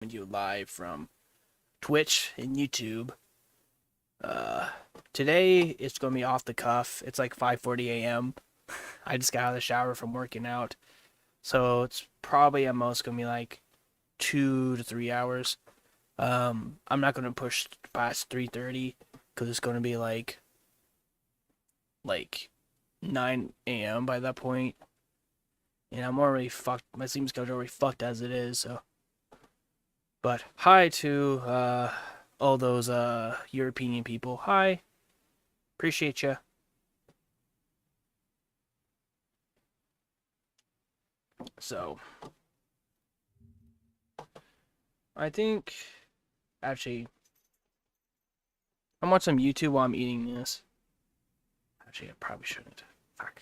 You live from Twitch and YouTube. Today it's gonna be off the cuff. It's like 5:40 a.m. I just got out of the shower from working out, so it's probably at most gonna be like 2 to 3 hours. I'm not gonna push past 3:30 because it's gonna be like 9 a.m. by that point, and I'm already fucked. My sleep schedule already fucked as it is. So, but hi to all those European people. Hi, appreciate you. So, I think actually I'm watching some YouTube while I'm eating this. Actually, I probably shouldn't. Fuck.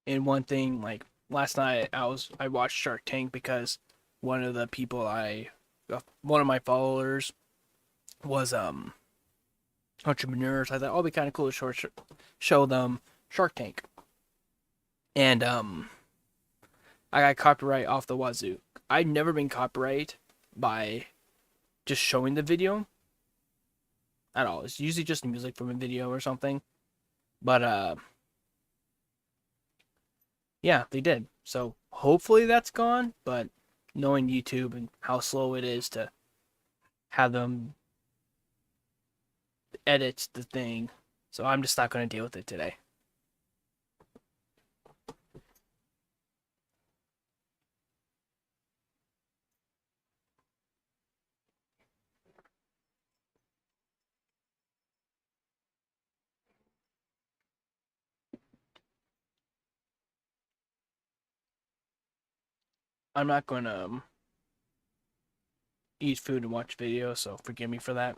And one thing, like last night, I watched Shark Tank because one of the people one of my followers was entrepreneurs. I thought, oh, it'd be kind of cool to show them Shark Tank, and I got copyright off the wazoo. I've never been copyrighted by just showing the video at all. It's usually just music from a video or something. But yeah, they did. So hopefully that's gone, but knowing YouTube and how slow it is to have them edit the thing, so I'm just not going to deal with it today. I'm not going to eat food and watch videos, so forgive me for that.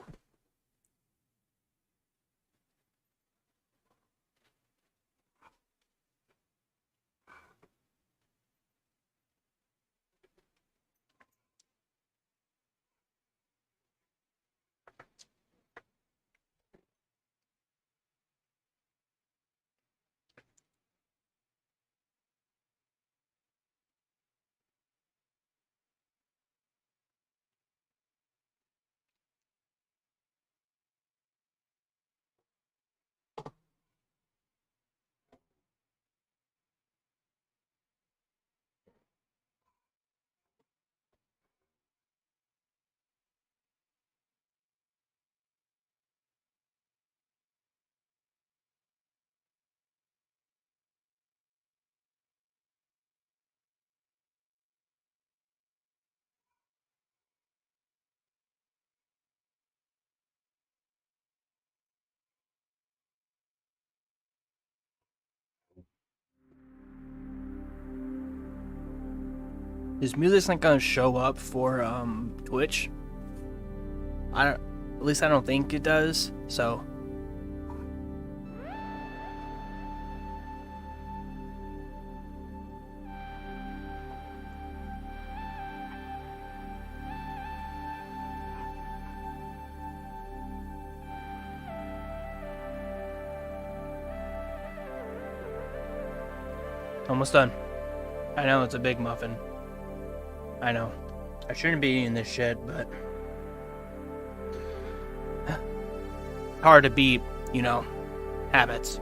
His music's not going to show up for Twitch. At least I don't think it does. So almost done. I know it's a big muffin. I know. I shouldn't be eating this shit, but hard to beat, habits.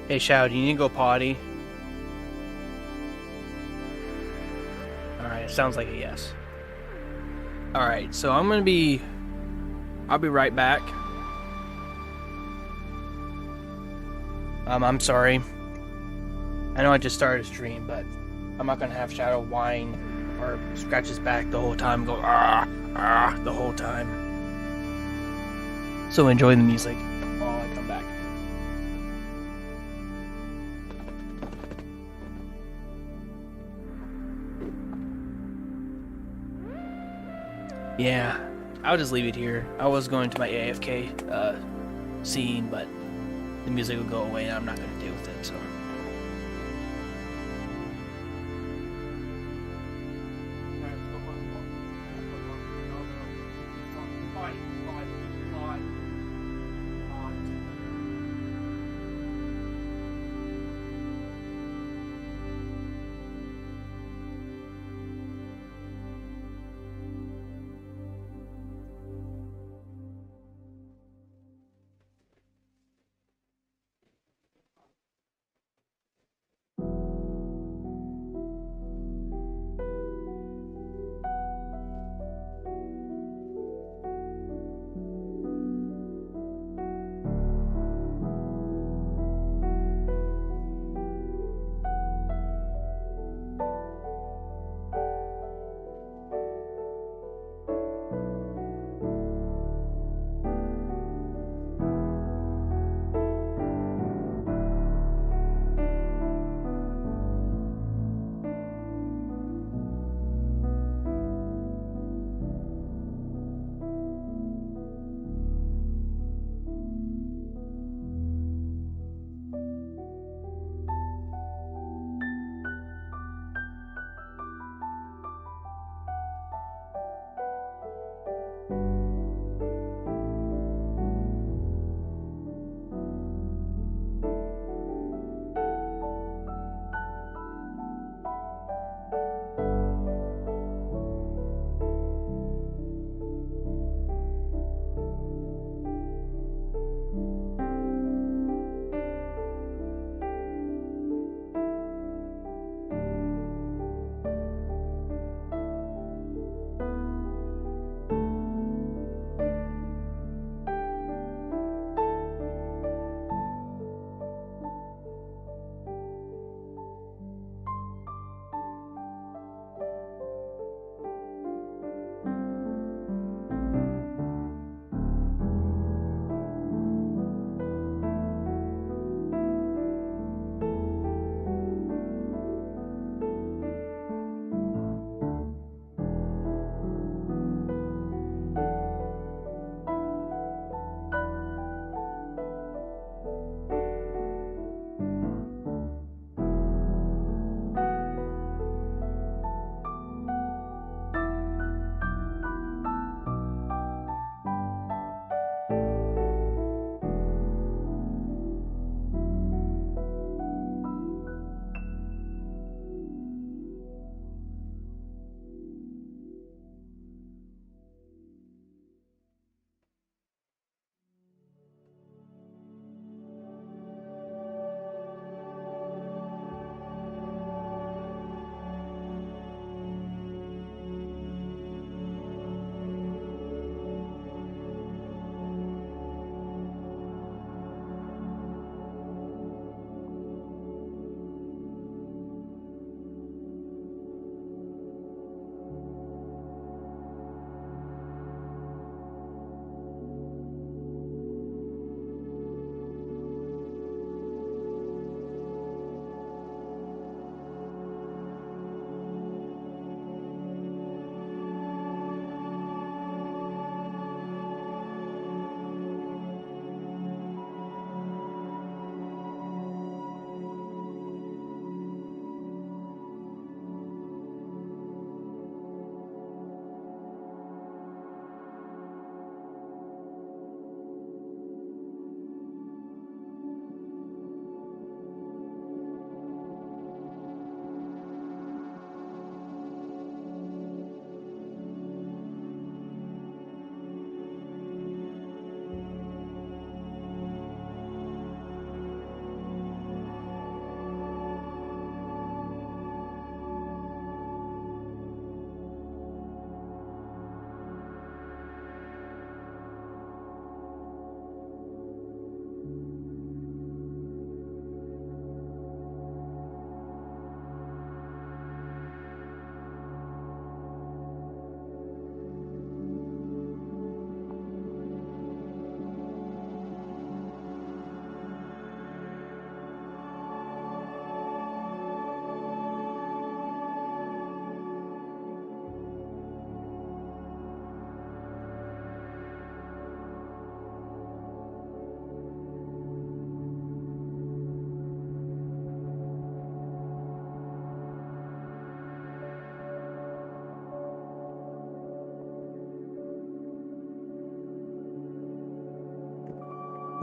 Hey, Shao, do you need to go potty? Alright, it sounds like a yes. Alright, so I'll be right back. I'm sorry. I know I just started a stream, but I'm not gonna have Shadow whine or scratch his back the whole time, go the whole time. So enjoy the music while I come back. Yeah, I'll just leave it here. I was going to my AFK scene, but the music will go away and I'm not going to deal with it, so.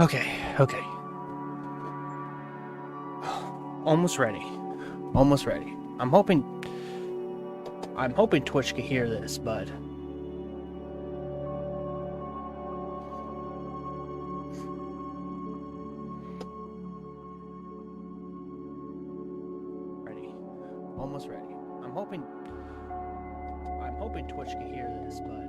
Okay. Almost ready. I'm hoping Twitch can hear this, but ready. Almost ready. I'm hoping Twitch can hear this, but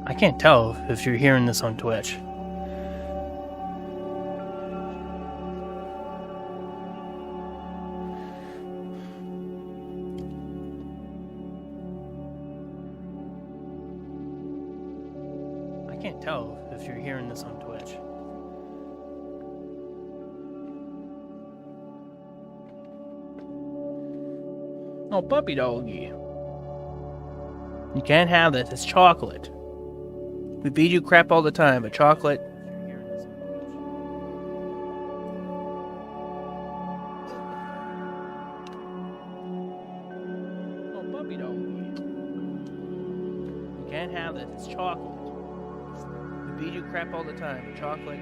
I can't tell if you're hearing this on Twitch. I can't tell if you're hearing this on Twitch. Oh, puppy doggy. You can't have this. It's chocolate. We feed you crap all the time, but chocolate. Oh, puppy doggy. You can't have this. It's chocolate. We feed you crap all the time, but chocolate.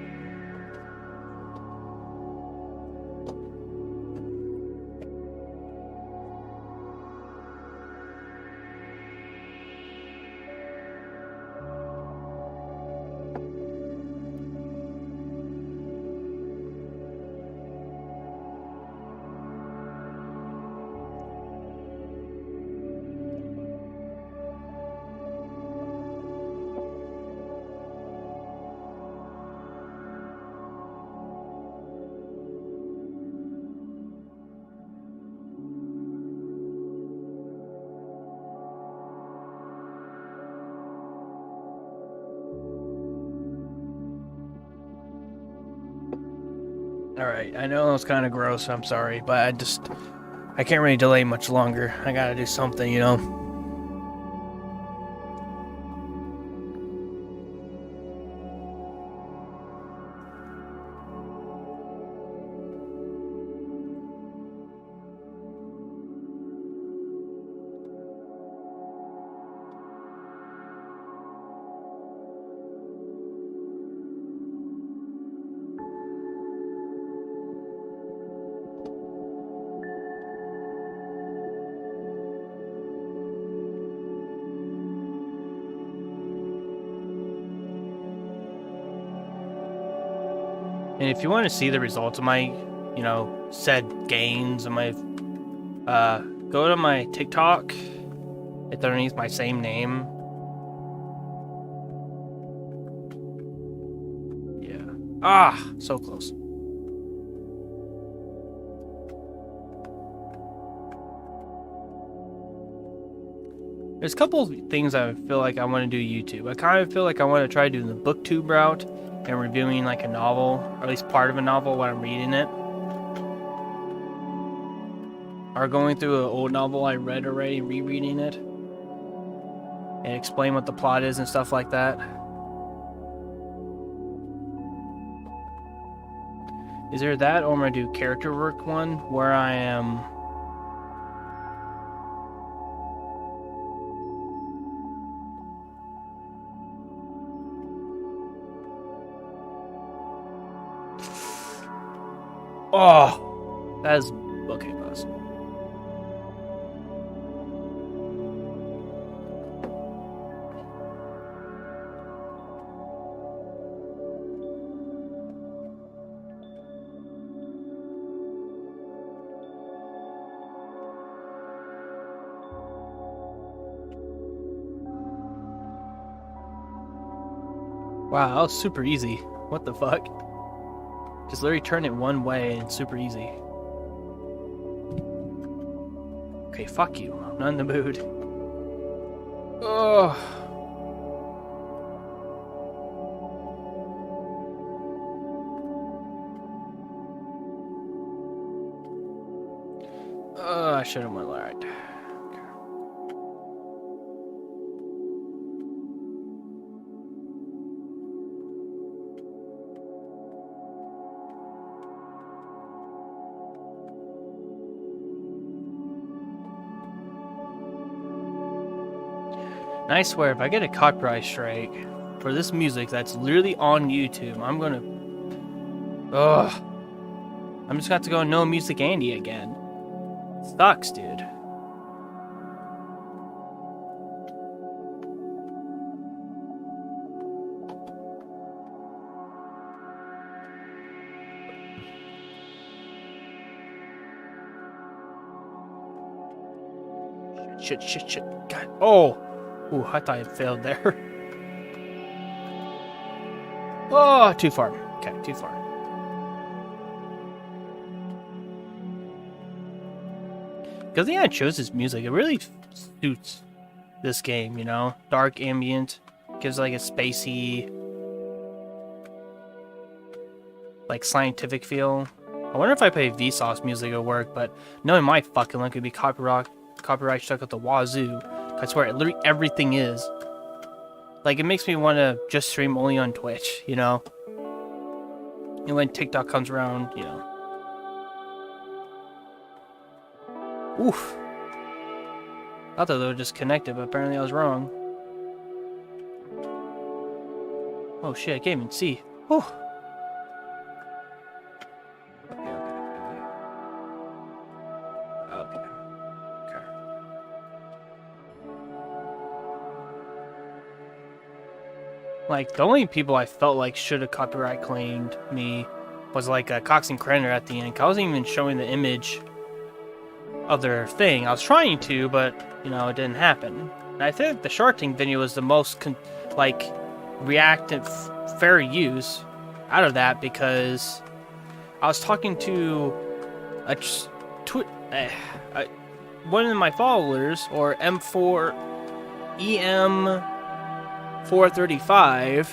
Alright, I know it was kind of gross, I'm sorry, but I can't really delay much longer. I gotta do something, you know? And if you want to see the results of my, said gains and my, go to my TikTok. It's underneath my same name. Yeah. Ah, so close. There's a couple of things I feel like I want to do YouTube. I kind of feel like I want to try doing the booktube route and reviewing like a novel, or at least part of a novel while I'm reading it. Or going through an old novel I read already, rereading it. And explain what the plot is and stuff like that. Is there that, or am I gonna do character work one where I am... Oh, that is okay, boss. Wow, that was super easy. What the fuck? Just literally turn it one way and it's super easy. Okay, fuck you. I'm not in the mood. Ugh. I should have went right. And I swear, if I get a copyright strike for this music that's literally on YouTube, I'm gonna... Ugh. I'm just gonna have to go No Music Andy again. Sucks, dude. Shit. God. Oh! Ooh, I thought I failed there. Oh, too far. Okay, too far. Because I chose this music, it really suits this game, you know? Dark ambient, gives like a spacey, like scientific feel. I wonder if I play Vsauce music it'll work, but knowing my fucking luck would be copyright struck at the wazoo. I swear, literally everything is. Like, it makes me want to just stream only on Twitch, you know? And when TikTok comes around, you know. Oof. I thought they were just connected, but apparently I was wrong. Oh shit, I can't even see. Whew. Okay. Like, the only people I felt like should have copyright claimed me was like Cox and Krenner at the end. I wasn't even showing the image of their thing. I was trying to, but, you know, it didn't happen. And I think the Shark Tank video was the most, reactive, fair use out of that, because I was talking to one of my followers, or M4EM435,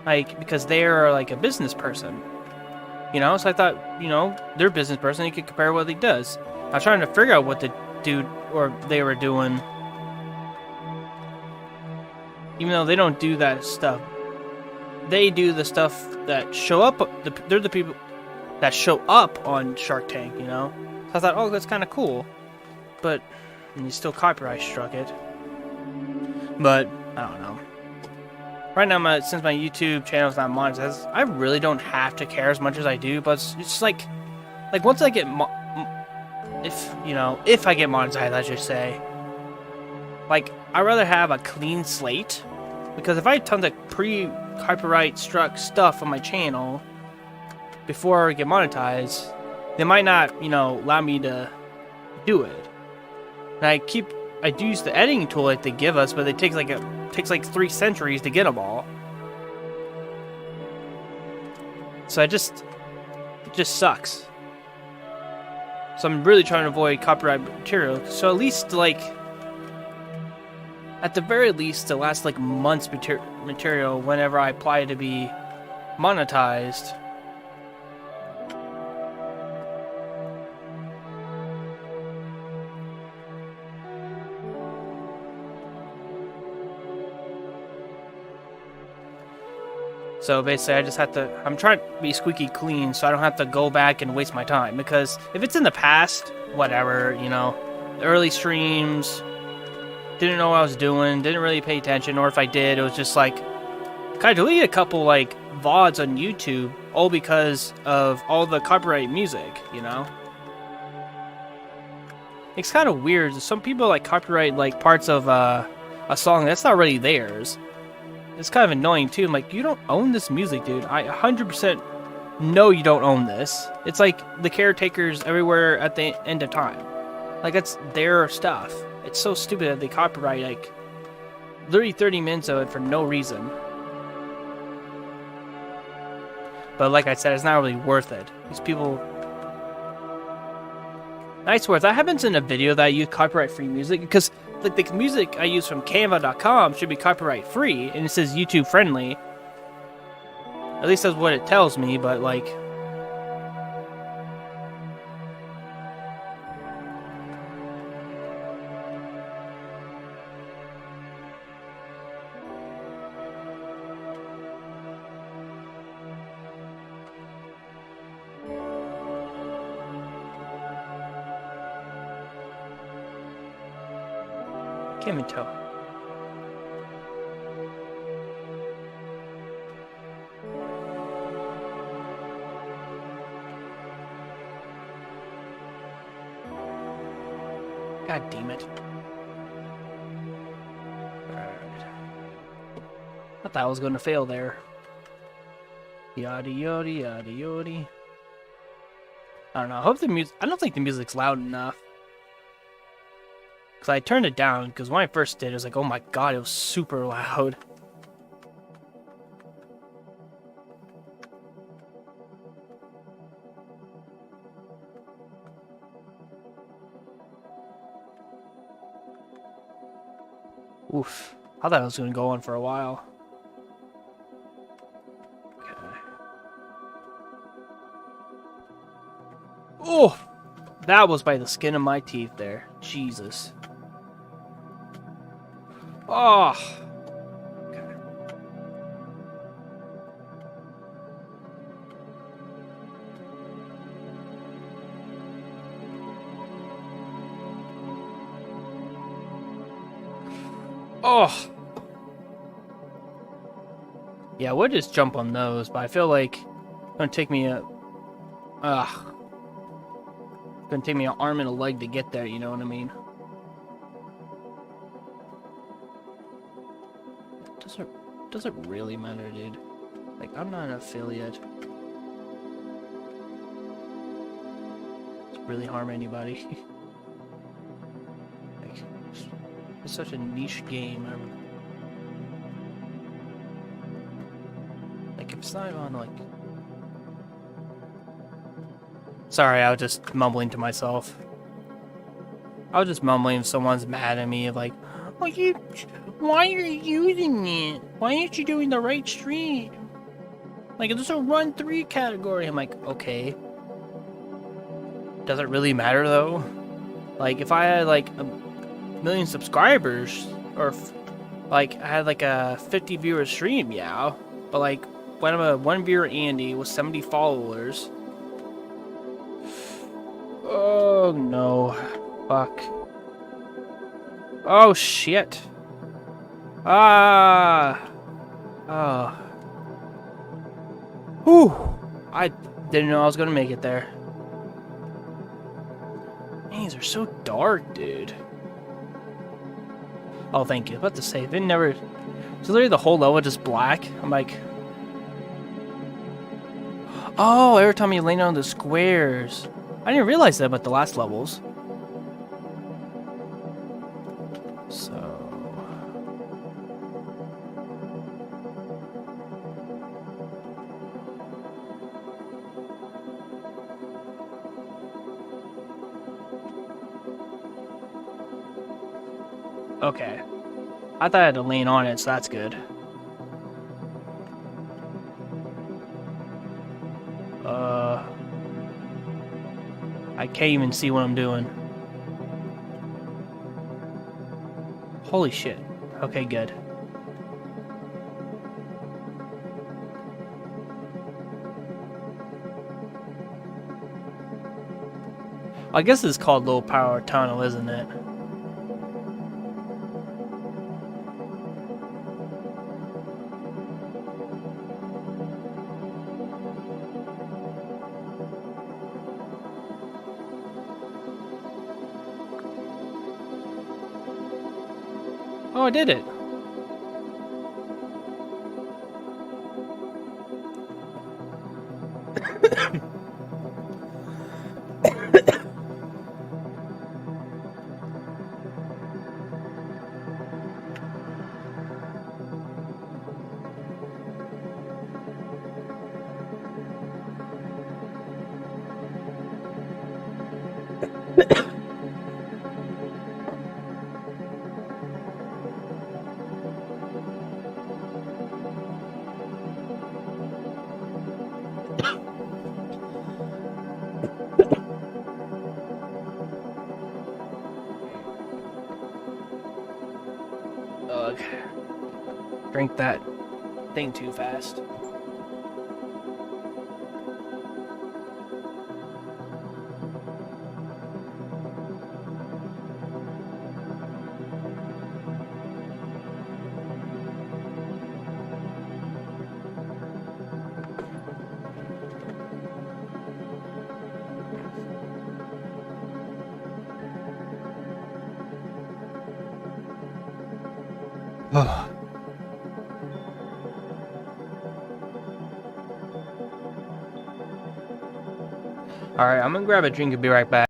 like, because they're like a business person, you know. So I thought, you know, they're a business person, you could compare what he does. I was trying to figure out what the dude or they were doing, even though they don't do that stuff. They do the stuff that show up. They're the people that show up on Shark Tank, you know. So I thought, oh, that's kind of cool, but and you still copyright struck it. But I don't know. Right now, since my YouTube channel is not monetized, I really don't have to care as much as I do. But it's just like once I get if I get monetized, I should say. Like, I'd rather have a clean slate, because if I had tons of pre-copyright struck stuff on my channel before I get monetized, they might not, you know, allow me to do it. And I do use the editing tool that they give us, but it takes like 3 centuries to get them all. So it just sucks. So I'm really trying to avoid copyright material. So at least, like, at the very least, the last like month's material, whenever I apply to be monetized, so basically I just have to, I'm trying to be squeaky clean so I don't have to go back and waste my time. Because if it's in the past, whatever, you know, the early streams, didn't know what I was doing, didn't really pay attention, or if I did, it was just like, kind of deleted a couple like VODs on YouTube, all because of all the copyright music, you know? It's kind of weird. Some people like copyright like parts of a song that's not really theirs. It's kind of annoying too. I'm like, you don't own this music, dude. I 100% know you don't own this. It's like the caretakers everywhere at the end of time. Like, that's their stuff. It's so stupid that they copyright like literally 30 minutes of it for no reason. But like I said, it's not really worth it. These people... I swear, if that happens in a video that I use copyright-free music, because like the music I use from Canva.com should be copyright-free, and it says YouTube-friendly. At least that's what it tells me, but like... Can't even tell. God damn it. Alright. I thought I was going to fail there. Yada yada yada yada. I don't know. I hope the music. I don't think the music's loud enough. Because I turned it down. Because when I first did, it was like, oh my god, it was super loud. Oof. I thought it was going to go on for a while. Okay. Oh! That was by the skin of my teeth there. Jesus. Oh! Okay. Oh! Yeah, I would just jump on those, but I feel like it's gonna take me a... Ugh. It's gonna take me an arm and a leg to get there, you know what I mean? Does it really matter, dude? Like, I'm not an affiliate. Does it really harm anybody? Like, it's such a niche game. Like, if it's not on, like... Sorry, I was just mumbling to myself. I was just mumbling if someone's mad at me, of like, oh, why are you using it? Why aren't you doing the right stream? Like, it's a run 3 category. I'm like, okay. Does it really matter, though? Like, if I had, like, a million subscribers, or, like, I had, like, a 50 viewer stream, yeah. But, like, when I'm a 1 viewer Andy with 70 followers... Oh, no. Fuck. Oh, shit. Ah. Oh. Whew. I didn't know I was gonna make it there. Man, these are so dark, dude. Oh, thank you. About to say, they never... It's literally the whole level just black. I'm like... Oh, every time you land on the squares. I didn't realize that about the last levels. So... Okay. I thought I had to lean on it, so that's good. I can't even see what I'm doing. Holy shit. Okay, good. I guess it's called Low Power Tunnel, isn't it? Oh, I did it. Ugh. Drink that thing too fast. Oh. Alright, I'm gonna grab a drink and be right back.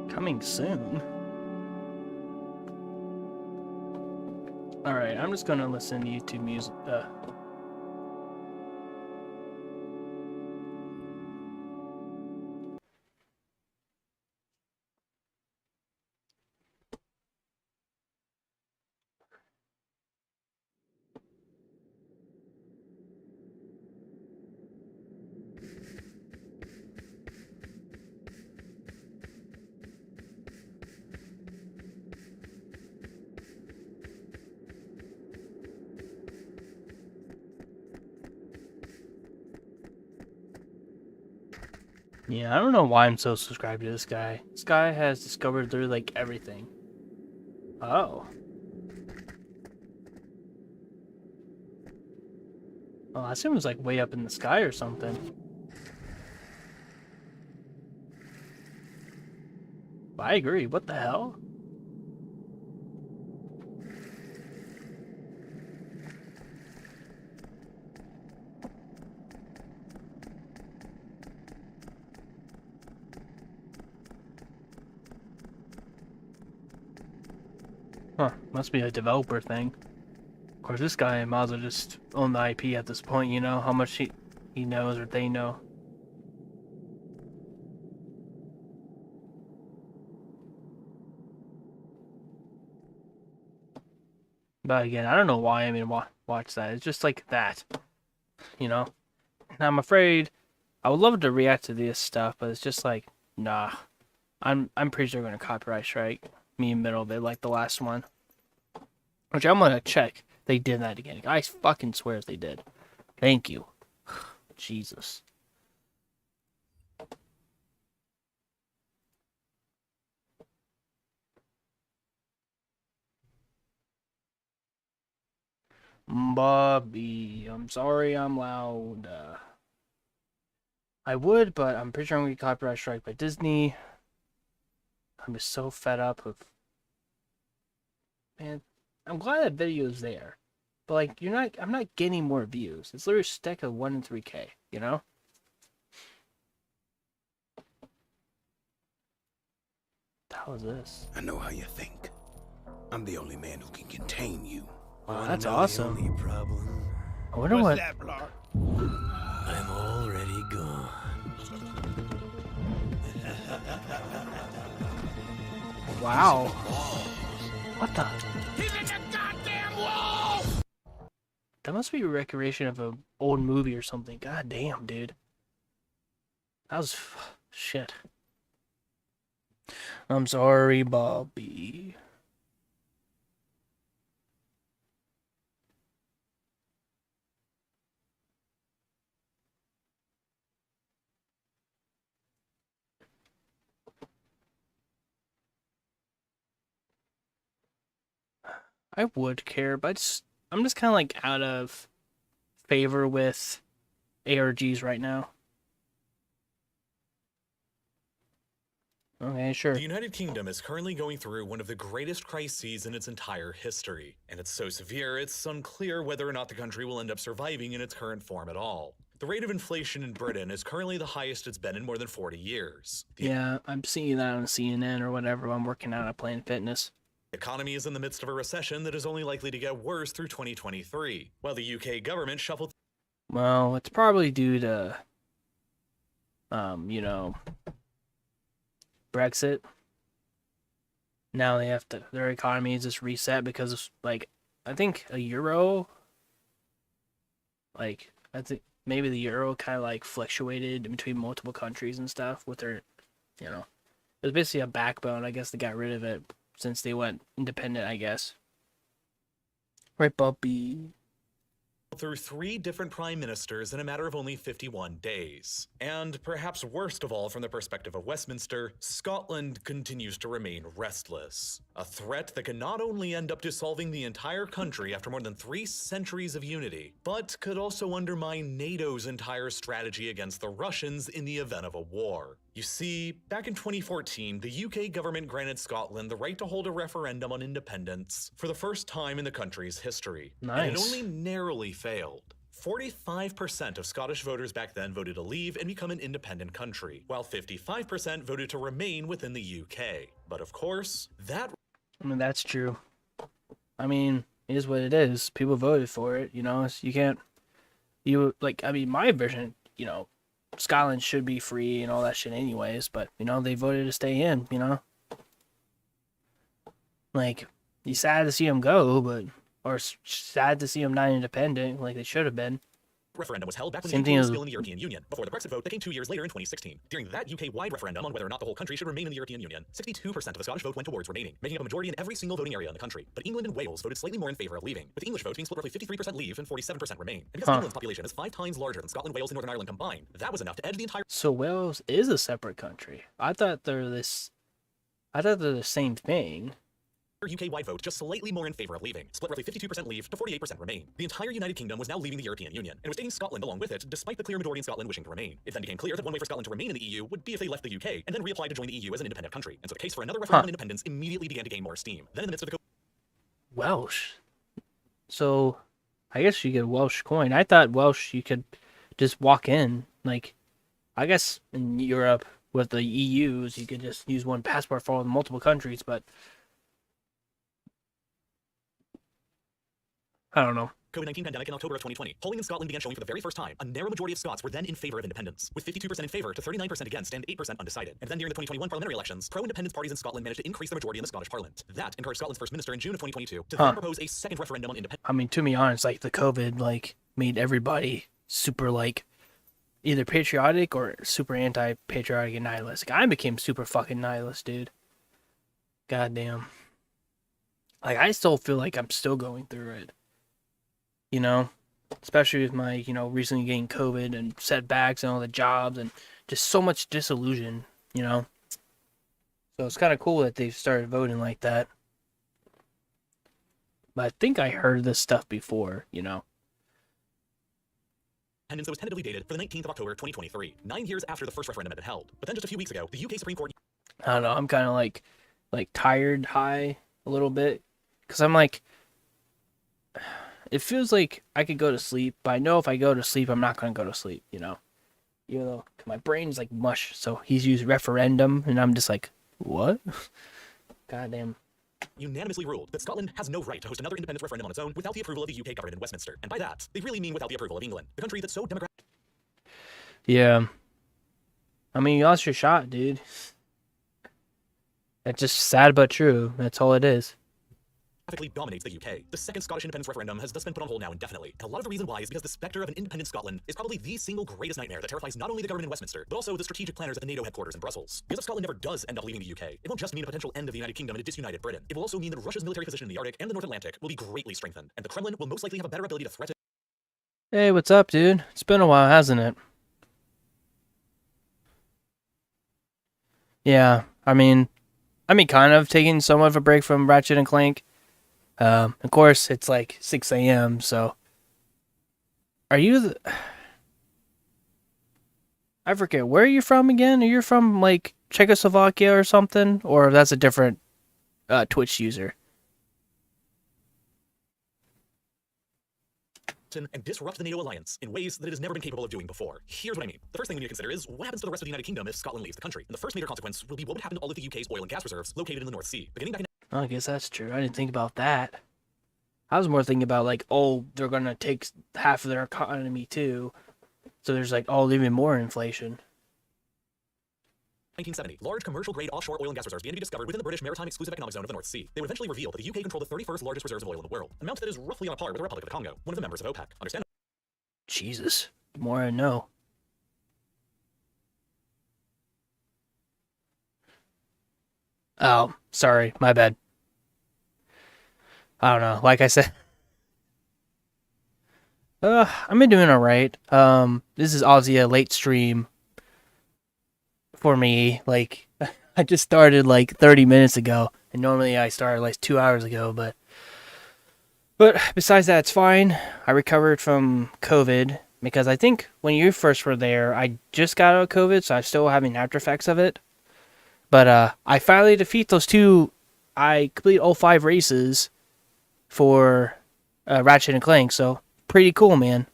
Coming soon. Alright, I'm just gonna listen to YouTube music. Yeah, I don't know why I'm so subscribed to this guy. This guy has discovered literally like everything. Oh. Oh, I assume it was like way up in the sky or something. I agree. What the hell? Huh, must be a developer thing. Of course, this guy might as well just own the IP at this point, you know, how much he knows or they know. But again, I don't know why I mean watch that. It's just like that, you know? And I'm afraid I would love to react to this stuff, but it's just like, nah. I'm pretty sure they're gonna copyright strike me in the middle of it, like the last one. Which I'm gonna check. They did that again. I fucking swear they did. Thank you. Jesus. Bobby, I'm sorry I'm loud. I would, but I'm pretty sure I'm gonna get copyright strike by Disney. I'm just so fed up with. Man, I'm glad that video's there. But like I'm not getting more views. It's literally a stack of 1 and 3K, you know? How is this? I know how you think. I'm the only man who can contain you. Wow, that's awesome. The only problem? I wonder what. That, I'm already gone. Wow. What the? He's in the goddamn wall! That must be a recreation of an old movie or something. God damn, dude. That was shit. I'm sorry, Bobby. I would care, but I'm just kind of like out of favor with ARGs right now. Okay, sure. The United Kingdom is currently going through one of the greatest crises in its entire history, and it's so severe it's unclear whether or not the country will end up surviving in its current form at all. The rate of inflation in Britain is currently the highest it's been in more than 40 years. Yeah, I'm seeing that on CNN or whatever when I'm working out at Planet Fitness. The economy is in the midst of a recession that is only likely to get worse through 2023, while the UK government shuffled. Well, it's probably due to, Brexit. Now they have to, their economy is just reset because of, like, I think a euro, like, I think maybe the euro kind of like fluctuated between multiple countries and stuff with their, it was basically a backbone. I guess they got rid of it since they went independent, I guess. Right, Bobby? Through 3 different prime ministers in a matter of only 51 days. And perhaps worst of all from the perspective of Westminster, Scotland continues to remain restless. A threat that can not only end up dissolving the entire country after more than 3 centuries of unity, but could also undermine NATO's entire strategy against the Russians in the event of a war. You see, back in 2014, the UK government granted Scotland the right to hold a referendum on independence for the first time in the country's history. Nice. And it only narrowly failed. 45% of Scottish voters back then voted to leave and become an independent country, while 55% voted to remain within the UK. But of course, I mean, that's true. I mean, it is what it is. People voted for it, you can't, my version, Scotland should be free and all that shit anyways, but, they voted to stay in, Like, you sad to see them go, but, or sad to see them not independent, like they should have been. referendum was held back when the UK was still in the European Union, before the Brexit vote that came 2 years later in 2016. During that UK-wide referendum on whether or not the whole country should remain in the European Union, 62% of the Scottish vote went towards remaining, making up a majority in every single voting area in the country. But England and Wales voted slightly more in favour of leaving, with the English vote being split roughly 53% leave and 47% remain. And because England's population is 5 times larger than Scotland, Wales, and Northern Ireland combined, that was enough to edge the entire. So Wales is a separate country. I thought they're the same thing. UK-wide vote just slightly more in favour of leaving, split roughly 52% leave to 48% remain. The entire United Kingdom was now leaving the European Union, and was taking Scotland along with it, despite the clear majority in Scotland wishing to remain. It then became clear that one way for Scotland to remain in the EU would be if they left the UK, and then reapplied to join the EU as an independent country. And so the case for another referendum on independence immediately began to gain more steam. Then in the midst of the Welsh. So, I guess you get a Welsh coin. I thought Welsh you could just walk in. Like, I guess in Europe with the EUs you could just use one passport for all the multiple countries, but I don't know. COVID-19 pandemic in October of 2020, polling in Scotland began showing for the very first time a narrow majority of Scots were then in favour of independence, with 52% in favour to 39% against and 8% undecided. And then during the 2021 parliamentary elections, pro-independence parties in Scotland managed to increase the majority in the Scottish Parliament. That encouraged Scotland's First Minister in June of 2022 to then propose a second referendum on independence. I mean, to be honest, like the COVID made everybody super either patriotic or super anti-patriotic and nihilistic. I became super fucking nihilist, dude. Goddamn. Like, I still feel like I'm still going through it. Especially with my, recently getting COVID and setbacks and all the jobs and just so much disillusion, So it's kind of cool that they've started voting like that. But I think I heard this stuff before, Independence that was tentatively dated for the 19th of October 2023, 9 years after the first referendum had been held. But then just a few weeks ago, the UK Supreme Court. I don't know, I'm kind of like tired high a little bit. Because I'm like, it feels like I could go to sleep, but I know if I go to sleep, I'm not going to go to sleep, Even though my brain's like mush, so he's used referendum, and I'm just like, what? Goddamn. Unanimously ruled that Scotland has no right to host another independence referendum on its own without the approval of the UK government in Westminster. And by that, they really mean without the approval of England, the country that's so democratic. Yeah. I mean, you lost your shot, dude. That's just sad but true. That's all it is. geographically dominates the UK. The second Scottish independence referendum has thus been put on hold now indefinitely. And a lot of the reason why is because the specter of an independent Scotland is probably the single greatest nightmare that terrifies not only the government in Westminster, but also the strategic planners at the NATO headquarters in Brussels. Because if Scotland never does end up leaving the UK, it won't just mean a potential end of the United Kingdom and a disunited Britain. It will also mean that Russia's military position in the Arctic and the North Atlantic will be greatly strengthened, and the Kremlin will most likely have a better ability to threaten. Hey, what's up, dude? It's been a while, hasn't it? Yeah, kind of taking somewhat of a break from Ratchet and Clank. Of course, it's like 6 a.m., so... Are you I forget, where are you from again? Are you from, like, Czechoslovakia or something? Or that's a different Twitch user? And disrupt the NATO alliance in ways that it has never been capable of doing before. Here's what I mean. The first thing we need to consider is what happens to the rest of the United Kingdom if Scotland leaves the country. And the first major consequence will be what would happen to all of the UK's oil and gas reserves located in the North Sea. Beginning back in I guess that's true. I didn't think about that. I was more thinking about, like, oh, they're going to take half of their economy, too. So there's, like, oh, even more inflation. 1970, large commercial-grade offshore oil and gas reserves began to be discovered within the British Maritime Exclusive Economic Zone of the North Sea. They would eventually reveal that the UK controlled the 31st largest reserves of oil in the world, an amount that is roughly on a par with the Republic of the Congo, one of the members of OPEC. Understand? Jesus. The more I know. Oh, sorry. My bad. I don't know. Like I said... I've been doing alright. This is obviously a late stream for me. Like, I just started like 30 minutes ago, and normally I started like 2 hours ago, but besides that, it's fine. I recovered from COVID, because I think when you first were there, I just got out of COVID, so I'm still having after effects of it. But, I finally defeat those two, I complete all 5 races for, Ratchet and Clank, so... Pretty cool, man.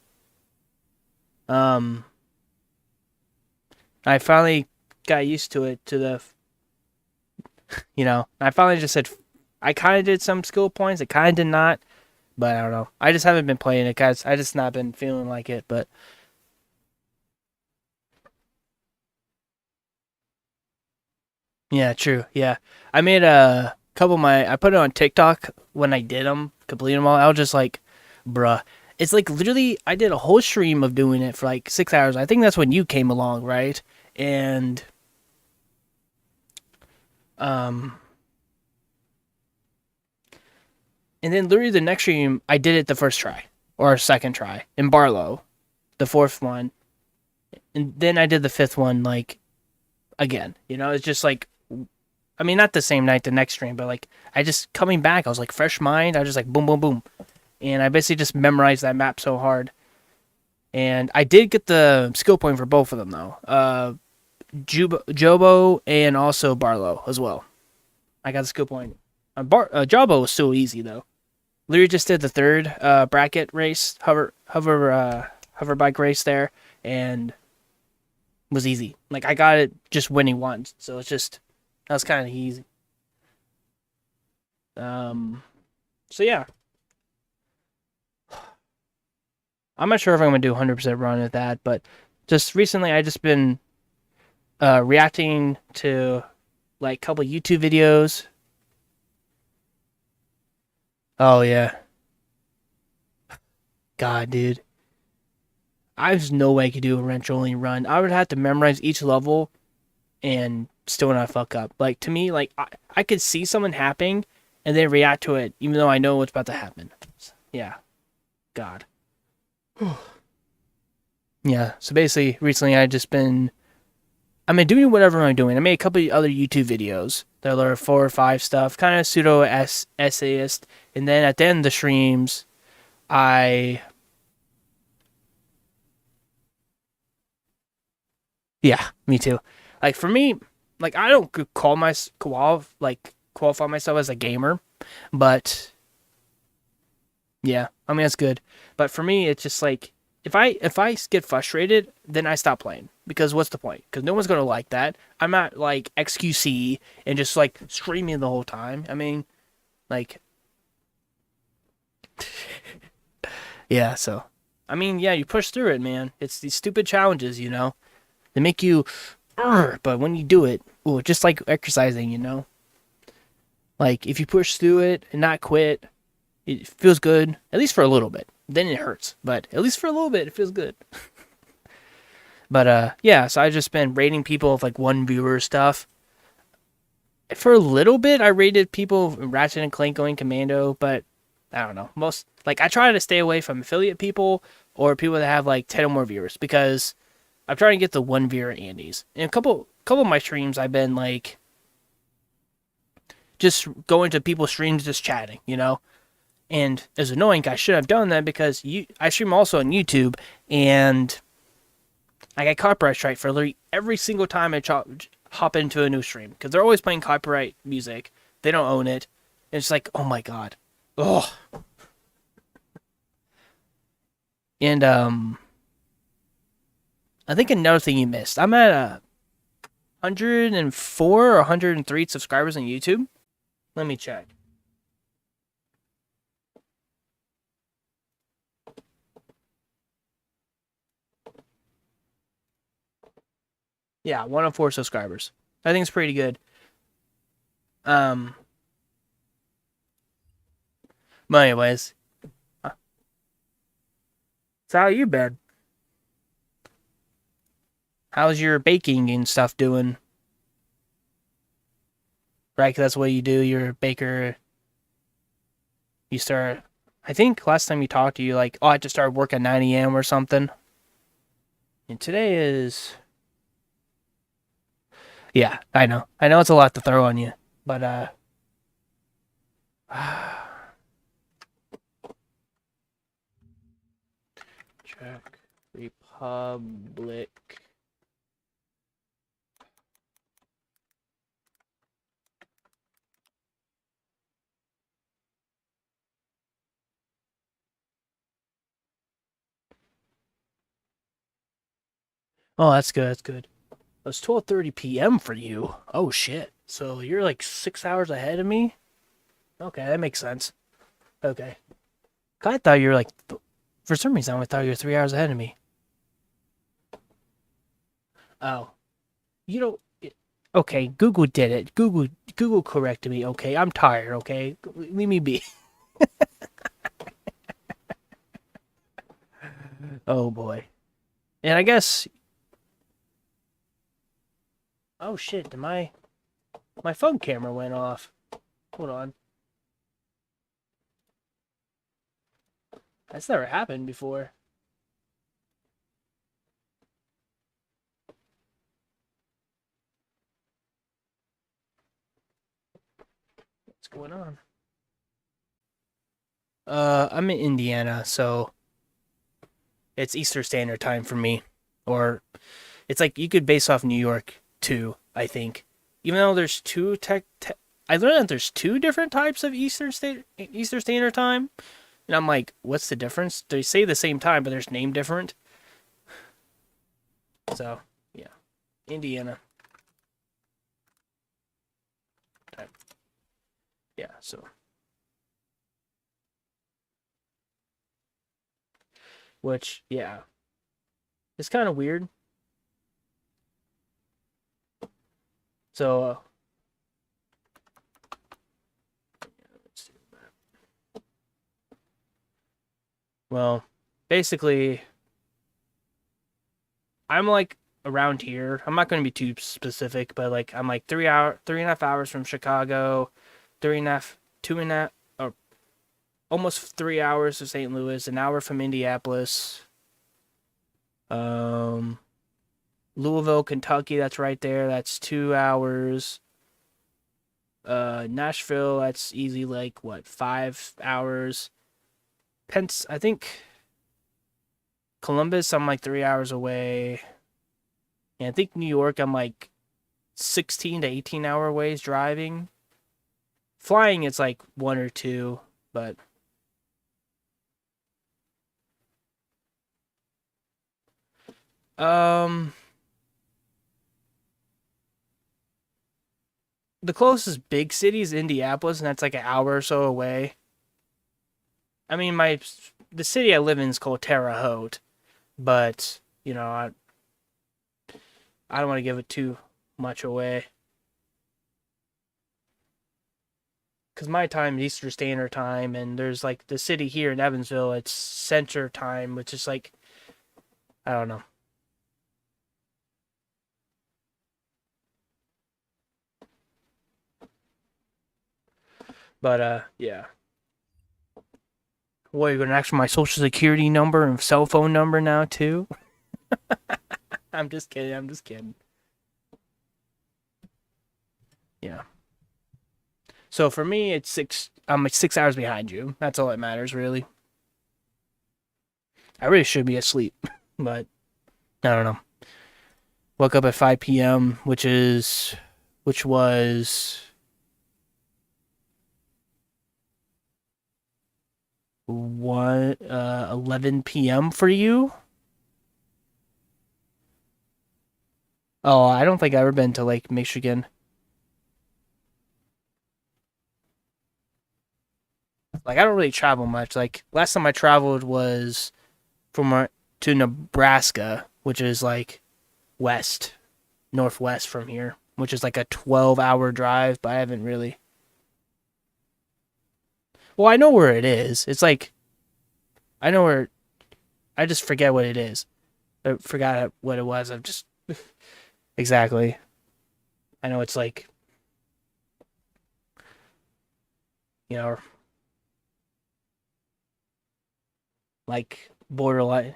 I finally got used to it, I finally just said, I kind of did some skill points, I kind of did not, but I don't know. I just haven't been playing it, guys. I just not been feeling like it, but... Yeah, true, yeah. I made a couple of I put it on TikTok when I did them, complete them all. I was just like, bruh. It's like literally, I did a whole stream of doing it for like 6 hours. I think that's when you came along, right? And, and then literally the next stream, I did it the first try, or second try, in Barlow, the 4th one. And then I did the 5th one, like, again. It's just like, not the same night, the next stream, but like, I just, coming back, I was like, fresh mind. I was just like, boom, boom, boom. And I basically just memorized that map so hard. And I did get the skill point for both of them, though. Jobo and also Barlow as well. I got the skill point. Jobo was so easy, though. Literally just did the 3rd bracket race, hover bike race there, and was easy. Like, I got it just winning once, so it's just, that was kind of easy. So yeah. I'm not sure if I'm going to do 100% run at that, but just recently I just been reacting to like a couple YouTube videos. Oh yeah. God, dude. There's no way I could do a wrench only run. I would have to memorize each level and still not fuck up. Like, to me, like, I could see something happening and then react to it even though I know what's about to happen. Yeah. God. Yeah, so basically, recently I've been doing whatever I'm doing. I made a couple of other YouTube videos that are 4 or 5 stuff, kind of pseudo essayist, and then at the end of the streams, yeah, me too. Like, for me, like, I don't qualify myself as a gamer, but yeah, it's good. But for me, it's just like, if I get frustrated, then I stop playing. Because what's the point? Because no one's going to like that. I'm not like XQC and just like streaming the whole time. Like, yeah, so. Yeah, you push through it, man. It's these stupid challenges, They make you, but when you do it, just like exercising, Like, if you push through it and not quit, it feels good, at least for a little bit. Then it hurts, but at least for a little bit, it feels good. But yeah, so I've just been rating people with like one viewer stuff. For a little bit, I rated people Ratchet and Clank going commando, but I don't know. Most like I try to stay away from affiliate people or people that have like 10 or more viewers because I'm trying to get the one viewer Andes. In a couple of my streams, I've been like just going to people's streams, just chatting, you know. And it's annoying. I should have done that because I stream also on YouTube, and I get copyright strike for literally every single time I hop into a new stream because they're always playing copyright music. They don't own it. And it's like, oh my god, oh. And I think another thing you missed. I'm at 104 or 103 subscribers on YouTube. Let me check. Yeah, 104 subscribers. I think it's pretty good. Um, but anyways, so how you been? How's your baking and stuff doing? Right, 'cause that's what you do. You're a baker. You start. I think last time you talked to you, like, oh, I just started work at 9 a.m. or something. And today is. Yeah, I know. I know it's a lot to throw on you, but Czech Republic. Oh, that's good. That's good. It's 12:30 p.m. for you. Oh shit. So you're like 6 hours ahead of me. Okay, that makes sense. Okay. I thought you were like, for some reason, I thought you were 3 hours ahead of me. Oh, you know. Okay, Google did it. Google corrected me. Okay, I'm tired. Okay, leave me be. Oh boy. And I guess. Oh shit! My phone camera went off. Hold on. That's never happened before. What's going on? I'm in Indiana, so it's Eastern Standard Time for me. Or it's like you could base off New York too, I think. Even though there's I learned that there's two different types of Eastern Standard Time. And I'm like, what's the difference? They say the same time, but there's name different. So, yeah. Indiana. Time. Yeah, so. Which, yeah. It's kind of weird. So, well, basically, I'm like around here. I'm not going to be too specific, but like I'm like 3.5 hours from Chicago, 3.5, 2.5, or almost 3 hours to St. Louis, an hour from Indianapolis, um, Louisville, Kentucky. That's right there. That's 2 hours. Nashville. That's easy. Like what, 5 hours. I think Columbus. I'm like 3 hours away. And I think New York, I'm like 16 to 18 hour ways driving. Flying, it's like 1 or 2, but um, the closest big city is Indianapolis, and that's like an hour or so away. I mean, the city I live in is called Terre Haute, but you know, I don't want to give it too much away. because my time is Eastern Standard Time, and there's like the city here in Evansville, it's Center Time, which is like, I don't know. But yeah. What, you're gonna ask for my social security number and cell phone number now too? I'm just kidding. I'm just kidding. Yeah. So for me, it's six. I'm like 6 hours behind you. That's all that matters, really. I really should be asleep, but I don't know. Woke up at 5 p.m., which was what 11 p.m. for you. Oh, I don't think I've ever been to Lake Michigan. Like I don't really travel much. Like last time I traveled was to Nebraska, which is like west, northwest from here, which is like a 12-hour drive, but I haven't really. Well, I know where it is. It's like I know where. I just forget what it is. I forgot what it was. I've just exactly. I know it's like, you know, like borderline.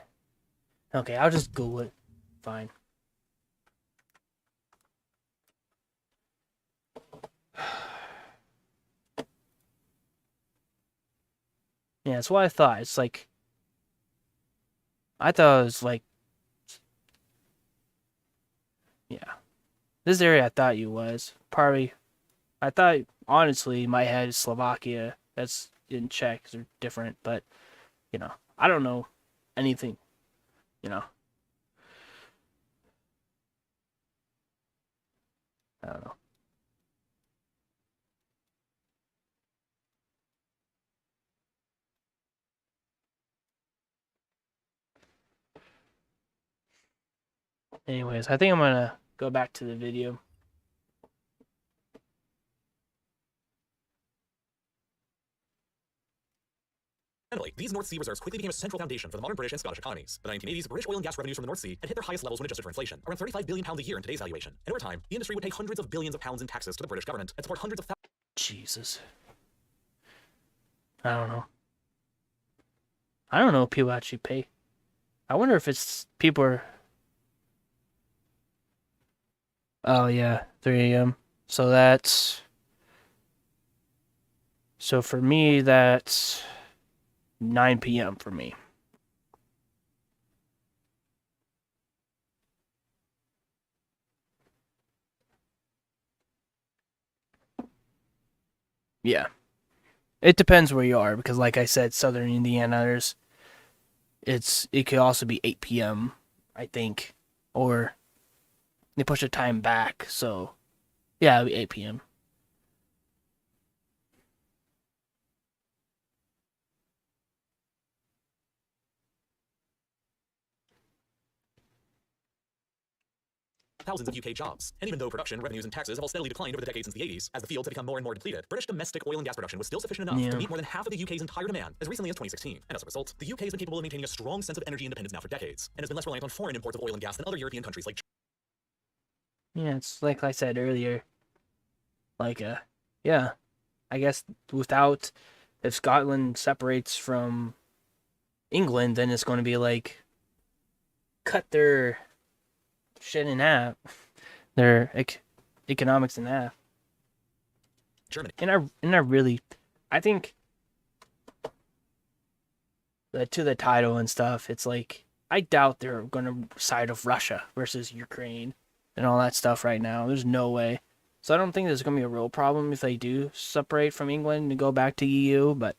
Okay, I'll just Google it. Fine. Yeah, that's what I thought. It's like I thought it was like, yeah, this area I thought you was probably. I thought honestly my head is Slovakia. That's in Czech. They're different, but I don't know anything. You know, I don't know. Anyways, I think I'm gonna go back to the video. Finally, these North Sea reserves quickly became a central foundation for the modern British and Scottish economies. The 1980s, British oil and gas revenues from the North Sea had hit their highest levels when adjusted for inflation, around £35 billion a year in today's valuation. And over time, the industry would pay hundreds of billions of pounds in taxes to the British government and support hundreds of thousands. Jesus. I don't know. I don't know if people actually pay. I wonder if it's people are. Oh yeah, 3 a.m. So that's. So for me, that's 9 p.m. for me. Yeah. It depends where you are because like I said, Southern Indiana, it could also be 8 p.m., I think. Or they push the time back, so yeah, it'll be 8 p.m. Thousands of UK jobs. And even though production, revenues, and taxes have all steadily declined over the decades since the 80s, as the fields have become more and more depleted, British domestic oil and gas production was still sufficient enough to meet more than half of the UK's entire demand as recently as 2016. And as a result, the UK has been capable of maintaining a strong sense of energy independence now for decades, and has been less reliant on foreign imports of oil and gas than other European countries like. Yeah, it's like I said earlier. Like, yeah, I guess without, if Scotland separates from England, then it's going to be like cut their shit in half, their economics in half. Germany. And I really, I think to the title and stuff, it's like I doubt they're going to side of Russia versus Ukraine and all that stuff right now. There's no way. So I don't think there's going to be a real problem if they do separate from England and go back to EU, but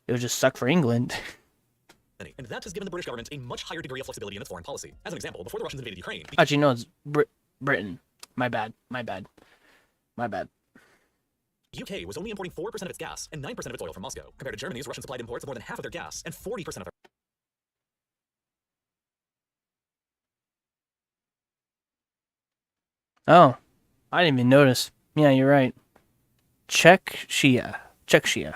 it would just suck for England. And that has given the British government a much higher degree of flexibility in its foreign policy. As an example, before the Russians invaded Ukraine. Actually, no, it's Britain. My bad. UK was only importing 4% of its gas and 9% of its oil from Moscow, compared to Germany's Russian supplied imports of more than half of their gas and 40% of their. Oh, I didn't even notice. Yeah, you're right. Czechia. Czechia.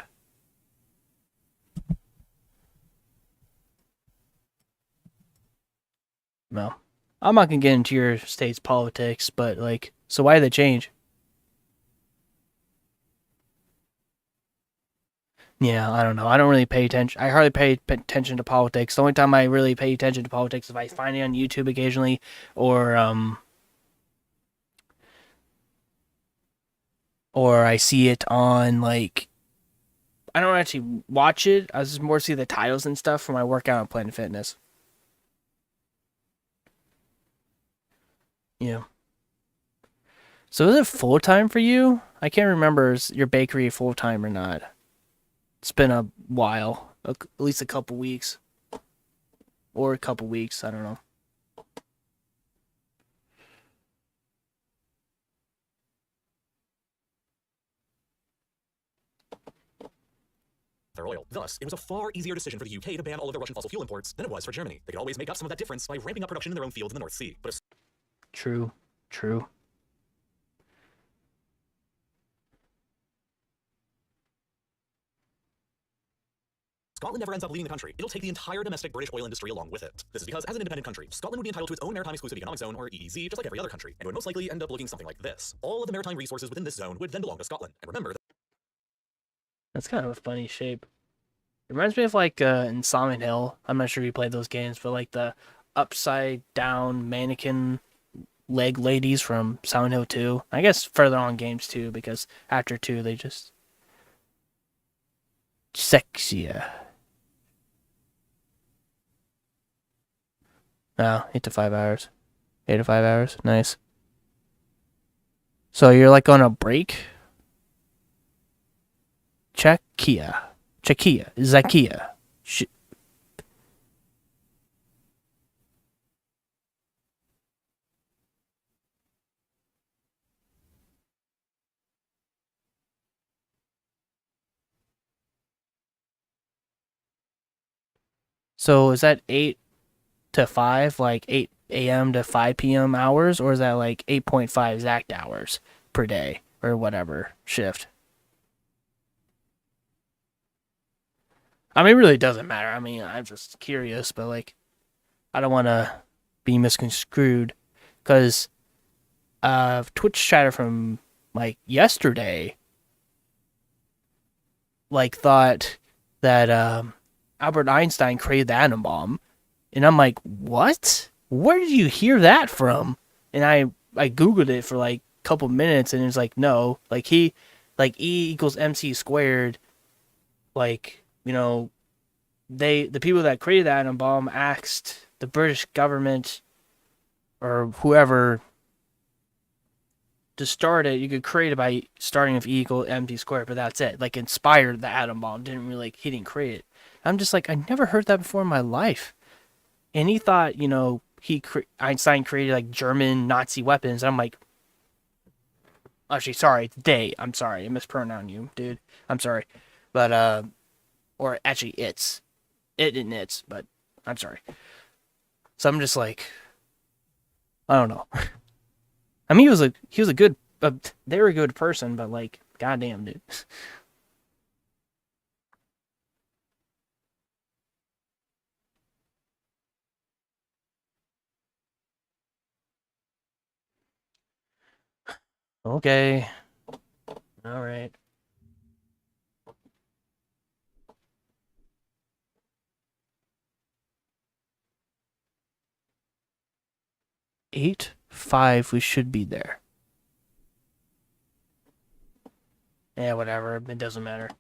No. I'm not gonna get into your state's politics, but like, so why did they change? Yeah, I don't know. I don't really pay attention. I hardly pay attention to politics. The only time I really pay attention to politics is if I find it on YouTube occasionally, or or I see it on like I don't actually watch it. I just more see the titles and stuff for my workout and Planet Fitness. Yeah. So is it full time for you? I can't remember is your bakery full time or not. It's been a while, at least a couple weeks or a couple weeks. I don't know. Their oil. Thus, it was a far easier decision for the UK to ban all of their Russian fossil fuel imports than it was for Germany. They could always make up some of that difference by ramping up production in their own fields in the North Sea. But True. True. Scotland never ends up leading the country. It'll take the entire domestic British oil industry along with it. This is because, as an independent country, Scotland would be entitled to its own maritime exclusive economic zone, or EEZ, just like every other country, and would most likely end up looking something like this. All of the maritime resources within this zone would then belong to Scotland. And remember, That's kind of a funny shape. It reminds me of like in Silent Hill. I'm not sure if you played those games, but like the upside down mannequin leg ladies from Silent Hill 2. I guess further on games too, because after 2 they just sexier. Oh, 8 to 5 hours. 8 to 5 hours. Nice. So you're like on a break? Czechia. Zakia. So is that 8 to 5, like 8 a.m. to 5 p.m. hours, or is that like 8.5 exact hours per day or whatever shift? I mean, it really doesn't matter. I mean, I'm just curious, but like, I don't want to be misconstrued because Twitch chatter from like yesterday like thought that Albert Einstein created the atom bomb, and I'm like, what? Where did you hear that from? And I googled it for like a couple minutes, and it's like no, like he, like E equals MC squared, like the people that created the atom bomb asked the British government or whoever to start it. You could create it by starting with E equal MC squared, but that's it. Like inspired the atom bomb. Didn't really like he didn't create it. I'm just like I never heard that before in my life. And he thought Einstein created like German Nazi weapons. I'm like, actually, sorry, they. I'm sorry, I mispronounced you, dude. I'm sorry, but or actually, it and it's, but I'm sorry. So I'm just like, I don't know. I mean, he was a good, they were a good person, but like, goddamn, dude. Okay, all right. 8:05. We should be there. Yeah, whatever. It doesn't matter.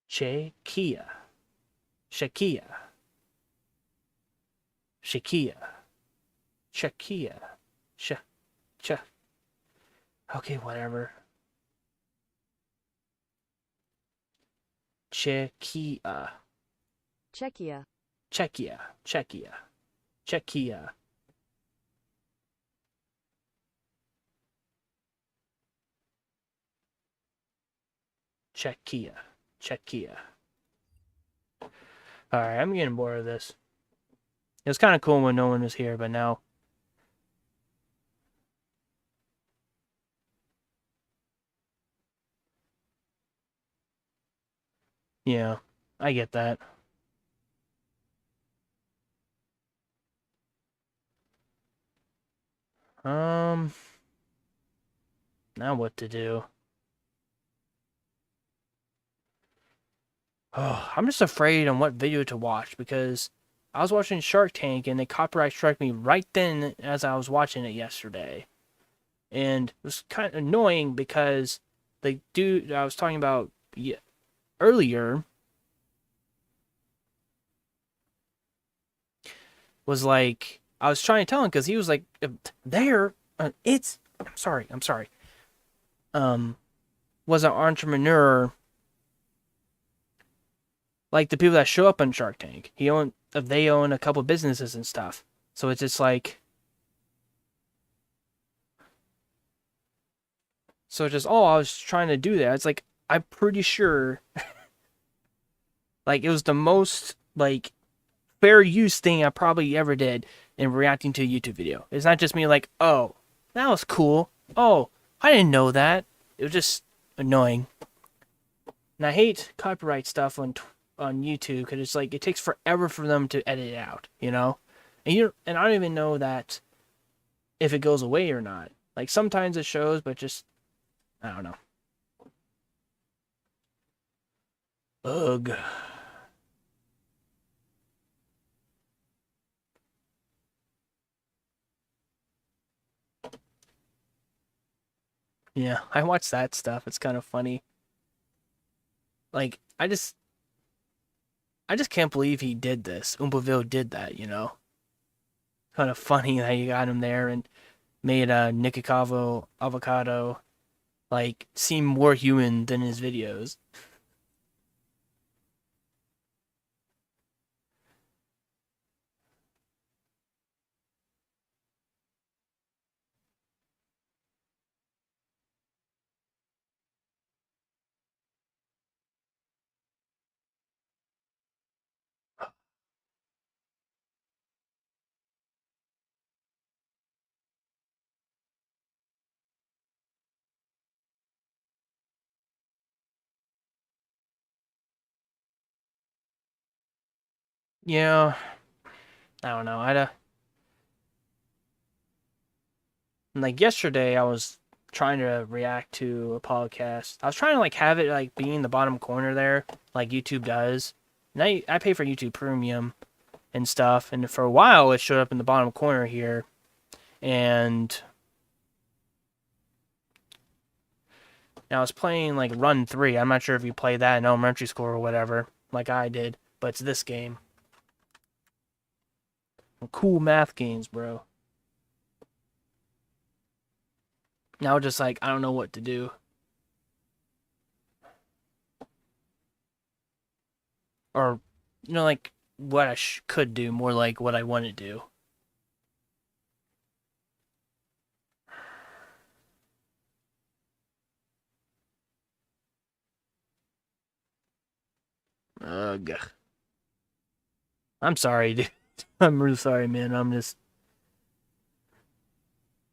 Czechia. Czechia. Czechia. Czechia. Ch. Ch. Okay, whatever. Czechia. Czechia. Czechia. Czechia. Czechia. Czechia. Czechia. Alright, I'm getting bored of this. It was kind of cool when no one was here, but now... Yeah, I get that. Um, now what to do? Oh, I'm just afraid on what video to watch because I was watching Shark Tank and they copyright struck me right then as I was watching it yesterday. And it was kind of annoying because the dude I was talking about earlier was like, I was trying to tell him because he was like, there, I'm sorry, was an entrepreneur like the people that show up on Shark Tank. They own a couple businesses and stuff. So it's just like, I was trying to do that. It's like, I'm pretty sure, like, it was the most, like, fair use thing I probably ever did in reacting to a YouTube video. It's not just me like, oh, that was cool. Oh, I didn't know that. It was just annoying. And I hate copyright stuff on YouTube because it's like it takes forever for them to edit it out, you know? And I don't even know that if it goes away or not. Like sometimes it shows, but just I don't know. Ugh. Yeah, I watch that stuff. It's kind of funny. Like I just can't believe he did this. Umpaville did that, you know? Kind of funny that you got him there and made a Nikocavo avocado like seem more human than his videos. Yeah, I don't know. Like yesterday I was trying to react to a podcast. I was trying to like have it like be in the bottom corner there, like YouTube does. And I pay for YouTube Premium and stuff, and for a while it showed up in the bottom corner here. And I was playing like Run 3. I'm not sure if you play that in elementary school or whatever, like I did, but it's this game. Cool math games, bro. Now just like I don't know what to do. Or like what I could do, more like what I want to do. Ugh. I'm sorry, dude. I'm really sorry, man. This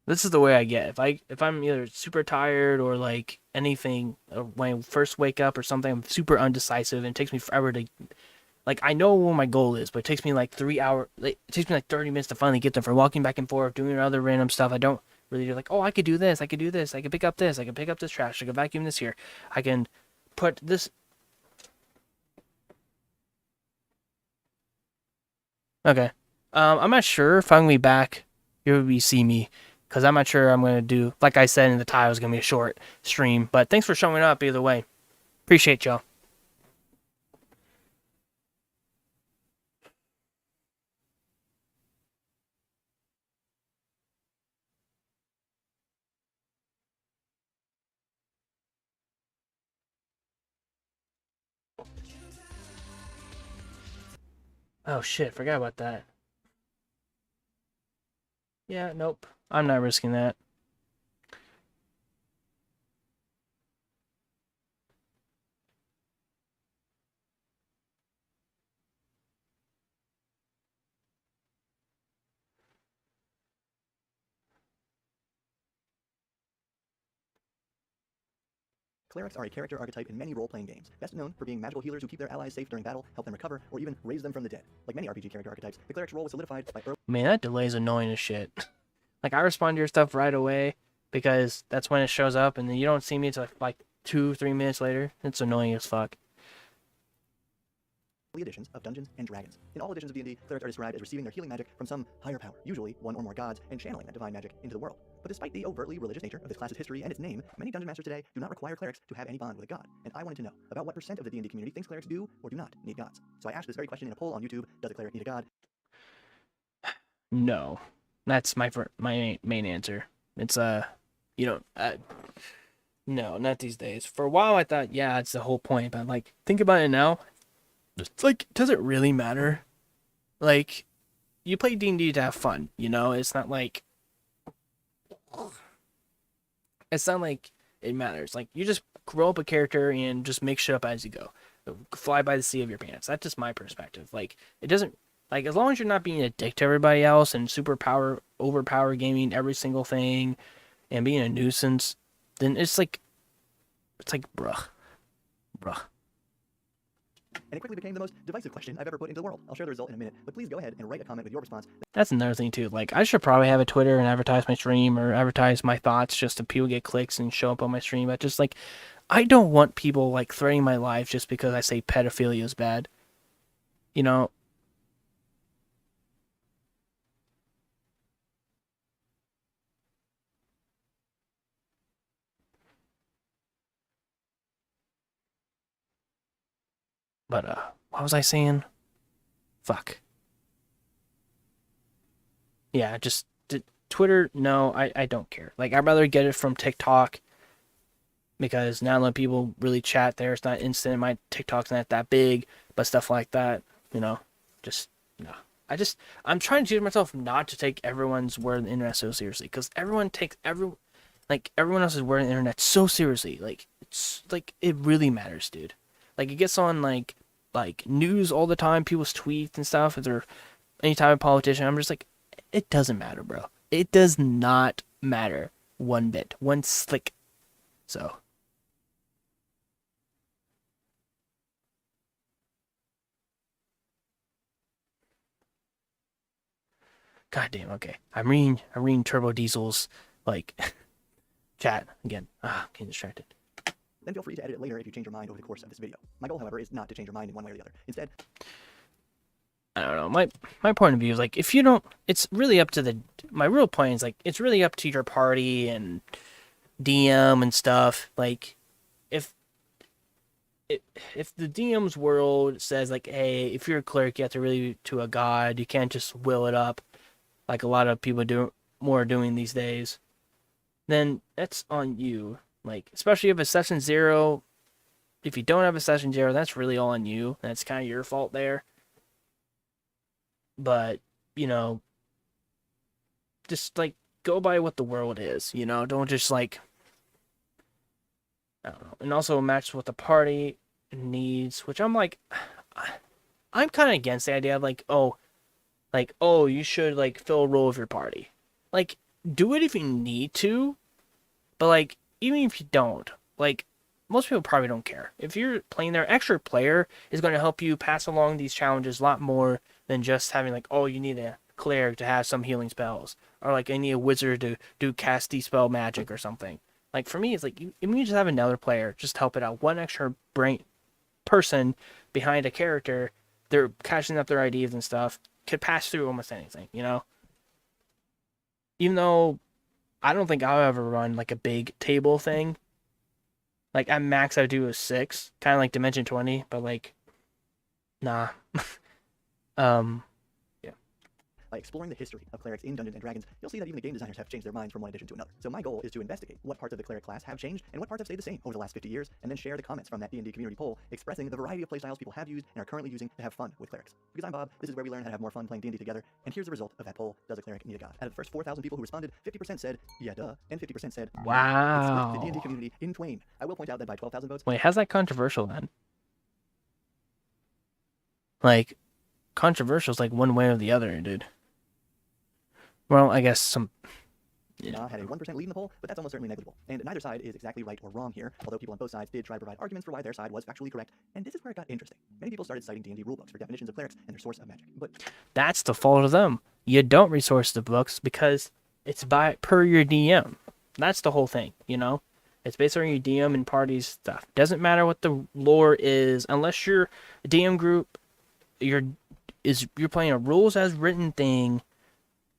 is the way I get. If I'm either super tired or like anything, or when I first wake up or something, I'm super undecisive and it takes me forever to like I know what my goal is, but it takes me like 3 hours. Like, it takes me like 30 minutes to finally get there. For walking back and forth, doing other random stuff, I don't really do like. Oh, I could do this. I could do this. I could pick up this. I could pick up this trash. I could vacuum this here. I can put this. Okay. I'm not sure if I'm gonna be back. You'll be see me, because I'm not sure I'm gonna do. Like I said in the title, it's gonna be a short stream. But thanks for showing up either way. Appreciate y'all. Oh shit, forgot about that. Yeah, nope. I'm not risking that. Clerics are a character archetype in many role-playing games, best known for being magical healers who keep their allies safe during battle, help them recover, or even raise them from the dead. Like many RPG character archetypes, the cleric's role was solidified by early... Man, that delay is annoying as shit. Like, I respond to your stuff right away because that's when it shows up, and then you don't see me until like 2-3 minutes later. It's annoying as fuck. editions of Dungeons and Dragons. In all editions of D&D, clerics are described as receiving their healing magic from some higher power, usually one or more gods, and channeling that divine magic into the world. But despite the overtly religious nature of this class's history and its name, many dungeon masters today do not require clerics to have any bond with a god. And I wanted to know about what percent of the D&D community thinks clerics do or do not need gods. So I asked this very question in a poll on YouTube: does a cleric need a god? No, that's my main answer. It's no, not these days. For a while, I thought, yeah, it's the whole point. But like, think about it now. It's like, does it really matter? Like, you play D&D to have fun, you know? It's not like it matters. Like, you just grow up a character and just make shit up as you go. Fly by the seat of your pants. That's just my perspective. Like, it doesn't, like, as long as you're not being a dick to everybody else and overpower gaming every single thing and being a nuisance, then it's like, bruh. And it quickly became the most divisive question I've ever put into the world. I'll share the result in a minute, but please go ahead and write a comment with your response. That's another thing too. Like, I should probably have a Twitter and advertise my stream or advertise my thoughts just so people get clicks and show up on my stream. But just like, I don't want people like threatening my life just because I say pedophilia is bad. You know? But, what was I saying? Fuck. Yeah, just Twitter, no, I don't care. Like, I'd rather get it from TikTok because now that people really chat there, it's not instant. My TikTok's not that big, but stuff like that, you know, just, no. I'm trying to teach myself not to take everyone's word on the internet so seriously because everyone takes everyone else's word on the internet so seriously. Like, it's like, it really matters, dude. Like, it gets on, like news all the time, people's tweets and stuff, if they're any type of politician. I'm just like, it doesn't matter, bro. It does not matter one bit. One slick. So. God damn, okay. I'm reading Turbo Diesel's, like, chat again. Getting distracted. Then feel free to edit it later if you change your mind over the course of this video. My goal, however, is not to change your mind in one way or the other. Instead, I don't know. My point of view is like, if you don't, it's really up to my real point is like, it's really up to your party and DM and stuff. Like, if the DM's world says like, hey, if you're a cleric, you have to really to a god. You can't just will it up like a lot of people are doing these days. Then that's on you. Like, especially if it's session 0, if you don't have a session 0, that's really all on you. That's kind of your fault there. But, you know, just, like, go by what the world is, you know? Don't just, like, I don't know. And also match what the party needs, which I'm, like, I'm kind of against the idea of, like, oh, you should, like, fill a role of your party. Like, do it if you need to, but, like, even if you don't, like, most people probably don't care. If you're playing there, extra player is going to help you pass along these challenges a lot more than just having, like, oh, you need a cleric to have some healing spells. Or, like, I need a wizard to do casty spell magic or something. Like, for me, it's like, you just have another player, just help it out. One extra brain person behind a character, they're catching up their ideas and stuff, could pass through almost anything, you know? Even though I don't think I'll ever run, like, a big table thing. Like, at max, I would do a 6. Kind of like Dimension 20, but, like, nah. Yeah. by exploring the history of clerics in Dungeons & Dragons, you'll see that even the game designers have changed their minds from one edition to another. So my goal is to investigate what parts of the cleric class have changed and what parts have stayed the same over the last 50 years, and then share the comments from that D&D community poll expressing the variety of playstyles people have used and are currently using to have fun with clerics. Because I'm Bob, this is where we learn how to have more fun playing D&D together, and here's the result of that poll: does a cleric need a god? Out of the first 4,000 people who responded, 50% said, yeah, duh, and 50% said, wow. It split the D&D community in twain. I will point out that by 12,000 votes... Wait, how's that controversial then? Like, controversial is like one way or the other, dude. Well, I guess some... Nah had a 1% lead in the poll, but that's almost certainly negligible. And neither side is exactly right or wrong here, although people on both sides did try to provide arguments for why their side was factually correct. And this is where it got interesting. Many people started citing D&D rulebooks for definitions of clerics and their source of magic. But That's the fault of them. You don't resource the books because it's by per your DM. That's the whole thing, you know? It's based on your DM and party stuff. Doesn't matter what the lore is, unless your DM group you're playing a rules as written thing,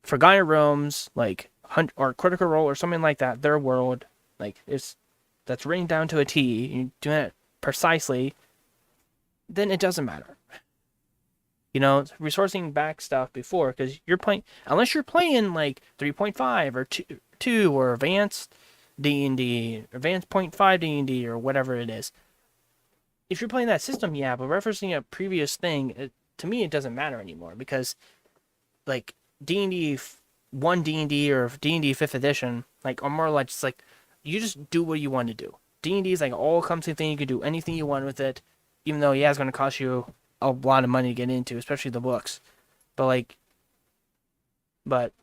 Forgotten Realms, like Hunt or Critical Role or something like that, their world, like that's written down to a T, you're doing it precisely, then it doesn't matter. You know, resourcing back stuff before, because you're playing, unless you're playing like 3.5 or 2 or advanced D&D, advanced 0.5 D&D or whatever it is. If you're playing that system, yeah, but referencing a previous thing, to me it doesn't matter anymore, because like D&D 1 D&D or D&D 5th edition, like, or more like just like you just do what you want to do. D&D is like an all-encompassing thing. You can do anything you want with it, even though yeah, it's going to cost you a lot of money to get into, especially the books. But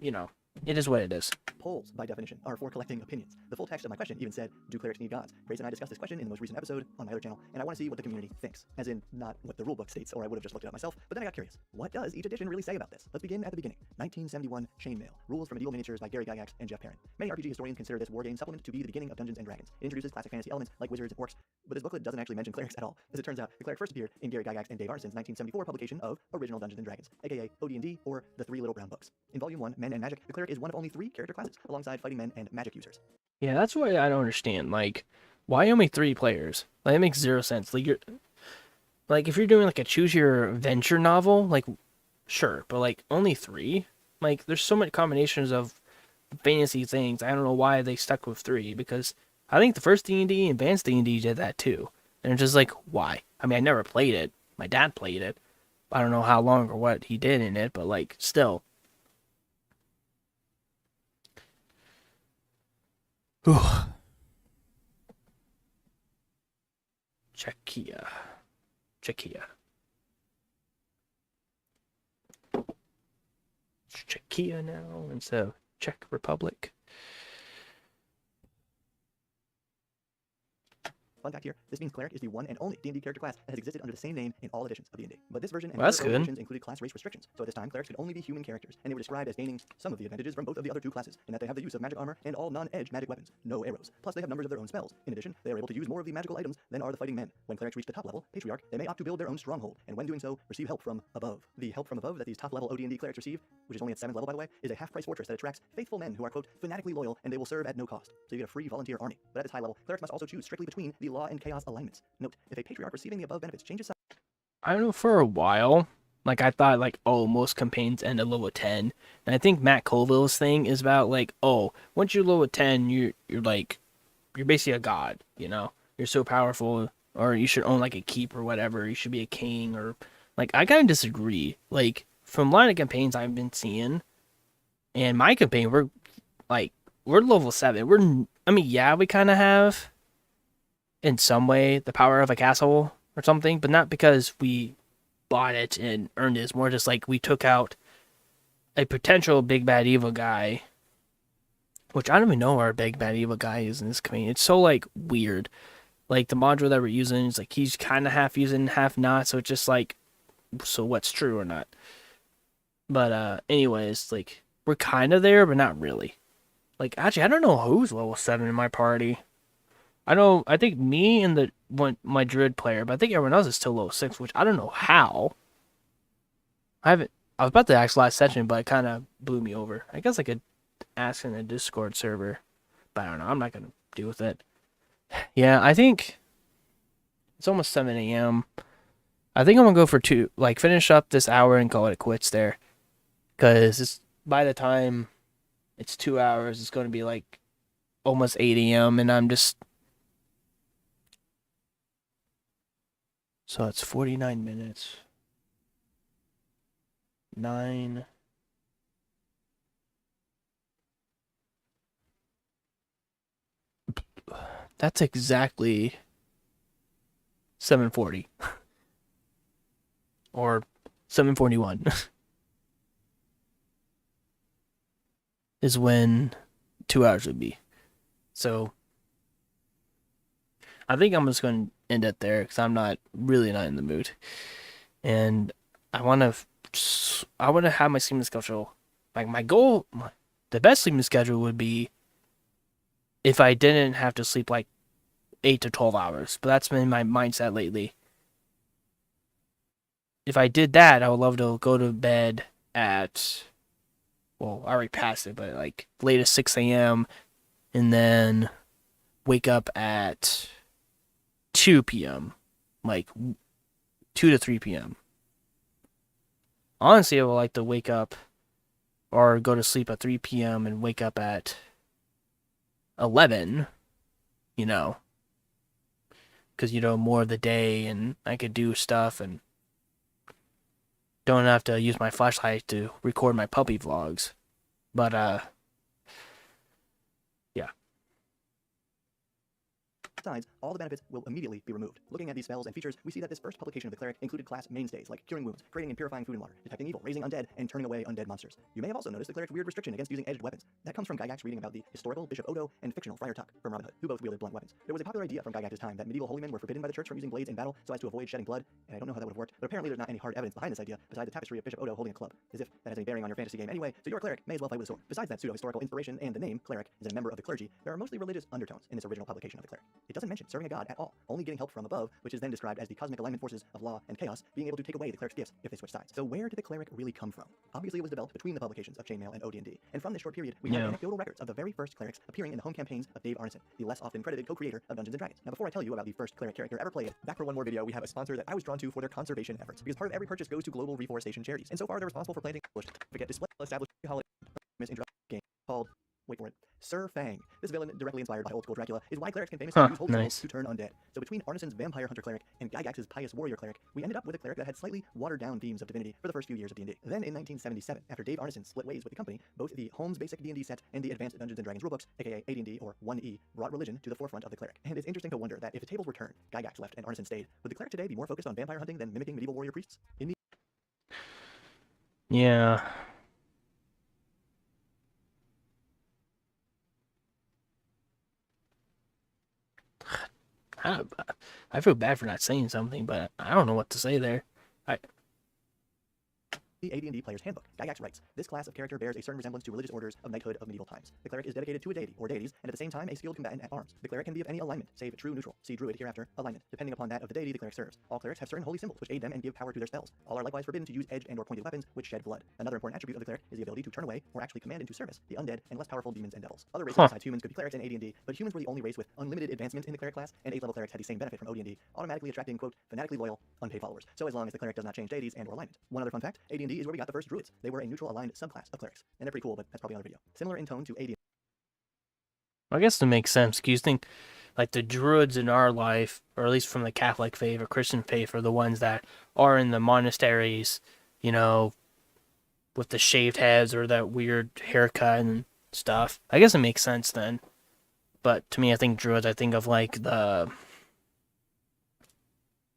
you know, it is what it is. polls, by definition, are for collecting opinions. The full text of my question even said, do clerics need gods? Grace and I discussed this question in the most recent episode on my other channel, and I want to see what the community thinks. As in, not what the rulebook states, or I would have just looked it up myself, but then I got curious. What does each edition really say about this? Let's begin at the beginning. 1971 Chainmail. Rules for Medieval Miniatures by Gary Gygax and Jeff Perrin. Many RPG historians consider this wargame supplement to be the beginning of Dungeons & Dragons. It introduces classic fantasy elements like wizards and orcs, but this booklet doesn't actually mention clerics at all. As it turns out, the cleric first appeared in Gary Gygax and Dave Arneson's 1974 publication of Original Dungeons & Dragons, aka OD&D, or The Three Little Brown Books. In Volume 1, Men and Magic, the cleric is one of only 3 character classes, alongside fighting men and magic users. Yeah, that's what I don't understand. Like, why only 3 players? Like, it makes 0 sense. Like, if you're doing like a choose your adventure novel, like, sure, but like only 3. Like, there's so many combinations of fantasy things. I don't know why they stuck with 3, because I think the first D&D and Advanced D&D did that too. And it's just like, why? I mean, I never played it. My dad played it. I don't know how long or what he did in it, but like, still. Whew. Czechia. It's Czechia now instead of Czech Republic. Fun fact here, this means cleric is the one and only D&D character class that has existed under the same name in all editions of D&D. But this version and Well, that's other early good. editions included class race restrictions, so at this time clerics could only be human characters, and they were described as gaining some of the advantages from both of the other 2 classes, in that they have the use of magic armor and all non-edge magic weapons, no arrows. Plus they have numbers of their own spells. In addition, they are able to use more of the magical items than are the fighting men. When clerics reach the top level, Patriarch, they may opt to build their own stronghold, and when doing so, receive help from above. The help from above that these top level OD&D clerics receive, which is only at 7th level by the way, is a half-price fortress that attracts faithful men who are, quote, fanatically loyal, and they will serve at no cost. So you get a free volunteer army. But at this high level, clerics must also choose strictly between the law and chaos alignments. Note, if a Patriarch receiving the above benefits changes sides, I don't know, for a while, like, I thought, like, oh, most campaigns end at level 10. And I think Matt Colville's thing is about, like, oh, once you're level 10, you're basically a god, you know? You're so powerful, or you should own, like, a keep or whatever. You should be a king, or, like, I kind of disagree. Like, from a lot of campaigns I've been seeing, and my campaign, we're level 7. Yeah, we kind of have, in some way, the power of a castle or something, but not because we bought it and earned it. It's more just like we took out a potential big bad evil guy, which I don't even know where our big bad evil guy is in this campaign. It's so like weird. Like the module that we're using is like he's kind of half using, half not. So it's just like, so what's true or not? But anyways, like we're kind of there, but not really. Like actually, I don't know who's level 7 in my party. I think me and my druid player, but I think everyone else is still level 6, which I don't know how. I was about to ask last session, but it kind of blew me over. I guess I could ask in a Discord server, but I don't know. I'm not going to deal with it. Yeah, I think it's almost 7 a.m. I think I'm going to go for 2, like finish up this hour and call it quits there. Because by the time it's 2 hours, it's going to be like almost 8 a.m. and I'm just... So it's 49 minutes. 9. That's exactly 7:40. Or 7:41. Is when 2 hours would be. So I think I'm just going to end it there because I'm not really not in the mood, and I want to have my sleeping schedule. Like my goal, the best sleeping schedule would be if I didn't have to sleep like 8 to 12 hours. But that's been my mindset lately. If I did that, I would love to go to bed at, well, I already passed it, but like latest 6 a.m. and then wake up at 2 p.m. Like 2 to 3 p.m. Honestly, I would like to wake up or go to sleep at 3 p.m. and wake up at 11, you know, because, more of the day and I could do stuff and don't have to use my flashlight to record my puppy vlogs. But, yeah. Besides, all the benefits will immediately be removed. Looking at these spells and features, we see that this first publication of the cleric included class mainstays like curing wounds, creating and purifying food and water, detecting evil, raising undead, and turning away undead monsters. You may have also noticed the cleric's weird restriction against using edged weapons. That comes from Gygax reading about the historical Bishop Odo and fictional Friar Tuck from Robin Hood, who both wielded blunt weapons. There was a popular idea from Gygax's time that medieval holy men were forbidden by the church from using blades in battle so as to avoid shedding blood, and I don't know how that would have worked, but apparently there's not any hard evidence behind this idea besides the tapestry of Bishop Odo holding a club, as if that has any bearing on your fantasy game anyway, so your cleric may as well fight with a sword. Besides that pseudo-historical inspiration and the name, cleric, is a member of the clergy, there are mostly religious undertones in this original publication of the cleric. It doesn't mention serving a god at all, only getting help from above, which is then described as the cosmic alignment forces of law and chaos being able to take away the cleric's gifts if they switch sides. So where did the cleric really come from? Obviously it was developed between the publications of Chainmail and OD&D, and from this short period, we have anecdotal records of the very first clerics appearing in the home campaigns of Dave Arneson, the less often credited co-creator of Dungeons & Dragons. Now before I tell you about the first cleric character ever played, back for one more video, we have a sponsor that I was drawn to for their conservation efforts, because part of every purchase goes to global reforestation charities, and so far they're responsible for planting display established holiday game called, wait for it, Sir Fang. This villain, directly inspired by old school Dracula, is why clerics can famously use holy symbols to turn undead. So between Arneson's vampire hunter cleric and Gygax's pious warrior cleric, we ended up with a cleric that had slightly watered down themes of divinity for the first few years of D&D. Then in 1977, after Dave Arneson split ways with the company, both the Holmes Basic D&D set and the Advanced Dungeons & Dragons rulebooks, aka AD&D or 1E, brought religion to the forefront of the cleric. And it's interesting to wonder that if the tables were turned, Gygax left and Arneson stayed, would the cleric today be more focused on vampire hunting than mimicking medieval warrior priests? Yeah. I feel bad for not saying something, but I don't know what to say there. The AD&D Player's Handbook, Gygax writes, this class of character bears a certain resemblance to religious orders of knighthood of medieval times. The cleric is dedicated to a deity or deities, and at the same time a skilled combatant at arms. The cleric can be of any alignment, save true neutral. See Druid hereafter, alignment, depending upon that of the deity the cleric serves. All clerics have certain holy symbols which aid them and give power to their spells. All are likewise forbidden to use edged and or pointed weapons which shed blood. Another important attribute of the cleric is the ability to turn away or actually command into service the undead and less powerful demons and devils. Other races besides humans could be clerics in AD&D, but humans were the only race with unlimited advancement in the cleric class, and 8th level clerics had the same benefit from OD&D, automatically attracting, quote, fanatically loyal, unpaid followers. So as long as the cleric does not change deities and or alignment. One other fun fact, AD&D is where we got the first druids. They were a neutral aligned subclass of clerics, and they're pretty cool, but that's probably another video. Similar in tone to AD. I guess it makes sense. Because you think, like, the druids in our life, or at least from the Catholic faith or Christian faith, are the ones that are in the monasteries, with the shaved heads or that weird haircut and stuff. I guess it makes sense then. But to me, I think druids, I think of, like, of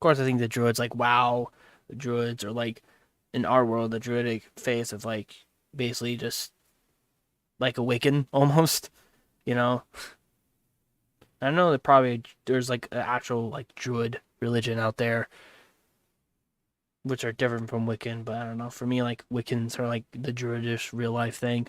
course, I think the druids, like, WoW, the druids, or, like, in our world, the druidic faith of, like, basically just like a Wiccan almost, I know that probably there's like an actual like druid religion out there which are different from Wiccan, but I don't know. For me, like Wiccans are like the druidish real life thing.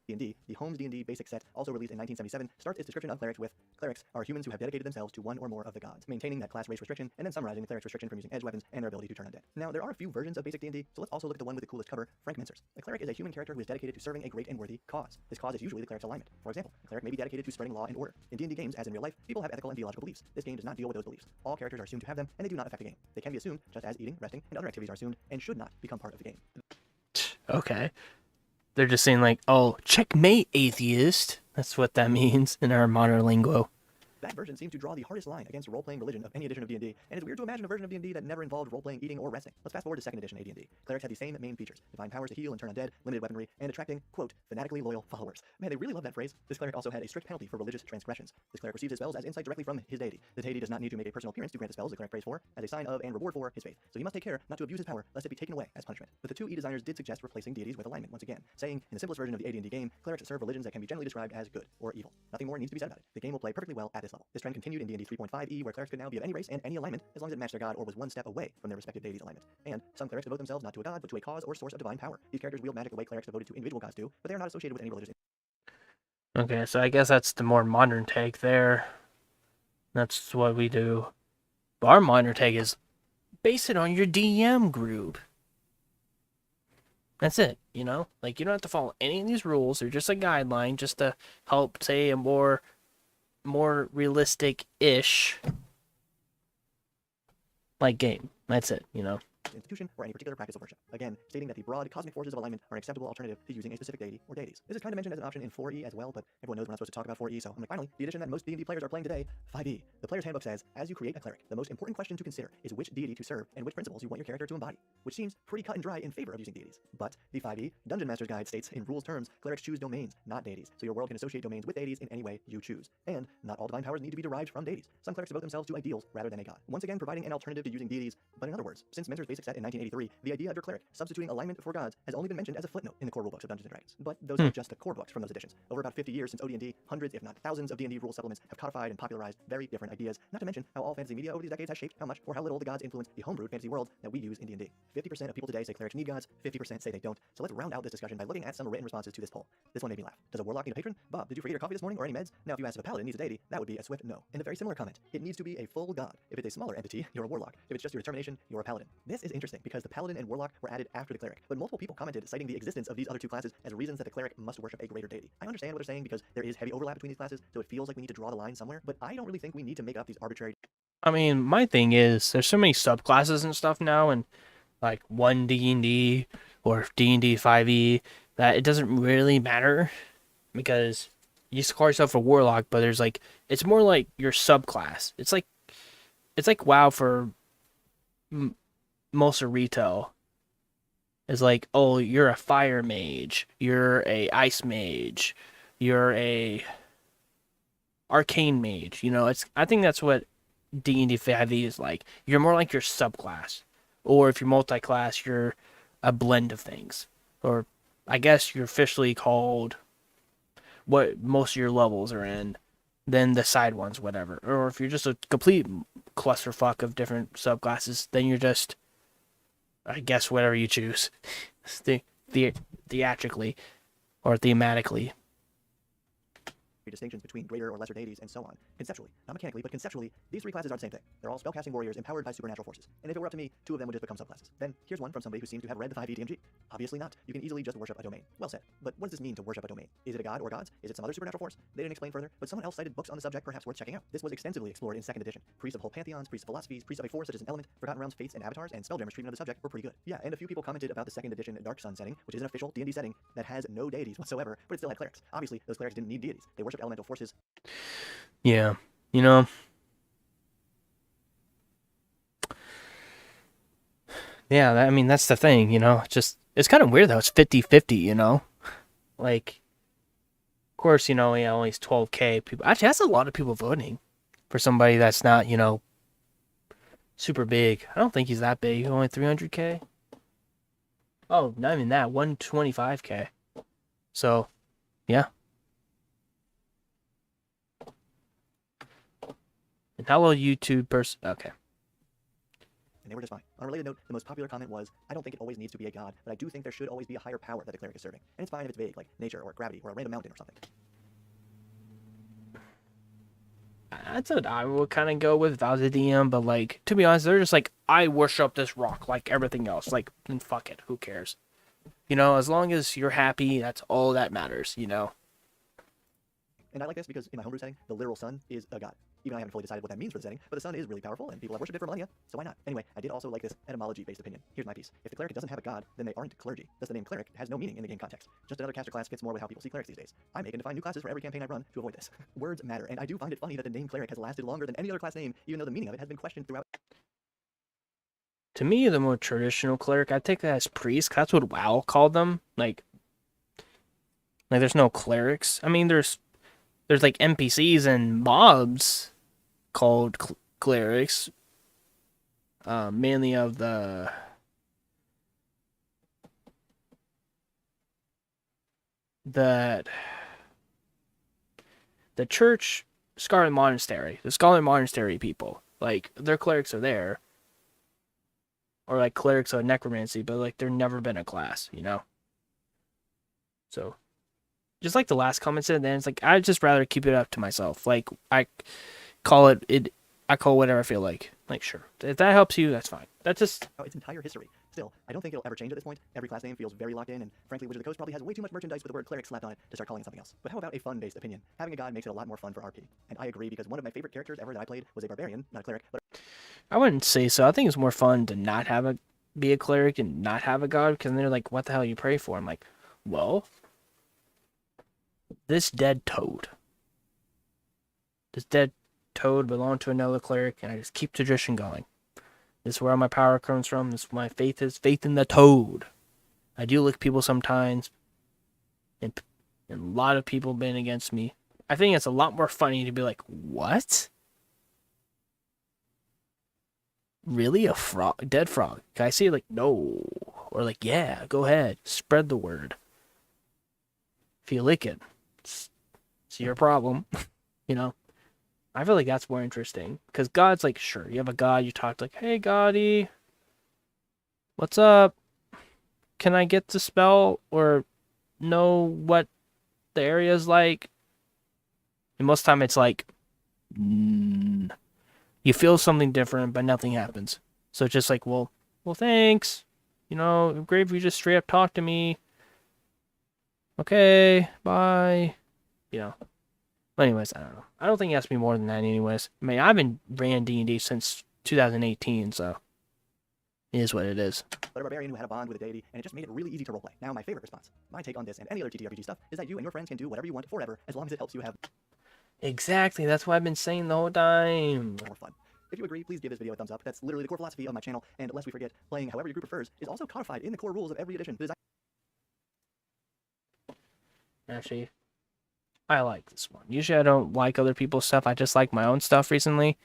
D&D, the Holmes D&D basic set, also released in 1977, starts its description of clerics with, clerics are humans who have dedicated themselves to one or more of the gods, maintaining that class race restriction, and then summarizing the cleric's restriction from using edge weapons and their ability to turn undead. Now, there are a few versions of basic D&D, so let's also look at the one with the coolest cover, Frank Mincer's. A cleric is a human character who is dedicated to serving a great and worthy cause. This cause is usually the cleric's alignment. For example, a cleric may be dedicated to spreading law and order. In D&D games, as in real life, people have ethical and theological beliefs. This game does not deal with those beliefs. All characters are assumed to have them, and they do not affect the game. They can be assumed, just as eating, resting, and other activities are assumed, and should not become part of the game. Okay. They're just saying like, oh, checkmate, atheist. That's what that means in our modern lingo. That version seems to draw the hardest line against role-playing religion of any edition of D&D, and it's weird to imagine a version of D&D that never involved role-playing, eating, or resting. Let's fast forward to 2nd edition AD&D. Clerics had the same main features: divine powers to heal and turn undead, limited weaponry, and attracting, quote, fanatically loyal followers. Man, they really love that phrase. This cleric also had a strict penalty for religious transgressions. This cleric receives his spells as insight directly from his deity. The deity does not need to make a personal appearance to grant the spells the cleric prays for, as a sign of and reward for his faith. So he must take care not to abuse his power, lest it be taken away as punishment. But the 2E designers did suggest replacing deities with alignment once again, saying, in the simplest version of the AD&D game, clerics serve religions that can be generally described as good or evil. Nothing more needs to be said about it. The game will play perfectly well at this level. This trend continued in D&D 3.5e, where clerics could now be of any race and any alignment, as long as it matched their god or was one step away from their respective deity's alignment. And some clerics devote themselves not to a god, but to a cause or source of divine power. These characters wield magic the way clerics devoted to individual gods do, but they are not associated with any religious. Okay, so I guess that's the more modern take there. That's what we do. But our modern take is base it on your DM group. That's it, you know? Like, you don't have to follow any of these rules. They're just a guideline, just to help, say, a more realistic-ish, like, game. That's it, you know? Institution or any particular practice of worship. Again, stating that the broad cosmic forces of alignment are an acceptable alternative to using a specific deity or deities. This is kind of mentioned as an option in 4E as well, but everyone knows we're not supposed to talk about 4E, so I'm like, finally, the edition that most D&D players are playing today, 5E. The player's handbook says, as you create a cleric, the most important question to consider is which deity to serve and which principles you want your character to embody, which seems pretty cut and dry in favor of using deities. But the 5E Dungeon Master's Guide states, in rules terms, clerics choose domains, not deities, so your world can associate domains with deities in any way you choose. And not all divine powers need to be derived from deities. Some clerics devote themselves to ideals rather than a god. Once again, providing an alternative to using deities, but in other words, since Mentor's basic set in 1983, the idea of your cleric substituting alignment for gods has only been mentioned as a footnote in the core rulebooks of Dungeons & Dragons. But those are just the core books from those editions. Over about 50 years since OD&D, hundreds, if not thousands, of D&D rule supplements have codified and popularized very different ideas, not to mention how all fantasy media over these decades has shaped how much or how little the gods influence the homebrewed fantasy world that we use in D&D. 50% of people today say clerics need gods, 50% say they don't. So let's round out this discussion by looking at some written responses to this poll. This one made me laugh. Does a warlock need a patron? Bob, did you forget your coffee this morning or any meds? Now, if you ask if a paladin needs a deity, that would be a swift no. And a very similar comment. It needs to be a full god. If it's a smaller entity, you're a warlock. If it's just your determination, you're a paladin. This is interesting because the paladin and warlock were added after the cleric, but multiple people commented citing the existence of these other two classes as reasons that the cleric must worship a greater deity. I understand what they're saying because there is heavy overlap between these classes, so it feels like we need to draw the line somewhere, but I don't really think we need to make up these arbitrary. I mean, my thing is, there's so many subclasses and stuff now, and like 1 D&D or D&D 5e, that it doesn't really matter, because you call yourself a warlock, but there's like, it's more like your subclass. It's like WoW for most of retail. Is like, oh, you're a fire mage, you're a ice mage, you're a arcane mage. You know, I think that's what D&D 5e is like. You're more like your subclass, or if you're multi-class, you're a blend of things. Or I guess you're officially called what most of your levels are in, then the side ones, whatever. Or if you're just a complete clusterfuck of different subclasses, then you're just, I guess, whatever you choose, theatrically or thematically. Distinctions between greater or lesser deities and so on. Conceptually, not mechanically, but conceptually, these three classes are the same thing. They're all spellcasting warriors empowered by supernatural forces. And if it were up to me, two of them would just become subclasses. Then here's one from somebody who seems to have read the 5e DMG. Obviously not. You can easily just worship a domain. Well said. But what does this mean to worship a domain? Is it a god or gods? Is it some other supernatural force? They didn't explain further, but someone else cited books on the subject perhaps worth checking out. This was extensively explored in 2nd edition. Priests of whole pantheons, priests of philosophies, priests of a force such as an element, forgotten realms, fates, and avatars, and spelljammers treatment of the subject were pretty good. Yeah, and a few people commented about the 2nd edition Dark Sun setting, which is an official D&D setting that has no deities whatsoever, but it still had clerics. Obviously, those clerics didn't need deities. They worshipped elemental forces. Yeah, you know, yeah, I mean, that's the thing, you know, it's kind of weird though, it's 50-50, you know, like, of course, you know, yeah, only 12K people, actually, that's a lot of people voting for somebody that's not, you know, super big. I don't think he's that big, only 300K, oh, not even that, 125K, so, yeah. And hello, YouTube person. Okay. And they were just fine. On a related note, the most popular comment was, I don't think it always needs to be a god, but I do think there should always be a higher power that the cleric is serving. And it's fine if it's vague, like nature or gravity or a random mountain or something. That's what I would kind of go with if I was a DM, but like, to be honest, they're just like, I worship this rock like everything else. Like, then fuck it. Who cares? You know, as long as you're happy, that's all that matters, you know? And I like this because in my homebrew setting, the literal sun is a god. Even I haven't fully decided what that means for the setting, but the sun is really powerful, and people have worshipped it for millennia, so why not? Anyway, I did also like this etymology-based opinion. Here's my piece. If the cleric doesn't have a god, then they aren't clergy. Thus the name cleric has no meaning in the game context. Just another caster class fits more with how people see clerics these days. I make and define new classes for every campaign I run to avoid this. Words matter, and I do find it funny that the name cleric has lasted longer than any other class name, even though the meaning of it has been questioned throughout. To me, the more traditional cleric, I take that as priest. That's what WoW called them. Like there's no clerics. I mean, there's like NPCs and mobs called clerics. Mainly of the church Scarlet Monastery. The Scarlet Monastery people. Like, their clerics are there. Or like clerics of necromancy, but like they're never been a class, you know? So just like the last comment said, then it's like I'd just rather keep it up to myself. Like I call it whatever I feel like. Like, sure. If that helps you, that's fine. That's just Its entire history. Still, I don't think it'll ever change at this point. Every class name feels very locked in, and frankly, Wizard of the Coast probably has way too much merchandise with the word cleric slapped on it to start calling it something else. But how about a fun-based opinion? Having a god makes it a lot more fun for RP. And I agree, because one of my favorite characters ever that I played was a barbarian, not a cleric, but I wouldn't say so. I think it's more fun to not be a cleric and not have a god, because then they're like, what the hell you pray for? I'm like, well, this dead toad belonged to another cleric, and I just keep tradition going. This is where my power comes from. This is my faith is faith in the toad. I do lick people sometimes, and a lot of people been against me. I think it's a lot more funny to be like, what? Really? A frog? Dead frog? Can I say like, no? Or like, yeah, go ahead. Spread the word. If you lick it, it's your problem. You know? I feel like that's more interesting. Because God's like, sure, you have a God, you talk like, hey, Goddie, what's up? Can I get the spell or know what the area's like? And most of the time it's like, you feel something different, but nothing happens. So it's just like, well, thanks. You know, great if you just straight up talk to me. Okay, bye. You know. But anyways, I don't know. I don't think he asked me more than that anyways. I mean, I've been ran D&D since 2018, so it is what it is. a barbarian who had a bond with a deity, and it just made it really easy to roleplay. Now, my favorite response, my take on this and any other TTRPG stuff, is that you and your friends can do whatever you want forever, as long as it helps you have Exactly, that's what I've been saying the whole time. more fun. If you agree, please give this video a thumbs up. That's literally the core philosophy of my channel, and lest we forget, playing however your group prefers is also codified in the core rules of every edition. Actually, I like this one. Usually I don't like other people's stuff. I just like my own stuff recently.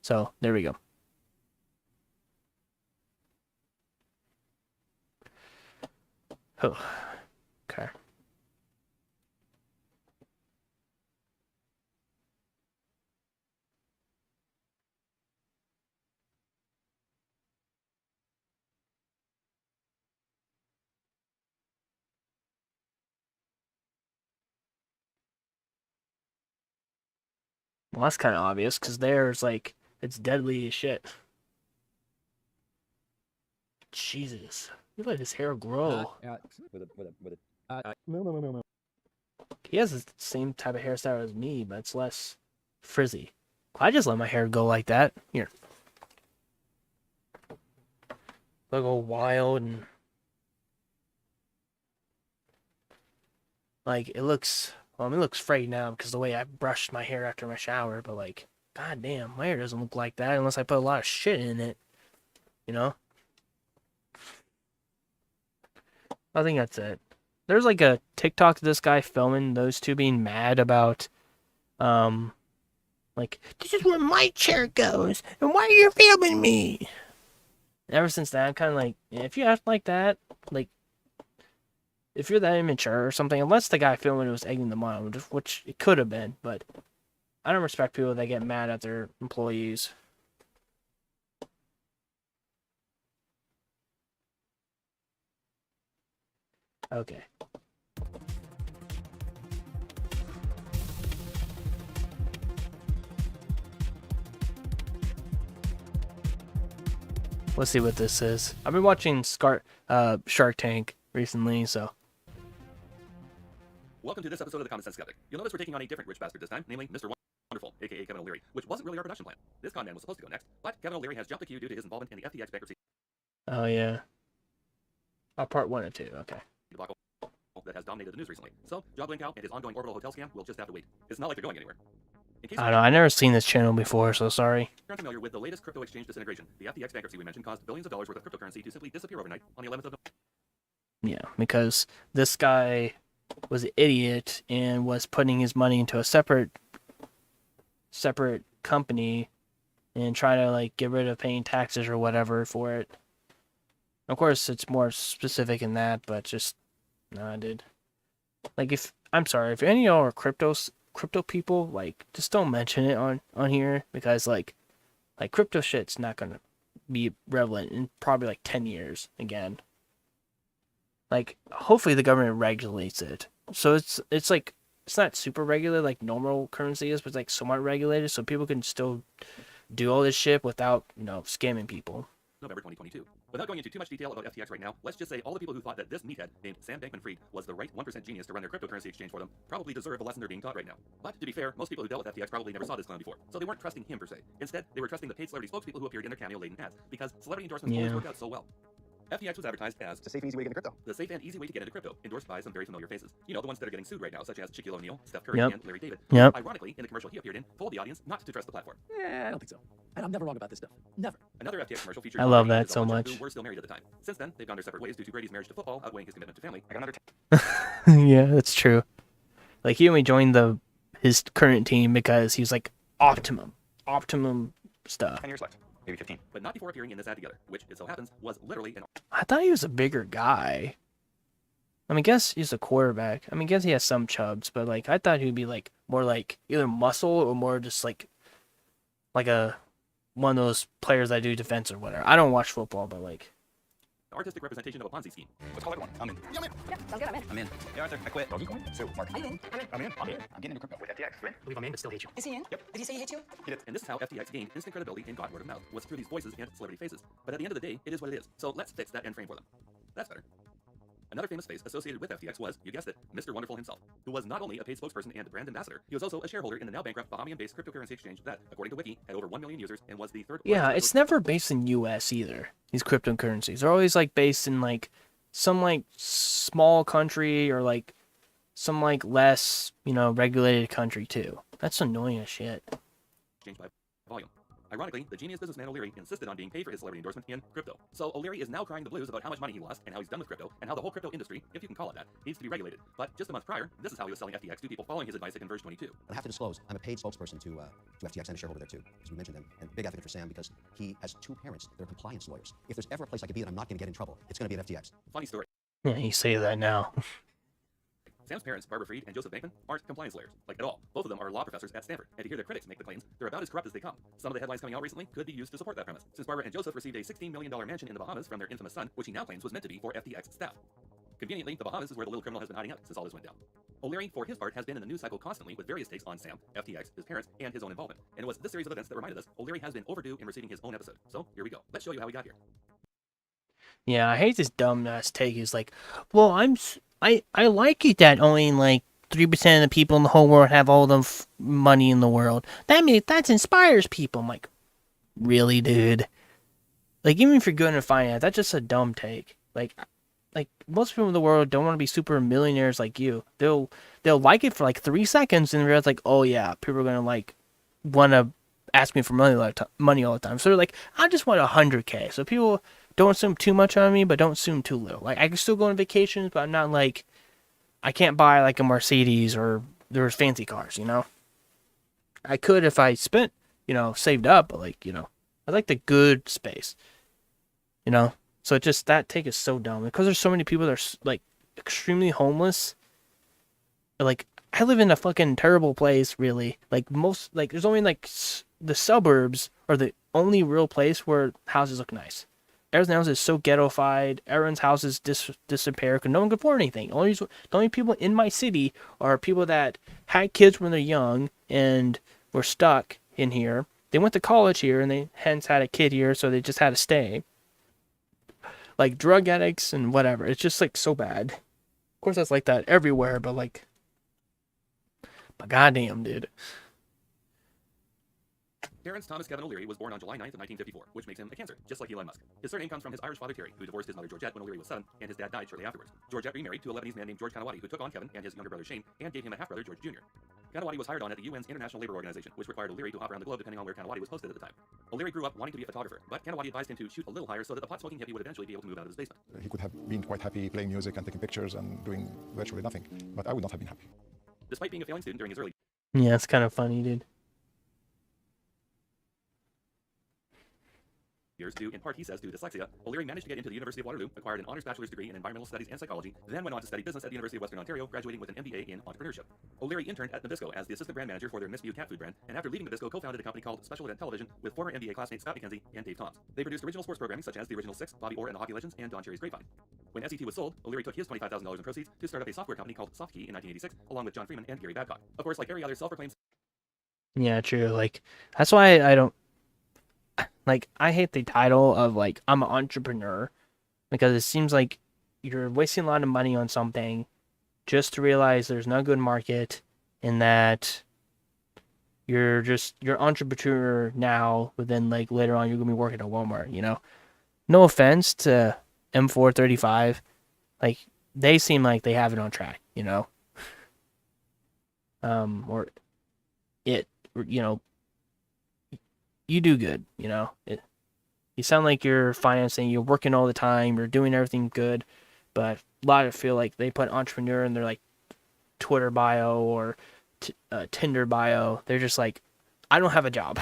So, there we go. Oh, okay. Well, that's kind of obvious, because there's, like, it's deadly as shit. Jesus. You let his hair grow. No. He has the same type of hairstyle as me, but it's less frizzy. I just let my hair go like that. Here. Look all wild and... like, it looks... well, I mean, it looks frayed now because the way I brushed my hair after my shower, but like, god damn, my hair doesn't look like that unless I put a lot of shit in it. You know? I think that's it. There's like a TikTok of this guy filming those two being mad about, like, this is where my chair goes, and why are you filming me? And ever since then, I'm kind of like, if you act like that, like, if you're that immature or something, unless the guy filming it was egging them on, which it could have been, but I don't respect people that get mad at their employees. Okay. Let's see what this is. I've been watching Shark Tank recently, so Welcome to this episode of The Common Sense Skeptic. You'll notice we're taking on a different rich bastard this time, namely Mr. Wonderful, aka Kevin O'Leary, which wasn't really our production plan. This con man was supposed to go next, but Kevin O'Leary has jumped the queue due to his involvement in the FTX bankruptcy Oh, yeah. Part 1 and 2, okay. debacle that has dominated the news recently. So, Job Linkow and his ongoing orbital hotel scam will just have to wait. It's not like they're going anywhere. In case I don't know, I've never seen this channel before, so sorry. you're unfamiliar with the latest crypto exchange disintegration, the FTX bankruptcy we mentioned caused billions of dollars worth of cryptocurrency to simply disappear overnight on the 11th of Yeah, because this guy was an idiot and was putting his money into a separate company and trying to like get rid of paying taxes or whatever for it. Of course, it's more specific in that, but just nah, dude. Like, if I'm sorry, if any of y'all are crypto people, like, just don't mention it on here, because like crypto shit's not gonna be relevant in probably like 10 years again. Like, hopefully the government regulates it. So it's like, it's not super regulated like normal currency is, but it's like somewhat regulated, so people can still do all this shit without, scamming people. November 2022. Without going into too much detail about FTX right now, let's just say all the people who thought that this meathead named Sam Bankman-Fried was the right 1% genius to run their cryptocurrency exchange for them probably deserve the lesson they're being taught right now. But to be fair, most people who dealt with FTX probably never saw this clown before, so they weren't trusting him per se. Instead, they were trusting the paid celebrity spokespeople who appeared in their cameo-laden ads, because celebrity endorsements always work out so well. FTX was advertised as It's a safe and easy way to get into crypto. the safe and easy way to get into crypto, endorsed by some very familiar faces. You know, the ones that are getting sued right now, such as Shaquille O'Neal, Steph Curry, Yep. and Larry David. Yep. Ironically, in the commercial he appeared in, told the audience not to trust the platform. I don't think so. And I'm never wrong about this stuff. Never. Another FTX commercial featured I Tom love Brady and that Gisele so Bündchen, much. who were still married at the time. Since then, they've gone their separate ways due to Brady's marriage to football outweighing his commitment to family. I got another Yeah, that's true. Like, he only joined his current team because he's like optimum stuff. 10 years left. Maybe 15. but not before appearing in this ad together, which, it so happens, was literally an I thought he was a bigger guy. I mean, guess he's a quarterback. I mean, guess he has some chubs, but like, I thought he'd be like more like either muscle or more just like one of those players that do defense or whatever. I don't watch football, but like, artistic representation of a Ponzi scheme. Let's call it one. I'm in. Yeah, I'm in. Yeah, sounds good. I'm in. I'm in. Yeah, Arthur, I quit. Doggy coin? So, Mark. I'm in. I'm in. I'm in. I'm in. I'm getting into crypto with FTX. Win. Believe I'm in, but still hate you. Is he in? Yep. Did he say he hates you? And this is how FTX gained instant credibility and got word of mouth, was through these voices and celebrity faces. But at the end of the day, it is what it is. So let's fix that end frame for them. That's better. Another famous face associated with FTX was, you guessed it, Mr. Wonderful himself, who was not only a paid spokesperson and brand ambassador, he was also a shareholder in the now bankrupt Bahamian-based cryptocurrency exchange that, according to Wiki, had over 1 million users and was the third. yeah, it's never based in U.S. either. These cryptocurrencies are always like based in like some like small country or like some like less regulated country too. That's annoying as shit. Exchange by volume. Ironically, the genius businessman O'Leary insisted on being paid for his celebrity endorsement in crypto. So O'Leary is now crying the blues about how much money he lost and how he's done with crypto and how the whole crypto industry, if you can call it that, needs to be regulated. But just a month prior, this is how he was selling FTX to people following his advice at Converge 22. I have to disclose, I'm a paid spokesperson to FTX and a shareholder there too, as we mentioned them, and big advocate for Sam because he has 2 parents that are compliance lawyers. If there's ever a place I could be that I'm not going to get in trouble, it's going to be at FTX. Funny story. Yeah, you say that now. Sam's parents, Barbara Fried and Joseph Bankman, aren't compliance lawyers, like at all. Both of them are law professors at Stanford, and to hear their critics make the claims, they're about as corrupt as they come. Some of the headlines coming out recently could be used to support that premise, since Barbara and Joseph received a $16 million mansion in the Bahamas from their infamous son, which he now claims was meant to be for FTX staff. Conveniently, the Bahamas is where the little criminal has been hiding out since all this went down. O'Leary, for his part, has been in the news cycle constantly with various takes on Sam, FTX, his parents, and his own involvement. And it was this series of events that reminded us O'Leary has been overdue in receiving his own episode. So, here we go. Let's show you how he got here. Yeah, I hate this dumb ass take. He's like, well, I like it that only like 3% of the people in the whole world have all the money in the world. That inspires people. I'm like, really, dude? Like, even if you're good in finance, that's just a dumb take. Like most people in the world don't want to be super millionaires like you. They'll like it for like 3 seconds and realize like, oh yeah, people are gonna like want to ask me for money all the time. So they're like, I just want 100K. So people don't assume too much on me, but don't assume too little. Like, I can still go on vacations, but I'm not like, I can't buy like a Mercedes or there's fancy cars, I could if I spent, saved up, but like, I like the good space, So that take is so dumb because there's so many people that are like extremely homeless. Like, I live in a fucking terrible place, really. Like there's only like the suburbs are the only real place where houses look nice. Everything else is so ghettofied. Everyone's houses disappear because no one can afford anything. The only people in my city are people that had kids when they're young and were stuck in here. They went to college here and they hence had a kid here, so they just had to stay. Like drug addicts and whatever. It's just like so bad. Of course, that's like that everywhere, but like But goddamn, dude. Terrence Thomas Kevin O'Leary was born on July 9th of 1954, which makes him a Cancer, just like Elon Musk. His surname comes from his Irish father Terry, who divorced his mother Georgette when O'Leary was 7, and his dad died shortly afterwards. Georgette remarried to a Lebanese man named George Kanawati, who took on Kevin and his younger brother Shane, and gave him a half-brother George Jr. Kanawati was hired on at the UN's International Labour Organization, which required O'Leary to hop around the globe depending on where Kanawati was posted at the time. O'Leary grew up wanting to be a photographer, but Kanawati advised him to shoot a little higher so that the pot-smoking hippie would eventually be able to move out of his basement. He could have been quite happy playing music and taking pictures and doing virtually nothing, but I would not have been happy. Despite being a failing student during his early Yeah, it's kind of funny, dude. years, due in part, he says, to dyslexia, O'Leary managed to get into the University of Waterloo, acquired an honors bachelor's degree in environmental studies and psychology, then went on to study business at the University of Western Ontario, graduating with an MBA in entrepreneurship. O'Leary interned at Nabisco as the assistant brand manager for their Miss View cat food brand, and after leaving Nabisco, co-founded a company called Special Event Television with former NBA classmates Scott McKenzie and Dave Toms. They produced original sports programming such as The Original Six, Bobby Orr and the Hockey Legends, and Don Cherry's Grapevine. When SET was sold, O'Leary took his $25,000 in proceeds to start up a software company called Softkey in 1986, along with John Freeman and Gary Babcock. Of course, like every other self-proclaimed Yeah, true. Like, that's why I don't, like, I hate the title of, like, I'm an entrepreneur, because it seems like you're wasting a lot of money on something just to realize there's no good market, and that you're entrepreneur now, but then, like, later on you're gonna be working at Walmart, you know? No offense to M435, like, they seem like they have it on track, you know? Or it, you know, you do good, you know? You sound like you're financing, you're working all the time, you're doing everything good, but a lot of feel like they put entrepreneur in their, like, Twitter bio or Tinder bio. They're just like, I don't have a job,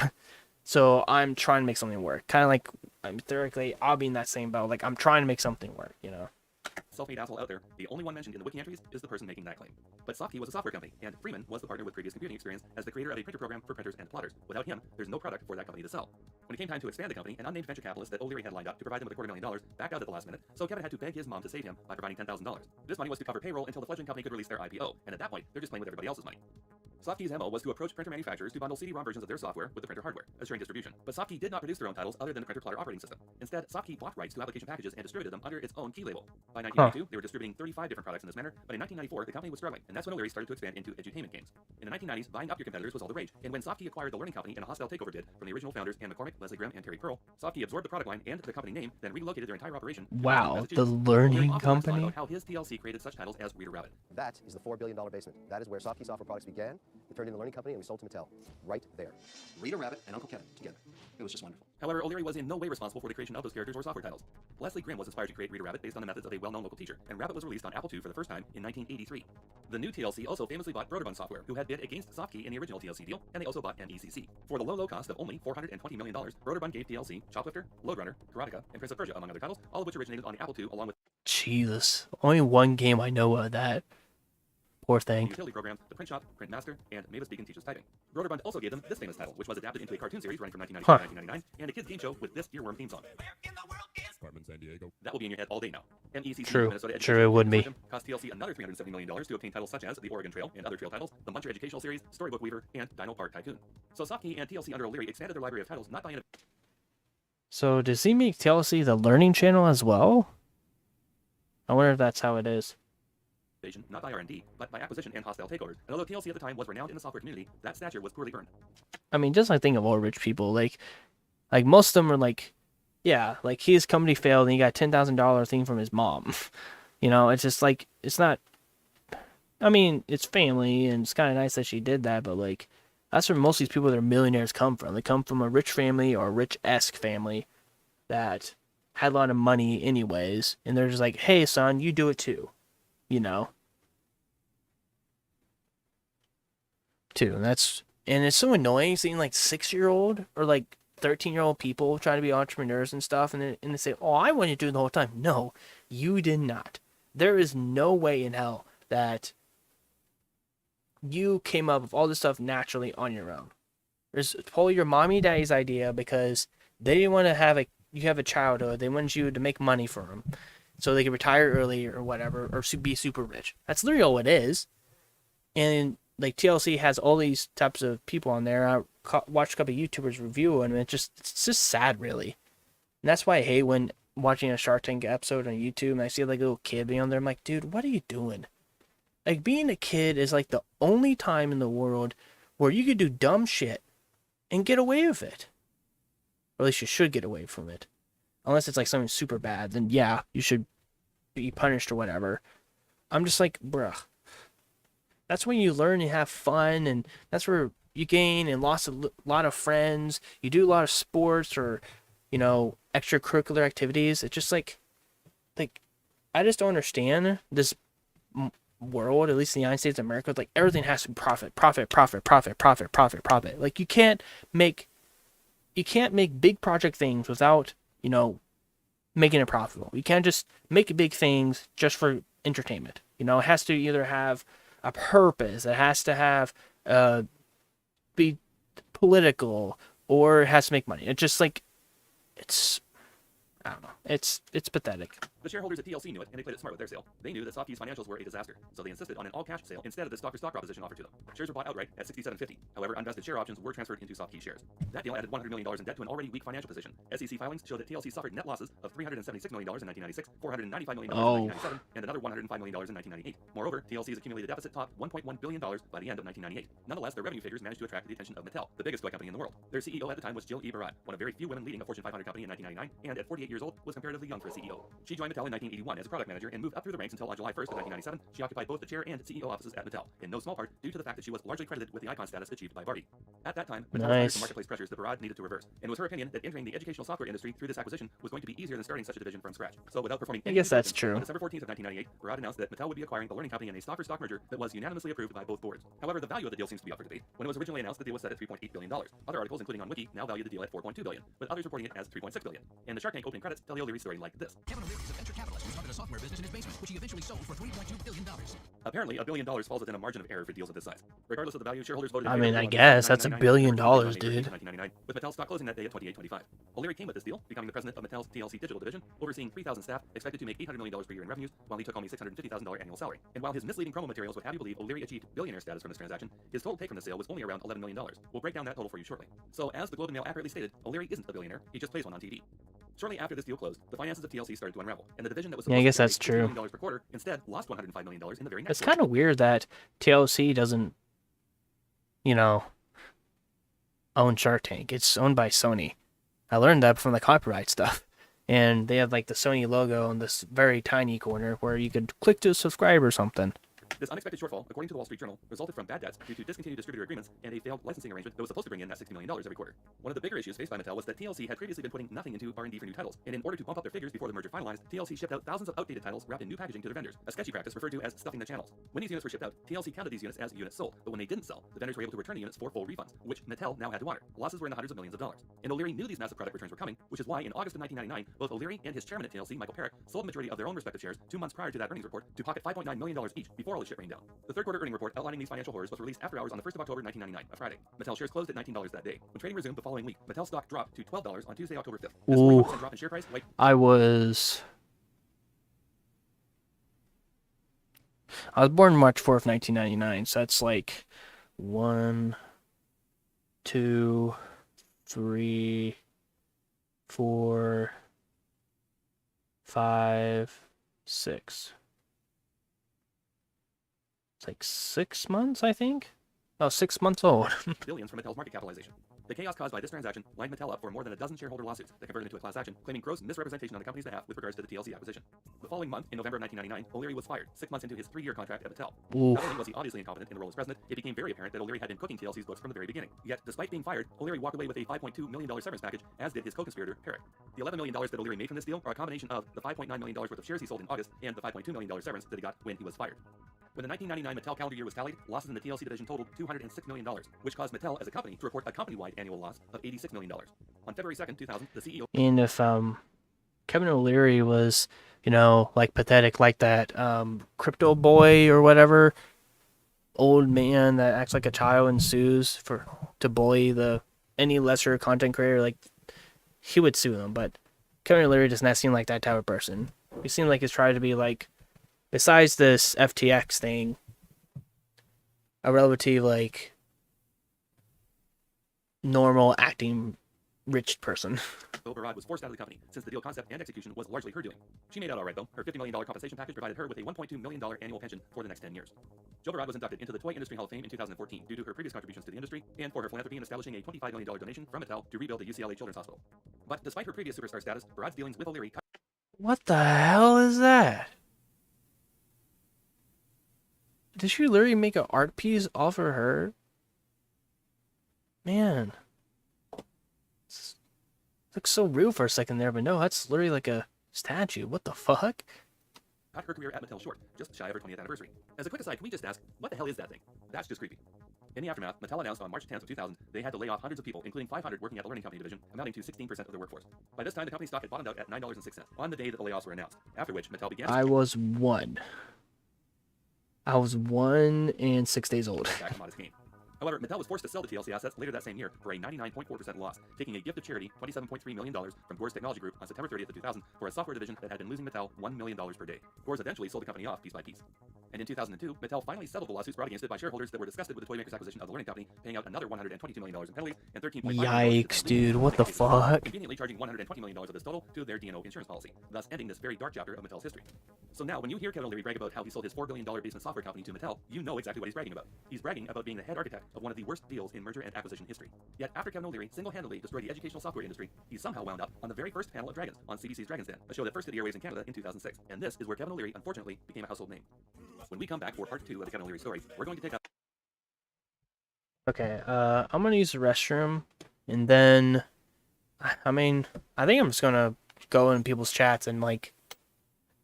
so I'm trying to make something work. Kind of like, theoretically, I'll be in that same boat. Like, I'm trying to make something work, you know? self-made asshole out there, the only one mentioned in the wiki entries is the person making that claim. But Softkey was a software company, and Freeman was the partner with previous computing experience as the creator of a printer program for printers and plotters. Without him, there's no product for that company to sell. When it came time to expand the company, an unnamed venture capitalist that O'Leary had lined up to provide them with $250,000 backed out at the last minute, so Kevin had to beg his mom to save him by providing $10,000. This money was to cover payroll until the fledgling company could release their IPO, and at that point, they're just playing with everybody else's money. Softkey's MO was to approach printer manufacturers to bundle CD-ROM versions of their software with the printer hardware, assuring distribution. But Softkey did not produce their own titles other than the printer plotter operating system. Instead, Softkey bought rights to application packages and distributed them under its own key label. By 1992, they were distributing 35 different products in this manner, but in 1994, the company was struggling, and that's when O'Leary started to expand into edutainment games. In the 1990s, buying up your competitors was all the rage, and when Softkey acquired the Learning Company in a hostile takeover bid from the original founders Ann McCormick, Leslie Grimm, and Terry Pearl, Softkey absorbed the product line and the company name, then relocated their entire operation to Wow, the O'Leary Learning often talks Company? about how his TLC created such titles as Reader Rabbit. That is the $4 billion basement. That is where Softkey Software Products began. We turned into the Learning Company and we sold to Mattel. Right there. Rita Rabbit and Uncle Kevin together. It was just wonderful. However, O'Leary was in no way responsible for the creation of those characters or software titles. Leslie Grimm was inspired to create Reader Rabbit based on the methods of a well-known local teacher, and Rabbit was released on Apple II for the first time in 1983. The new TLC also famously bought Broderbund Software, who had bid against Softkey in the original TLC deal, and they also bought NECC. For the low cost of only $420 million, Broderbund gave TLC, Choplifter, Loadrunner, Karateka, and Prince of Persia, among other titles, all of which originated on the Apple II, along with Jesus. Only one game I know of that. Poor the thing. utility program, the Print Shop, Print Master, and Mavis Beacon Teaches Typing. Broderbund also gave them this famous title, which was adapted into a cartoon series running from 1992 to 1999, and a kids game show with this earworm theme song. Carmen San Diego. That will be in your head all day now. MECC, True. Minnesota True, Education it would be. Consortium, cost TLC another $370 million to obtain titles such as the Oregon Trail and other trail titles, the Muncher Educational Series, Storybook Weaver, and Dino Park Tycoon. So Softkey and TLC under O'Leary expanded their library of titles not by So does he make TLC the Learning Channel as well? I wonder if that's how it is. innovation, not by R&D, but by acquisition and hostile takeovers. And although TLC at the time was renowned in the software community, that stature was poorly earned. I mean, just like think of all rich people, like most of them are like, yeah, like his company failed and he got $10,000 thing from his mom. You know, it's just like, it's not, I mean, it's family and it's kind of nice that she did that, but like, that's where most of these people that are millionaires come from. They come from a rich family or a rich-esque family that had a lot of money anyways, and they're just like, hey, son, you do it too, you know? And it's so annoying seeing like 6-year-old or like 13-year-old people trying to be entrepreneurs and stuff, and they say, oh, I wanted to do it the whole time. No, you did not. There is no way in hell that you came up with all this stuff naturally on your own. There's probably your mommy and daddy's idea because they didn't want to you have a childhood. They wanted you to make money for them so they could retire early or whatever, or be super rich. That's literally all it is. And like TLC has all these types of people on there. I watched a couple of YouTubers review and it's just sad, really. And that's why I hate when watching a Shark Tank episode on YouTube and I see like a little kid being on there. I'm like, dude, what are you doing? Like, being a kid is like the only time in the world where you could do dumb shit and get away with it. Or at least you should get away from it. Unless it's like something super bad, then yeah, you should be punished or whatever. I'm just like, bruh. That's when you learn and have fun, and that's where you gain and lost a lot of friends. You do a lot of sports or, extracurricular activities. It's just like, I just don't understand this world, at least in the United States of America. Like, everything has to be profit, profit, profit, profit, profit, profit, profit. Like, you can't make big project things without, making it profitable. You can't just make big things just for entertainment. It has to either have a purpose. It has to have be political, or it has to make money. It's just like, I don't know. It's pathetic. The shareholders at TLC knew it, and they played it smart with their sale. They knew that SoftKey's financials were a disaster, so they insisted on an all-cash sale instead of the stock-for-stock proposition offered to them. Shares were bought outright at $67.50. However, unvested share options were transferred into SoftKey shares. That deal added $100 million in debt to an already weak financial position. SEC filings showed that TLC suffered net losses of $376 million in 1996, $495 million in 1997, and another $105 million in 1998. Moreover, TLC's accumulated deficit topped $1.1 billion by the end of 1998. Nonetheless, their revenue figures managed to attract the attention of Mattel, the biggest toy company in the world. Their CEO at the time was Jill E. Barad, one of very few women leading a Fortune 500 company in 1999, and at 48 years old, was comparatively young for a CEO. She joined Mattel in 1981 as a product manager and moved up through the ranks until on July 1st of 1997, she occupied both the chair and CEO offices at Mattel, in no small part due to the fact that she was largely credited with the icon status achieved by Barbie. At that time, Mattel faced marketplace pressures that Barad needed to reverse, and it was her opinion that entering the educational software industry through this acquisition was going to be easier than starting such a division from scratch. So without performing, I guess that's true. On December 14th of 1998, Barad announced that Mattel would be acquiring the learning company in a stock-for-stock merger that was unanimously approved by both boards. However, the value of the deal seems to be up for debate. When it was originally announced, the deal was set at $3.8 billion. Other articles, including on Wiki, now value the deal at $4.2 billion, with others reporting it as $3.6 billion. And the Shark Tank opening credits tell the O'Leary story like this. Kevin O'Leary is a venture capitalist who started a software business in his basement, which he eventually sold for $3.2 billion. Apparently, $1 billion falls within a margin of error for deals of this size. Regardless of the value, shareholders voted. I mean, I guess that's $1 billion, dude. With Mattel stock closing that day at $28.25. O'Leary came with this deal, becoming the president of Mattel's TLC digital division, overseeing 3,000 staff, expected to make $800 million per year in revenues, while he took home a $650,000 annual salary. And while his misleading promo materials would have you believe O'Leary achieved billionaire status from this transaction, his total take from the sale was only around $11 million. We'll break down that total for you shortly. So, as the Globe and Mail accurately stated, O'Leary isn't a billionaire; he just plays one on TV. Shortly after this deal closed, the finances of TLC started to unravel, and the division that was supposed I guess to that's generate $2 true. million per quarter instead lost $105 million in the very next. It's kind of weird that TLC doesn't, own Shark Tank. It's owned by Sony. I learned that from the copyright stuff. And they have like the Sony logo in this very tiny corner where you could click to subscribe or something. This unexpected shortfall, according to the Wall Street Journal, resulted from bad debts due to discontinued distributor agreements and a failed licensing arrangement that was supposed to bring in that $60 million every quarter. One of the bigger issues faced by Mattel was that TLC had previously been putting nothing into R&D for new titles, and in order to bump up their figures before the merger finalized, TLC shipped out thousands of outdated titles wrapped in new packaging to their vendors, a sketchy practice referred to as stuffing the channels. When these units were shipped out, TLC counted these units as units sold, but when they didn't sell, the vendors were able to return the units for full refunds, which Mattel now had to honor. Losses were in the hundreds of millions of dollars. And O'Leary knew these massive product returns were coming, which is why in August of 1999, both O'Leary and his chairman at TLC, Michael Perrick, sold the majority of their own respective shares 2 months prior to that earnings report to pocket $5.9 million each before all the shit rained down. The third quarter earning report outlining these financial horrors was released after hours on the 1st of October 1999, a Friday. Mattel shares closed at $19 that day. When trading resumed the following week, Mattel stock dropped to $12 on Tuesday, October 5th. This 41% drop in share price I was born March 4th, 1999, so that's like 1, 2, 3, 4, 5, 6. It's like 6 months, I think. Oh, 6 months old. billions from Mattel's market capitalization. The chaos caused by this transaction lined Mattel up for more than a dozen shareholder lawsuits that converted into a class action, claiming gross misrepresentation on the company's behalf with regards to the TLC acquisition. The following month, in November of 1999, O'Leary was fired, 6 months into his 3-year contract at Mattel. Ooh. Not only was he obviously incompetent in the role as president, it became very apparent that O'Leary had been cooking TLC's books from the very beginning. Yet, despite being fired, O'Leary walked away with a $5.2 million severance package, as did his co-conspirator, Perrick. The $11 million that O'Leary made from this deal are a combination of the $5.9 million worth of shares he sold in August and the $5.2 million severance that he got when he was fired. When the 1999 Mattel calendar year was tallied, losses in the TLC division totaled $206 million, which caused Mattel as a company to report a company-wide annual loss of $86 million. On February 2nd, 2000, the CEO... And if Kevin O'Leary was, like pathetic like that crypto boy or whatever, old man that acts like a child and sues to bully any lesser content creator, like, he would sue them. But Kevin O'Leary does not seem like that type of person. He seems like he's trying to be like, besides this FTX thing, a relatively, like, normal acting rich person. Bo Barad was forced out of the company, since the deal concept and execution was largely her doing. She made out all right, though. Her $50 million compensation package provided her with a $1.2 million annual pension for the next 10 years. Jo Barad was inducted into the Toy Industry Hall of Fame in 2014 due to her previous contributions to the industry and for her philanthropy in establishing a $25 million donation from Mattel to rebuild the UCLA Children's Hospital. But despite her previous superstar status, Barad's dealings with O'Leary. What the hell is that? Did she literally make an art piece off of her? Man. Looks so real for a second there, but no, that's literally like a statue. What the fuck? Cut her career at Mattel short, just shy of her 20th anniversary. As a quick aside, can we just ask, what the hell is that thing? That's just creepy. In the aftermath, Mattel announced on March 10th of 2000 they had to lay off hundreds of people, including 500 working at the Learning Company division, amounting to 16% of their workforce. By this time, the company stock had bottomed out at $9.06 on the day that the layoffs were announced, after which Mattel began I was 1 and 6 days old. back on modest gain. However, Mattel was forced to sell the TLC assets later that same year for a 99.4% loss, taking a gift of charity, $27.3 million, from Gore's Technology Group on September 30th of 2000 for a software division that had been losing Mattel $1 million per day. Gore's eventually sold the company off piece by piece. And in 2002, Mattel finally settled the lawsuits brought against it by shareholders that were disgusted with the toymaker's acquisition of the Learning Company, paying out another $122 million in penalties and $13.5 million. Yikes, dude, what the fuck? Conveniently charging $120 million of this total to their D&O insurance policy, thus ending this very dark chapter of Mattel's history. So now, when you hear Kevin O'Leary brag about how he sold his $4 billion basement software company to Mattel, you know exactly what he's bragging about. He's bragging about being the head architect of one of the worst deals in merger and acquisition history. Yet after Kevin O'Leary single-handedly destroyed the educational software industry, he somehow wound up on the very first panel of Dragons on CBC's Dragon's Den, a show that first hit the airwaves in Canada in 2006. And this is where Kevin O'Leary unfortunately became a household name. When we come back for part 2 of the Kevin O'Leary story, we're going to take up... Okay, I'm gonna use the restroom, and then, I mean, I think I'm just gonna go in people's chats and, like,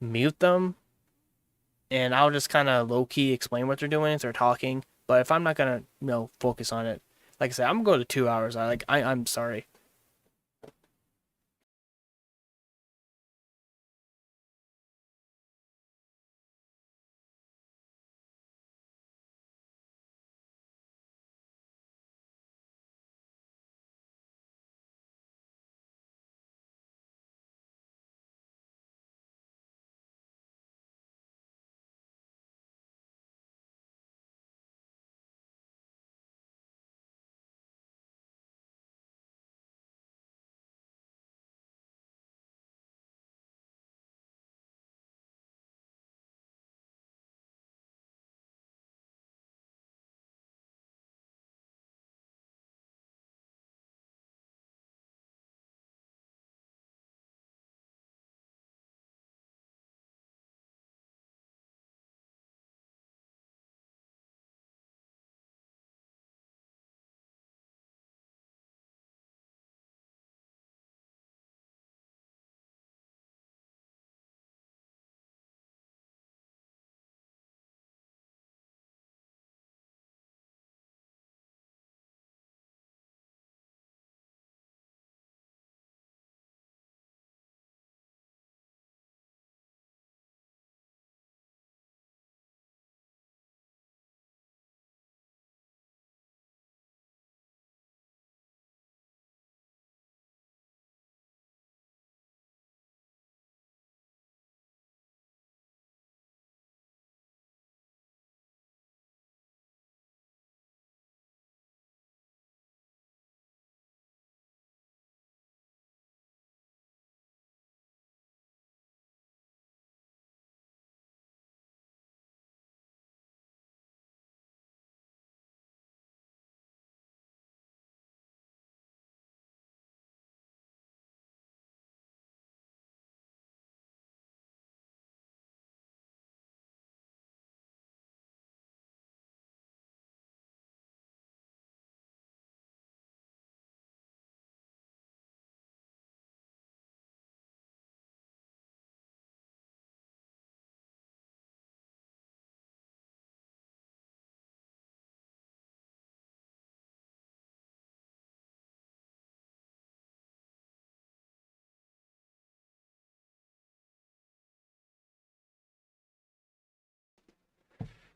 mute them, and I'll just kind of low-key explain what they're doing as they're talking, but if I'm not gonna, focus on it, like I said, I'm gonna go to 2 hours. I'm sorry.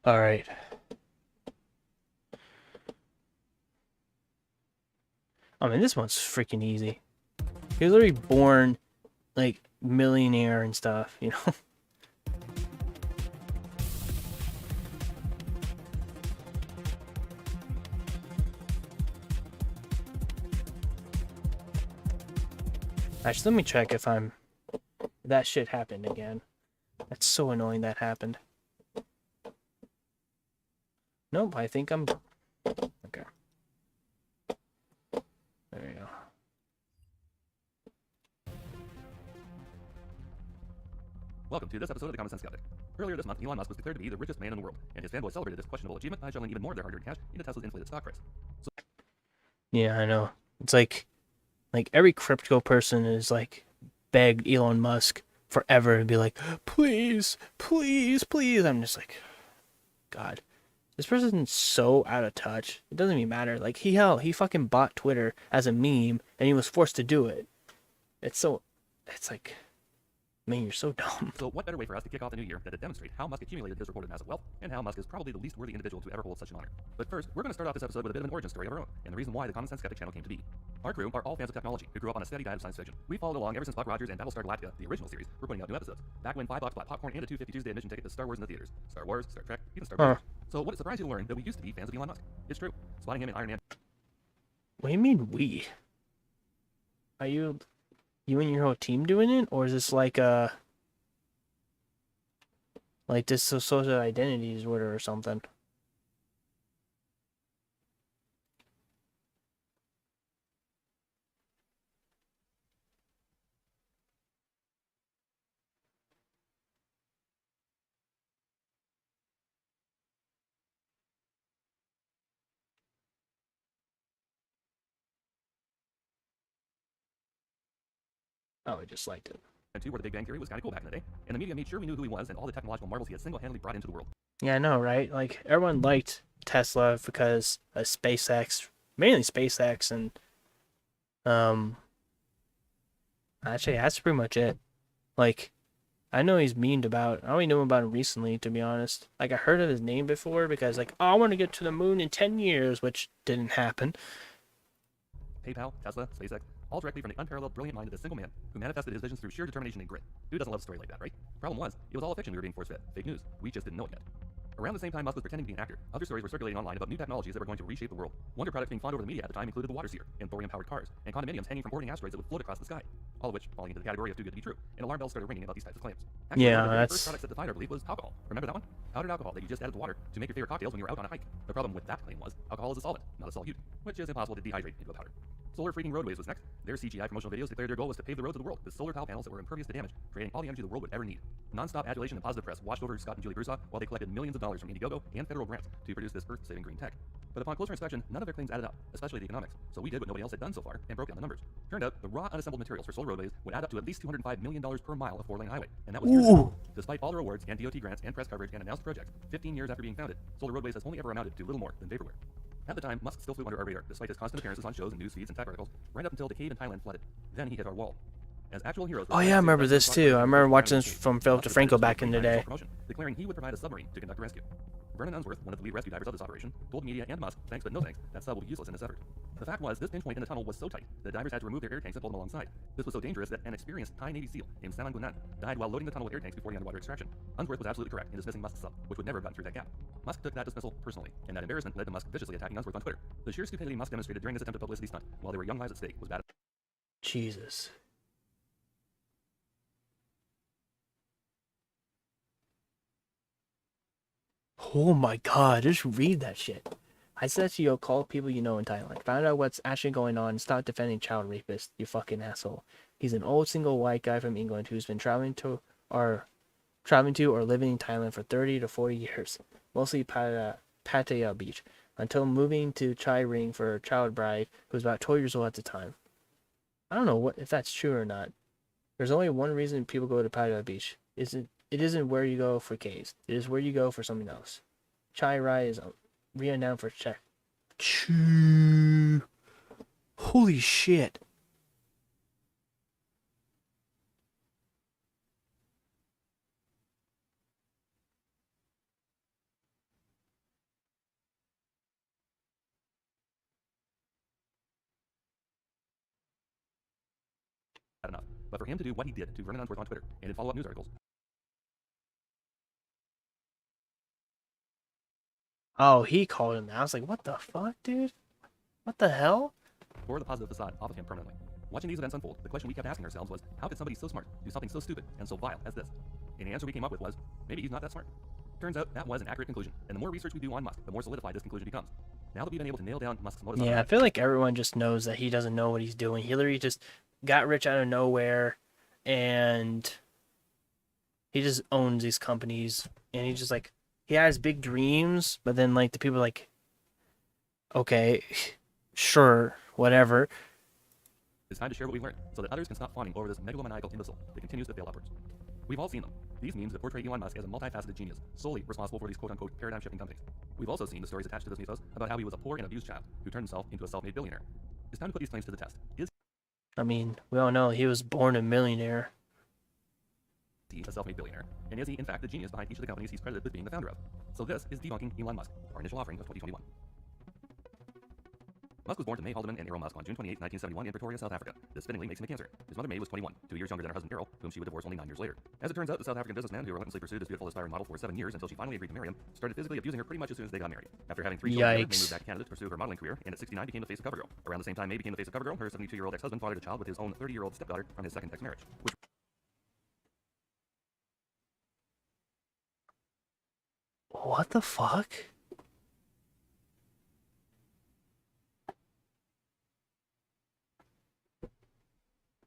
All right. I mean, this one's freaking easy. He was literally born, like, millionaire and stuff, you know? Actually, let me check if that shit happened again. That's so annoying that happened. Nope, I think I'm... Okay. There we go. Welcome to this episode of the Common Sense Skeptic. Earlier this month, Elon Musk was declared to be the richest man in the world, and his fanboys celebrated this questionable achievement by shoveling even more of their hard-earned cash into Tesla's inflated stock price. Yeah, I know. It's like every crypto person is like begged Elon Musk forever to be like, please, please, please. I'm just like, God, this person's so out of touch. It doesn't even matter. Like he fucking bought Twitter as a meme and he was forced to do it. It's like, man, you're so dumb. So what better way for us to kick off the new year than to demonstrate how Musk accumulated his reported massive wealth, and how Musk is probably the least worthy individual to ever hold such an honor. But first, we're going to start off this episode with a bit of an origin story of our own, and the reason why the Common Sense Skeptic channel came to be. Our crew are all fans of technology who grew up on a steady diet of science fiction. We followed along ever since Buck Rogers and Battlestar Galactica, the original series, were putting out new episodes. Back when $5 bought popcorn and a $2.50 Tuesday admission ticket to Star Wars in the theaters. Star Wars, Star Trek, even Star Wars. So would it surprise you to learn that we used to be fans of Elon Musk? It's true. Spotting him in Iron Man. What do you mean we? Are you and your whole team doing it, or is this like this social identity disorder or something? Oh, I just liked it. And 2, where the Big Bang Theory was kind of cool back in the day, and the media made sure we knew who he was and all the technological marvels he had single-handedly brought into the world. Yeah, I know, right? Like, everyone liked Tesla because of SpaceX, mainly SpaceX, and, actually, that's pretty much it. Like, I know he's memed about, I only know about him recently, to be honest. Like, I heard of his name before because, like, oh, I want to get to the moon in 10 years, which didn't happen. PayPal, Tesla, SpaceX, all directly from the unparalleled brilliant mind of this single man who manifested his visions through sheer determination and grit. Who doesn't love a story like that, right? Problem was, it was all a fiction we were being force-fed. Fake news. We just didn't know it yet. Around the same time Musk was pretending to be an actor, other stories were circulating online about new technologies that were going to reshape the world. Wonder products being fawned over the media at the time included the water seer, and thorium-powered cars, and condominiums hanging from orbiting asteroids that would float across the sky. All of which falling into the category of too good to be true, and alarm bells started ringing about these types of claims. Actually, Yeah, one of the very that's... first products that defied our belief was alcohol. Remember that one? Powdered alcohol that you just added to water to make your favorite cocktails when you were out on a hike. The problem with that claim was, alcohol is a solvent, not a solute, which is impossible to dehydrate into a powder. Solar freaking roadways was next. Their CGI promotional videos declared their goal was to pave the roads of the world with solar tile panels that were impervious to damage, creating all the energy the world would ever need. Non-stop adulation and positive press washed over Scott and Julie Broussard while they collected millions of dollars from Indiegogo and federal grants to produce this earth-saving green tech. But upon closer inspection, none of their claims added up, especially the economics. So we did what nobody else had done so far and broke down the numbers. Turned out, the raw unassembled materials for solar roadways would add up to at least $205 million per mile of 4-lane highway, and that was years ago. Despite all the rewards and DOT grants and press coverage and announced projects, 15 years after being founded, solar roadways has only ever amounted to little more than vaporware. At the time, Musk still flew under our radar, despite his constant appearances on shows and news feeds and tech articles, right up until the cave in Thailand flooded. Then he hit our wall. As actual heroes... Oh yeah, I remember this too. I remember watching this from Philip DeFranco back in the day. Declaring he would provide a submarine to conduct a rescue. Vernon Unsworth, one of the lead rescue divers of this operation, told media and Musk, thanks but no thanks, that sub will be useless in this effort. The fact was, this pinch point in the tunnel was so tight that divers had to remove their air tanks and pull them alongside. This was so dangerous that an experienced Thai Navy SEAL named Saman Gunan died while loading the tunnel with air tanks before the underwater extraction. Unsworth was absolutely correct in dismissing Musk's sub, which would never have gotten through that gap. Musk took that dismissal personally, and that embarrassment led to Musk viciously attacking Unsworth on Twitter. The sheer stupidity Musk demonstrated during this attempted publicity stunt, while there were young lives at stake, was bad. Jesus. Oh my god, just read that shit. I said to you, call people you know in Thailand. Find out what's actually going on and stop defending child rapists, you fucking asshole. He's an old single white guy from England who's been traveling to or living in Thailand for 30 to 40 years, mostly Pattaya Beach, until moving to Chai Ring for a child bride who was about 12 years old at the time. I don't know if that's true or not. There's only one reason people go to Pattaya Beach. It isn't where you go for caves. It is where you go for something else. Chai Rai is renowned for check. Holy shit. Enough. But for him to do what he did to Vernon Unsworth on Twitter and in follow-up news articles, Oh, he called him that. I was like, what the fuck, dude? What the hell? tore the positive facade off of him permanently. Watching these events unfold, the question we kept asking ourselves was, how could somebody so smart do something so stupid and so vile as this? And the answer we came up with was, maybe he's not that smart. Turns out that was an accurate conclusion, and the more research we do on Musk, the more solidified this conclusion becomes. Now that we've been able to nail down Musk's modus Yeah, I feel like everyone just knows that he doesn't know what he's doing. He literally just got rich out of nowhere, and he just owns these companies, and he just like, he has big dreams, but then like the people are like, okay, sure, whatever. It's time to share what we've learned, so that others can stop fawning over this megalomaniacal imbecile that continues to fail upwards. We've all seen them. These memes that portray Elon Musk as a multifaceted genius, solely responsible for these quote-unquote paradigm-shifting companies. We've also seen the stories attached to those mythos about how he was a poor and abused child who turned himself into a self-made billionaire. It's time to put these claims to the test. Is I mean, we all know he was born a millionaire. he a self-made billionaire? And is he, in fact, the genius behind each of the companies he's credited with being the founder of? So this is Debunking Elon Musk, our initial offering of 2021. Musk was born to May Haldeman and Errol Musk on June 28, 1971 in Pretoria, South Africa. This fittingly makes him a Cancer. His mother May was 21, 2 years younger than her husband Errol, whom she would divorce only 9 years later. As it turns out, the South African businessman who relentlessly pursued this beautiful aspiring model for 7 years until she finally agreed to marry him, started physically abusing her pretty much as soon as they got married. After having 3 children, May moved back to Canada to pursue her modeling career, and at 69 became the face of CoverGirl. Around the same time May became the face of CoverGirl, her 72-year-old ex-husband fathered a child with his own 30-year-old stepdaughter from his second ex-marriage, which What the fuck?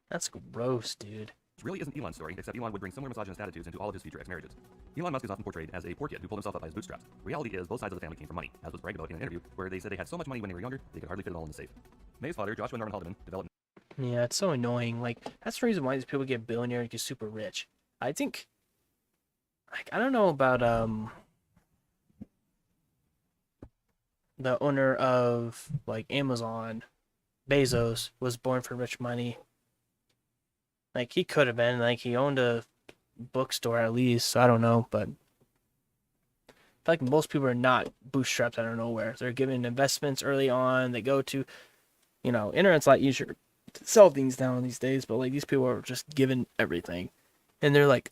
That's gross, dude. really isn't Elon's story, except Elon would bring similar misogynist attitudes into all of his future ex-marriages. Elon Musk is often portrayed as a poor kid who pulled himself up by his bootstraps. Reality is, both sides of the family came from money, as was bragged about in an interview where they said they had so much money when they were younger, they could hardly fit it all in the safe. May's father, Joshua Norman Haldeman, developed... Yeah, it's so annoying. Like, that's the reason why these people get billionaire and get super rich. I think, like, I don't know about, the owner of, like, Amazon, Bezos, was born for rich money. Like, he could have been, like, he owned a bookstore at least, so I don't know, but I feel like most people are not bootstrapped out of nowhere. They're given investments early on, they go to, you know, internet's a lot easier to sell things down these days, but, like, these people are just given everything. And they're like,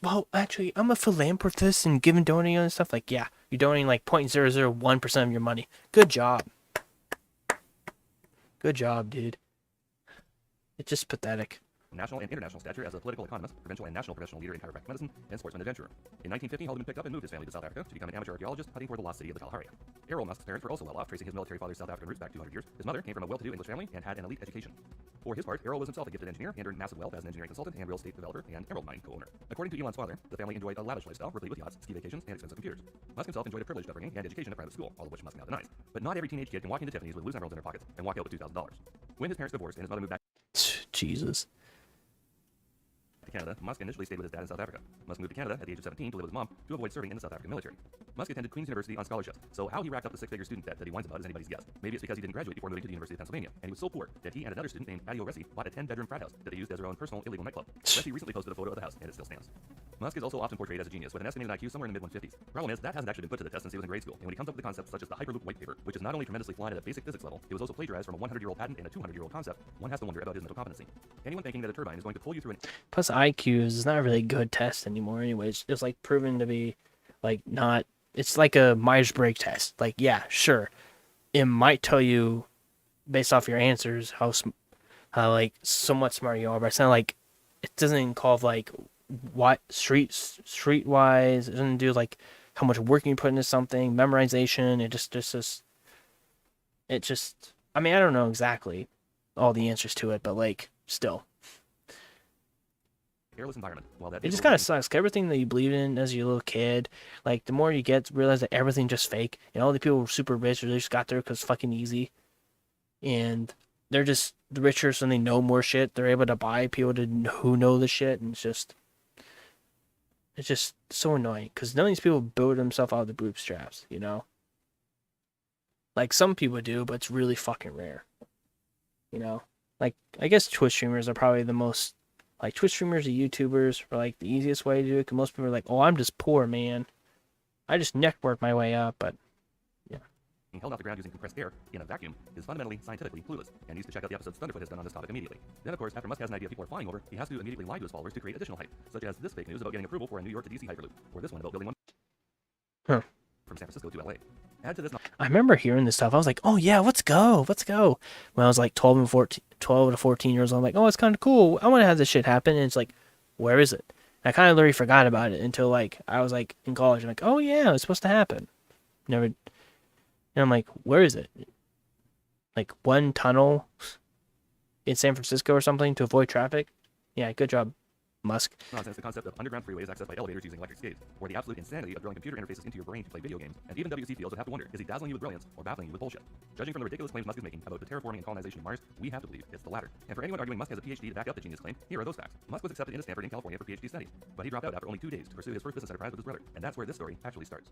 well, actually, I'm a philanthropist and giving, donating and stuff. Like, yeah, you're donating like 0.001% of your money. Good job. Good job, dude. It's just pathetic. national and international stature as a political economist, provincial and national professional leader in chiropractic medicine, and sportsman adventurer. In 1950, Haldeman picked up and moved his family to South Africa to become an amateur archaeologist hunting for the lost city of the Kalahari. Errol Musk's parents were also well off, tracing his military father's South African roots back 200 years. His mother came from a well-to-do English family and had an elite education. For his part, Errol was himself a gifted engineer and earned massive wealth as an engineering consultant and real estate developer and emerald mine co-owner. According to Elon's father, the family enjoyed a lavish lifestyle, replete with yachts, ski vacations, and expensive computers. Musk himself enjoyed a privileged upbringing and education at private school, all of which Musk now denies. But not every teenage kid can walk into Tiffany's with loose emeralds in their pockets and walk out with $2,000. When his parents divorced and his mother moved back Jesus. to Canada, Musk initially stayed with his dad in South Africa. Musk moved to Canada at the age of 17 to live with his mom to avoid serving in the South African military. Musk attended Queen's University on scholarships, so how he racked up the six-figure student debt that he whines about is anybody's guess. Maybe it's because he didn't graduate before moving to the University of Pennsylvania, and he was so poor that he and another student named Adio Ressi bought a 10-bedroom frat house that they used as their own personal illegal nightclub. Ressi recently posted a photo of the house, and it still stands. Musk is also often portrayed as a genius with an estimated IQ somewhere in the mid-150s. Problem is, that hasn't actually been put to the test since he was in grade school, and when he comes up with concepts such as the Hyperloop white paper, which is not only tremendously flawed at a basic physics level, it was also plagiarized from a 100-year-old patent and a 200-year-old concept, one has to wonder about his mental competency. Anyone thinking that a turbine is going to pull you through an Plus, IQ is not a really good test anymore anyways. It's like proven to be like not, it's like a Myers-Briggs test. Like, yeah, sure, it might tell you based off your answers how like somewhat smart you are, but it's not like, it doesn't involve like what streetwise. It doesn't do like how much work you put into something, memorization. It just I mean, I don't know exactly all the answers to it, but like still, airless environment. While that it just kind of sucks. 'Cause everything that you believed in as your little kid, like the more you get to realize that everything just fake, and all the people who are super rich, or they just got there because fucking easy, and they're just richer, so they know more shit. They're able to buy people who know the shit, and it's just so annoying because none of these people build themselves out of the bootstraps, you know? Like, some people do, but it's really fucking rare, you know? Like, I guess Twitch streamers are probably the most, like, Twitch streamers and YouTubers are, like, the easiest way to do it, because most people are like, oh, I'm just poor, man. I just networked my way up, but, yeah. being held off the ground using compressed air in a vacuum is fundamentally scientifically clueless, and needs to check out the episodes Thunderfoot has done on this topic immediately. Then, of course, after Musk has an idea people are flying over, he has to immediately lie to his followers to create additional hype, such as this fake news about getting approval for a New York to DC Hyperloop, or this one about building one from San Francisco to LA. Add to this... I remember hearing this stuff. I was like, oh yeah, let's go, let's go. When I was like 12 and 14, 12 to 14 years old, I'm like, oh, it's kind of cool. I want to have this shit happen. And it's like, where is it? And I kind of literally forgot about it until like I was like in college. I'm like, oh yeah, it's supposed to happen. Never. And I'm like, where is it? Like one tunnel in San Francisco or something to avoid traffic. Yeah, good job, Musk. Nonsense, the concept of underground freeways accessed by elevators using electric skates, or the absolute insanity of drawing computer interfaces into your brain to play video games. And even WC Fields would have to wonder, is he dazzling you with brilliance or baffling you with bullshit? Judging from the ridiculous claims Musk is making about the terraforming and colonization of Mars, we have to believe it's the latter. And for anyone arguing Musk has a PhD to back up the genius claim, here are those facts. Musk was accepted into Stanford in California for PhD studies, but he dropped out after only 2 days to pursue his first business enterprise with his brother. And that's where this story actually starts.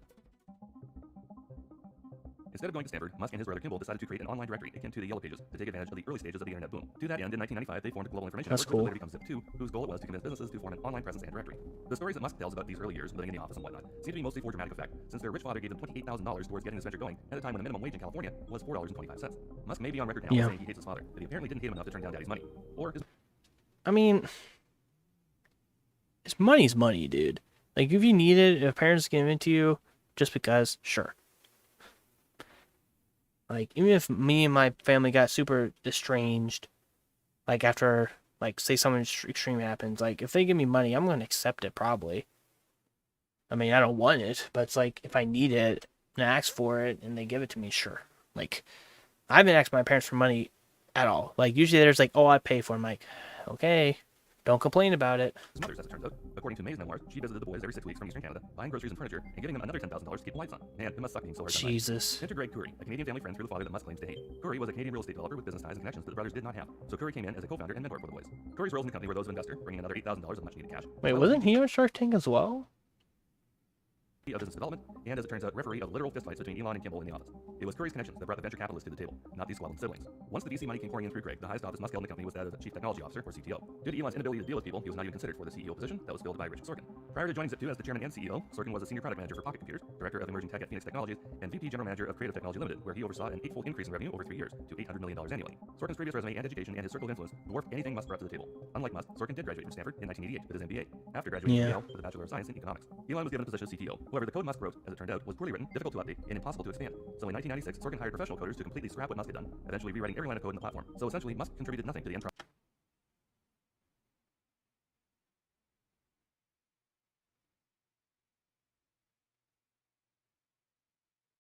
Instead of going to Stanford, Musk and his brother Kimball decided to create an online directory akin to the Yellow Pages to take advantage of the early stages of the internet boom. To that end, in 1995, they formed a global information That's network, cool. which would later become Zip2, whose goal it was to convince businesses to form an online presence and directory. The stories that Musk tells about these early years living in the office and whatnot seem to be mostly for dramatic effect, since their rich father gave them $28,000 towards getting this venture going at a time when the minimum wage in California was $4.25. Musk may be on record now saying he hates his father, but he apparently didn't hate him enough to turn down daddy's money. Or his I mean, it's money's money, dude. Like if you need it, if parents give it to you, just because, sure. Like, even if me and my family got super estranged, like, after, like, say something extreme happens, like, if they give me money, I'm going to accept it, probably. I mean, I don't want it, but it's like, if I need it and I ask for it and they give it to me, sure. Like, I haven't asked my parents for money at all. Like, usually there's like, oh, I pay for it. I'm like, okay, don't complain about it. mother, as it turns out. According to May's memoirs, she visited the boys every 6 weeks from Eastern Canada, buying groceries and furniture, and giving them another $10,000 to keep the lights on. Man, it must suck being so hard to find. Jesus. Enter Greg Curry, a Canadian family friend through the father that Musk claims to hate. Curry was a Canadian real estate developer with business ties and connections that the brothers did not have. So Curry came in as a co-founder and mentor for the boys. Curry's roles in the company were those of investor, bringing another $8,000 of much-needed cash. Wait, wasn't he on Shark Tank as well? Of business development, and as it turns out, referee of literal fistfights between Elon and Kimball in the office. It was Curry's connections that brought the venture capitalists to the table, not these squalid siblings. Once the VC money came pouring in through Craig, the highest office Musk held in the company was that of Chief Technology Officer, or CTO. Due to Elon's inability to deal with people, he was not even considered for the CEO position that was filled by Richard Sorkin. Prior to joining Zip2 as the chairman and CEO, Sorkin was a senior product manager for Pocket Computers, director of emerging tech at Phoenix Technologies, and VP general manager of Creative Technology Limited, where he oversaw an 8-fold increase in revenue over 3 years to $800 million annually. Sorkin's previous resume and education and his circle of influence dwarfed anything Musk brought to the table. Unlike Musk, Sorkin did graduate from Stanford in 1988 with his MBA, after graduating from Yale with a Bachelor of Science in Economics. Elon was given the position of CTO. However, the code Musk wrote, as it turned out, was poorly written, difficult to update, and impossible to expand. So in 1996, Sorkin hired professional coders to completely scrap what Musk had done, eventually rewriting every line of code in the platform. So essentially, Musk contributed nothing to the end product.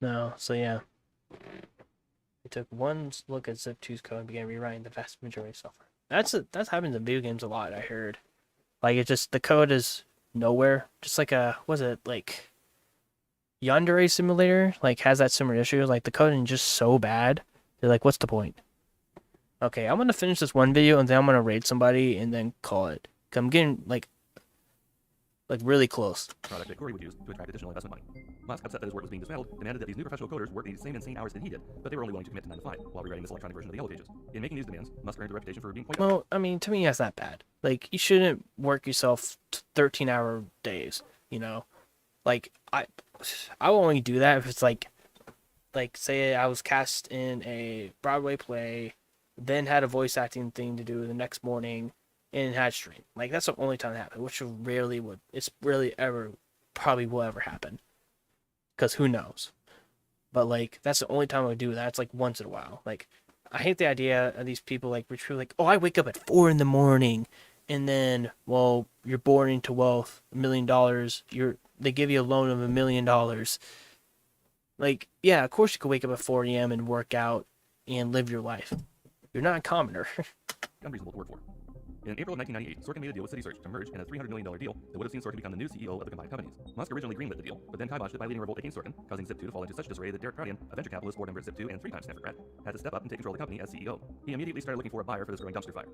No, so yeah. We took one look at Zip2's code and began rewriting the vast majority of software. That's happens in video games a lot, I heard. Like, it just, the code is nowhere. Just like was it like Yandere Simulator? Like, has that similar issue. Like, the coding is just so bad. They're like, what's the point? Okay, I'm gonna finish this one video and then I'm gonna raid somebody and then call it. 'Cause I'm getting, like really close. Product that Curry would use to attract additional investment money. Musk, upset that his work was being dismantled, demanded that these new professional coders work the same insane hours that he did, but they were only willing to commit to 9 to 5 while rewriting this electronic version of the Yellow Pages. In making these demands, Musk earned a reputation for being quite. Well, I mean, to me, that's not bad. Like, you shouldn't work yourself 13-hour days, you know? Like, I will only do that if it's like, say I was cast in a Broadway play, then had a voice acting thing to do the next morning, and had stream. Like, that's the only time it happened, which it's rarely ever, probably will ever happen. Because who knows? But, like, that's the only time I would do that. It's, like, once in a while. Like, I hate the idea of these people, like, rich people, like, oh, I wake up at 4 in the morning, and then, well, you're born into wealth, $1 million, they give you a loan of $1 million. Like, yeah, of course you could wake up at 4 a.m. and work out and live your life. You're not a commoner. Unreasonable to work for. In April of 1998, Sorkin made a deal with CitySearch to merge in a $300 million deal that would have seen Sorkin become the new CEO of the combined companies. Musk originally greenlit the deal, but then kiboshed it by leading a revolt against Sorkin, causing Zip2 to fall into such disarray that Derek Proudian, a venture capitalist, board member at Zip2 and 3-time Stanford grad, had to step up and take control of the company as CEO. He immediately started looking for a buyer for this growing dumpster fire.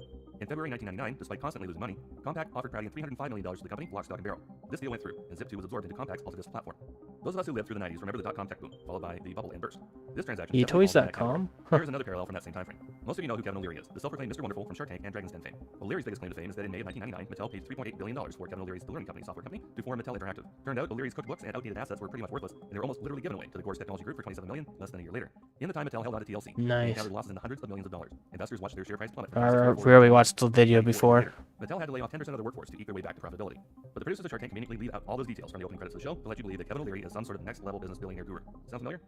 In February 1999, despite constantly losing money, Compaq offered Proudian $305 million to the company, lock, stock, and barrel. This deal went through, and Zip2 was absorbed into Compaq's Altavista platform. Those of us who lived through the 90s remember the dot-com tech boom, followed by the bubble and burst. This transaction. Toys.com? Here's another parallel from that same time frame. Most of you know who Kevin O'Leary is, the self-proclaimed Mr. Wonderful from Shark Tank and Dragon's Den fame. O'Leary's biggest claim to fame is that in May of 1999, Mattel paid $3.8 billion for Kevin O'Leary's ballooning company, software company, to form Mattel Interactive. Turned out, O'Leary's cookbooks and outdated assets were pretty much worthless, and they were almost literally given away to the Coors Technology Group for $27 million less than a year later. In the time Mattel held on to TLC, Nice. they counted losses in the hundreds of millions of dollars. Investors watched their share price plummet. I rarely watched the video before. Mattel had to lay off 10% of the workforce to eke their way back to profitability. But the producers of Shark Tank conveniently leave out all those details from the opening credits of the show to let you believe that Kevin O'Leary is some sort of next-level business billionaire guru. Sound familiar?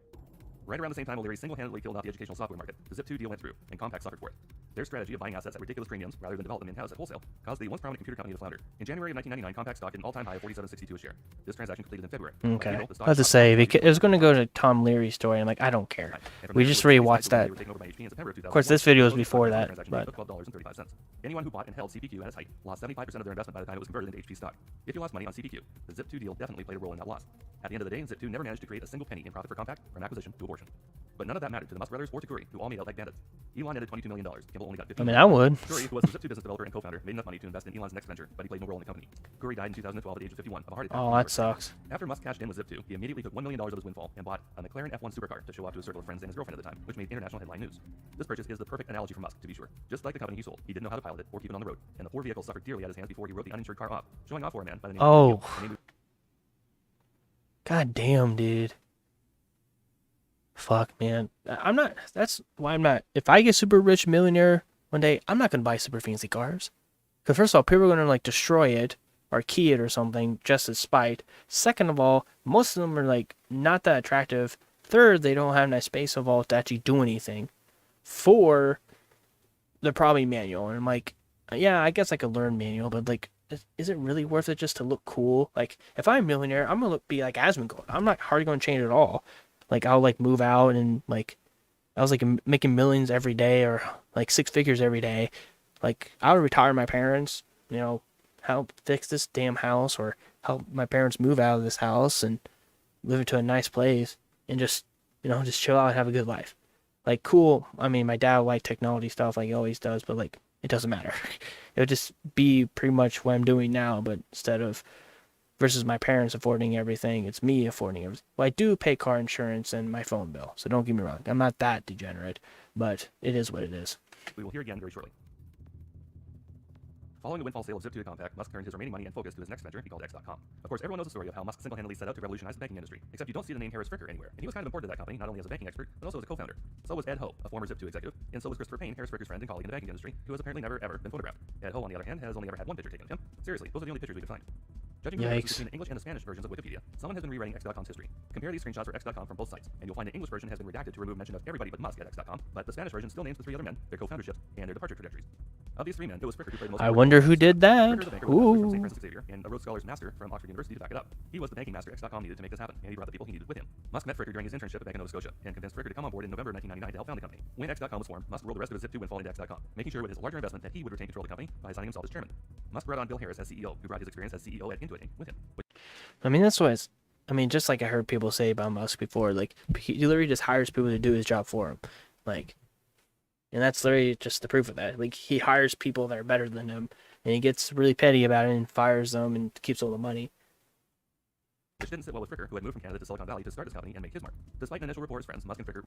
Right around the same time O'Leary single-handedly killed off the educational software market, the Zip2 deal went through, and Compaq suffered for it. Their strategy of buying assets at ridiculous premiums rather than develop them in-house at wholesale caused the once prominent computer company to flounder. In January of 1999, Compaq stock hit an all-time high of $47.62 a share. This transaction completed in February. Okay. April, the stock I have to dropped say, to it was going to go to Tom Leary's story. I'm like, I don't care. And from We there, just it was rewatched they that. were taken over by HP in September Of course, this 2001. video was The before stock that, transaction but took $12.35. Anyone who bought and held CPQ at its height lost 75% of their investment by the time it was converted into HP stock. If you lost money on CPQ, the Zip2 deal definitely played a role in that loss. At the end of the day, Zip2 never managed to create a single penny in profit for Compaq, from acquisition to abortion. But none of that mattered to the Musk brothers or to Curry, who all made out like bandits. Elon netted $22 million. Kimball only got $15 I mean, million. I would. Curry, who was the Zip2 business developer and co-founder, made enough money to invest in Elon's next venture, but he played no role in the company. Curry died in 2012 at the age of 51 of a heart attack. Oh, that sucks. After Musk cashed in with Zip2, he immediately took $1 million of his windfall and bought a McLaren F1 supercar to show off to a circle of friends and his girlfriend at the time, which made international headline news. This purchase is the perfect analogy for Musk, to be sure. Just like the company he sold, he didn't know how to pilot it or keep it on the road, and the poor vehicle suffered dearly at his hands before he wrote the uninsured car off, showing off for a man by the name of God damn, dude. Fuck, man. I'm not. That's why I'm not. If I get super rich millionaire one day, I'm not gonna buy super fancy cars. Because first of all, people are gonna like destroy it or key it or something just as spite. Second of all, most of them are like not that attractive. Third, they don't have nice space involved to actually do anything. Four, they're probably manual. And I'm like, yeah, I guess I could learn manual, but like, is it really worth it just to look cool? Like, if I'm a millionaire, I'm gonna be like Asmongold. I'm not hardly gonna change at all. Like, I'll like move out and like, I was like making millions every day or like six figures every day. Like, I would retire my parents, you know, help fix this damn house or help my parents move out of this house and live into a nice place and just, you know, just chill out and have a good life. Like, cool. I mean, my dad liked technology stuff like he always does, but like, it doesn't matter. It would just be pretty much what I'm doing now, but instead of versus my parents affording everything, it's me affording everything. Well, I do pay car insurance and my phone bill, so don't get me wrong. I'm not that degenerate, but it is what it is. We will hear again very shortly. Following the windfall sale of Zip2 to Compaq, Musk turned his remaining money and focus to his next venture he called X.com. Of course, everyone knows the story of how Musk single-handedly set out to revolutionize the banking industry, except you don't see the name Harris Fricker anywhere, and he was kind of important to that company, not only as a banking expert, but also as a co-founder. So was Ed Ho, a former Zip2 executive, and so was Christopher Payne, Harris Fricker's friend and colleague in the banking industry, who has apparently never ever been photographed. Ed Ho, on the other hand, has only ever had one picture taken of him. Seriously, those are the only pictures we could find. Judging from the difference between the English and the Spanish versions of Wikipedia, someone has been rewriting X.com's history. Compare these screenshots for X.com from both sites, and you'll find the English version has been redacted to remove mention of everybody but Musk at X.com, but the Spanish version still names the three other men, their co-founderships, and their departure trajectories. Of these three men, it was Fricker who played the most. I wonder who did that. Fricker is a banker with a master's from St. Ooh. Francis Xavier and a Rhodes Scholars Master from Oxford University to back it up. He was the banking master X.com needed to make this happen, and he brought the people he needed with him. Musk met Fricker during his internship at Bank of Nova Scotia and convinced Fricker to come on board in November 1999 to help found the company. When X.com was formed, Musk rolled the rest of his Zip2 windfall into X.com, making sure with his larger investment that he would retain control of the company by assigning himself as chairman. Musk brought on Bill Harris as CEO, who brought his experience as CEO at Intuit Inc. with him. I mean, that's what it's, I mean, just like I heard people say about Musk before, like, he literally just hires people to do his job for him. Like, and that's literally just the proof of that. Like, he hires people that are better than him, and he gets really petty about it and fires them and keeps all the money. Which didn't sit well with Fricker, who had moved from Canada to Silicon Valley to start his company and make his mark. Despite an initial rapport as friends, Musk and Fricker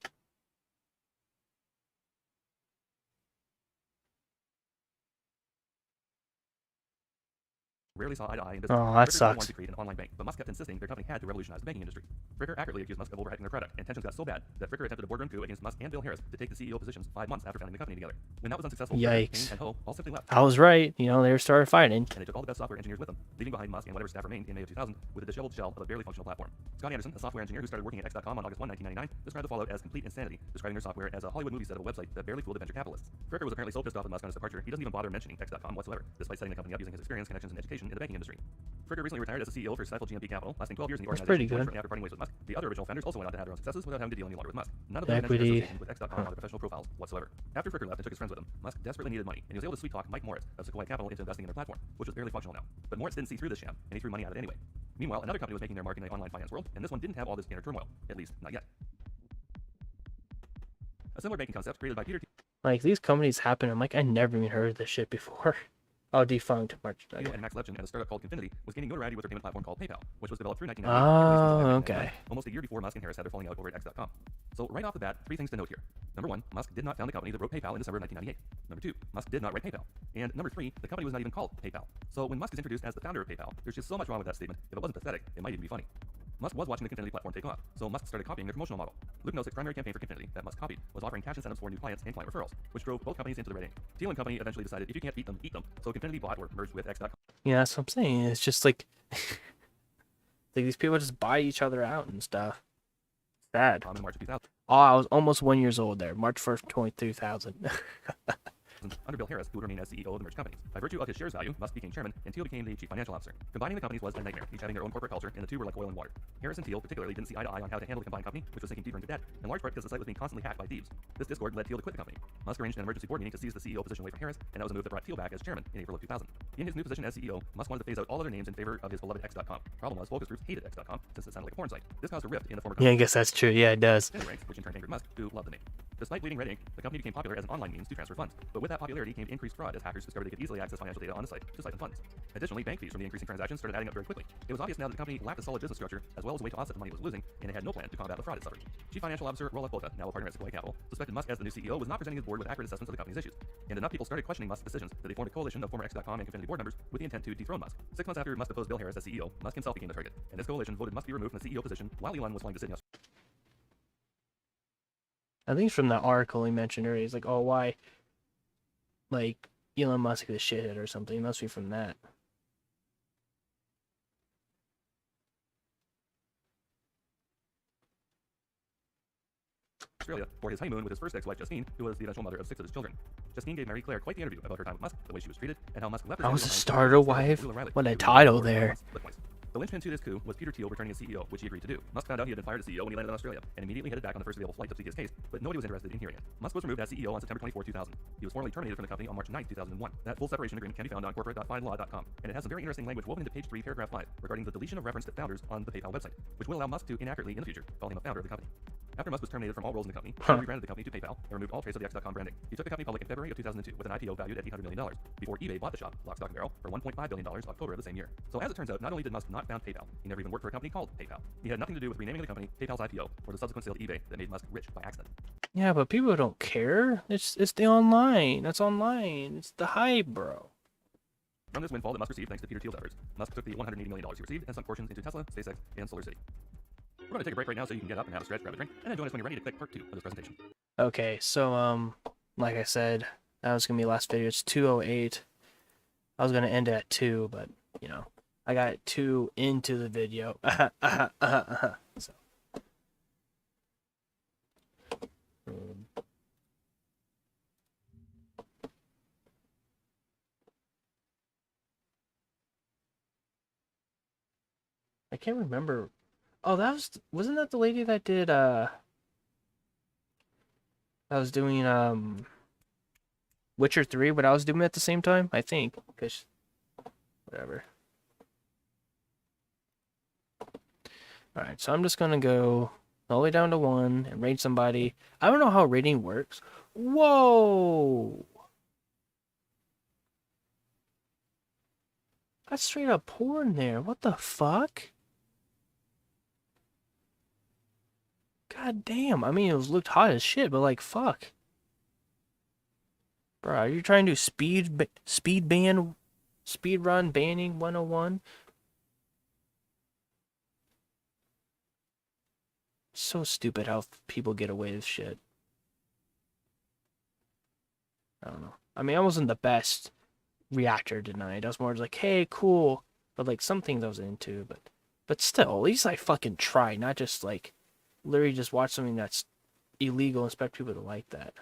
rarely saw eye to eye in business. Oh, that Fricker sucks. wanted to create an online bank, but Musk kept insisting their company had to revolutionize the banking industry. Fricker accurately accused Musk of overhyping their product, and tensions got so bad that Fricker attempted a boardroom coup against Musk and Bill Harris to take the CEO positions 5 months after founding the company together. When that was unsuccessful, Fricker, Yikes. Payne, and Ho all simply left. I was right. You know, they started fighting. And they took all the best software engineers with them, leaving behind Musk and whatever staff remained in May of 2000 with a disheveled shell of a barely functional platform. Scott Anderson, a software engineer who started working at X.com on August 1, 1999, described the fallout as complete insanity, describing their software as a Hollywood movie set of a website that barely fooled the venture capitalists. Fricker was apparently so pissed off with Musk on his departure, he doesn't even bother mentioning X.com whatsoever, despite setting the company up using his experience, connections, and education in the banking industry. Fricker recently retired as a CEO for Stifel GMP Capital, lasting 12 years in the That's organization. pretty good. Shortly after parting ways with Musk, the other original founders also went on to have their own successes without having to deal any longer with Musk. None of them mentioned their Equity. association with X.com on their professional profiles whatsoever. After Fricker left and took his friends with him, Musk desperately needed money, and he was able to sweet talk Mike Moritz of Sequoia Capital into investing in their platform, which was barely functional now. But Moritz didn't see through this sham, and he threw money at it anyway. Meanwhile, another company was making their mark in the online finance world, and this one didn't have all this inner turmoil, at least not yet. A similar banking concept created by Peter Like, these companies happen. I'm like, I never even heard of this shit before. Oh, defunct. March. Thiel Okay. and Max Levchin and a startup called Confinity was gaining notoriety with their payment platform called PayPal, which was developed through 1998. Oh, okay. Almost a year before Musk and Harris had their falling out over at X.com. So right off the bat, 3 things to note here. Number 1, Musk did not found the company that wrote PayPal in December of 1998. Number 2, Musk did not write PayPal. And number 3, the company was not even called PayPal. So when Musk is introduced as the founder of PayPal, there's just so much wrong with that statement. If it wasn't pathetic, it might even be funny. Musk was watching the Confinity platform take off, so Musk started copying their promotional model. Luke Nosek's primary campaign for Confinity that Musk copied was offering cash incentives for new clients and client referrals, which drove both companies into the red ink. Thiel and company eventually decided if you can't beat them, eat them. So Confinity bought or merged with X.com. Yeah, that's what I'm saying. It's just like, like these people just buy each other out and stuff. Sad. In March of 2000. Oh, I was almost 1 year old there. March 1st, 2000. under Bill Harris, who would remain as CEO of the merged companies. By virtue of his shares value, Musk became chairman, and Thiel became the chief financial officer. Combining the companies was a nightmare, each having their own corporate culture, and the two were like oil and water. Harris and Thiel particularly didn't see eye to eye on how to handle the combined company, which was sinking deeper into debt, in large part because the site was being constantly hacked by thieves. This discord led Thiel to quit the company. Musk arranged an emergency board meeting to seize the CEO position away from Harris, and that was a move that brought Thiel back as chairman in April of 2000. In his new position as CEO, Musk wanted to phase out all other names in favor of his beloved X.com. Problem was, focus groups hated X.com since it sounded like a porn site. This caused a rift in the former Yeah, I company. guess that's true. Yeah, it does. Ranks, which in turn angered Musk, who loved the name. Despite bleeding red ink, the company became popular as an online means to transfer funds. But with that popularity came increased fraud as hackers discovered they could easily access financial data on the site to siphon funds. Additionally, bank fees from the increasing transactions started adding up very quickly. It was obvious now that the company lacked a solid business structure as well as a way to offset the money it was losing, and it had no plan to combat the fraud it suffered. Chief Financial Officer Roland Polka, now a partner at Sequoia Capital, suspected Musk as the new CEO was not presenting his board with accurate assessments of the company's issues. And enough people started questioning Musk's decisions that they formed a coalition of former X.com and Confinity board members with the intent to dethrone Musk. 6 months after Musk deposed Bill Harris as CEO, Musk himself became the target, and this coalition voted Musk be removed from the CEO position while Elon was flying to Sydney. I think it's from that article he mentioned earlier. He's like, oh, why? Like, Elon Musk is a shithead or something. It must be from that. Australia for his honeymoon with his first ex-wife Justine, who was the eventual mother of 6 of his children. Justine gave Mary Claire quite the interview about her time with Musk, the way she was treated, and how Musk left her. I was a starter wife. What a title there. The linchpin to this coup was Peter Thiel returning as CEO, which he agreed to do. Musk found out he had been fired as CEO when he landed in Australia, and immediately headed back on the first available flight to plead his case, but nobody was interested in hearing it. Musk was removed as CEO on September 24, 2000. He was formally terminated from the company on March 9, 2001. That full separation agreement can be found on corporate.findlaw.com, and it has some very interesting language woven into page 3, paragraph 5, regarding the deletion of reference to founders on the PayPal website, which will allow Musk to inaccurately, in the future, call him a founder of the company. After Musk was terminated from all roles in the company, he rebranded the company to PayPal and removed all trace of the X.com branding. He took the company public in February of 2002 with an IPO valued at $800 million, before eBay bought the shop, lock, stock, and barrel, for $1.5 billion October of the same year. So as it turns out, not only did Musk not found PayPal, he never even worked for a company called PayPal. He had nothing to do with renaming the company PayPal's IPO or the subsequent sale to eBay that made Musk rich by accident. Yeah, but people don't care. It's the online. That's online. It's the hype, bro. From this windfall that Musk received thanks to Peter Thiel's efforts, Musk took the $180 million he received and sunk portions into Tesla, SpaceX, and Solar City. We're going to take a break right now so you can get up and have a stretch, grab a drink, and then join us when you're ready to click part 2 of this presentation. Okay, so, like I said, that was going to be the last video. It's 2:08. I was going to end it at 2, but, you know, I got 2 into the video. So. I can't remember. Oh, wasn't that the lady that did, that was doing, Witcher 3, but I was doing it at the same time? I think, because, whatever. Alright, so I'm just gonna go all the way down to 1 and rate somebody. I don't know how rating works. Whoa! That's straight up porn there. What the fuck? God damn. I mean, it looked hot as shit, but like, fuck. Bro, are you trying to do speed run banning 101? So stupid how people get away with shit. I don't know. I mean, I wasn't the best reactor tonight. I was more like, hey, cool. But like, some things I was into, but still, at least I fucking try, not just like, literally just watch something that's illegal and expect people to like that.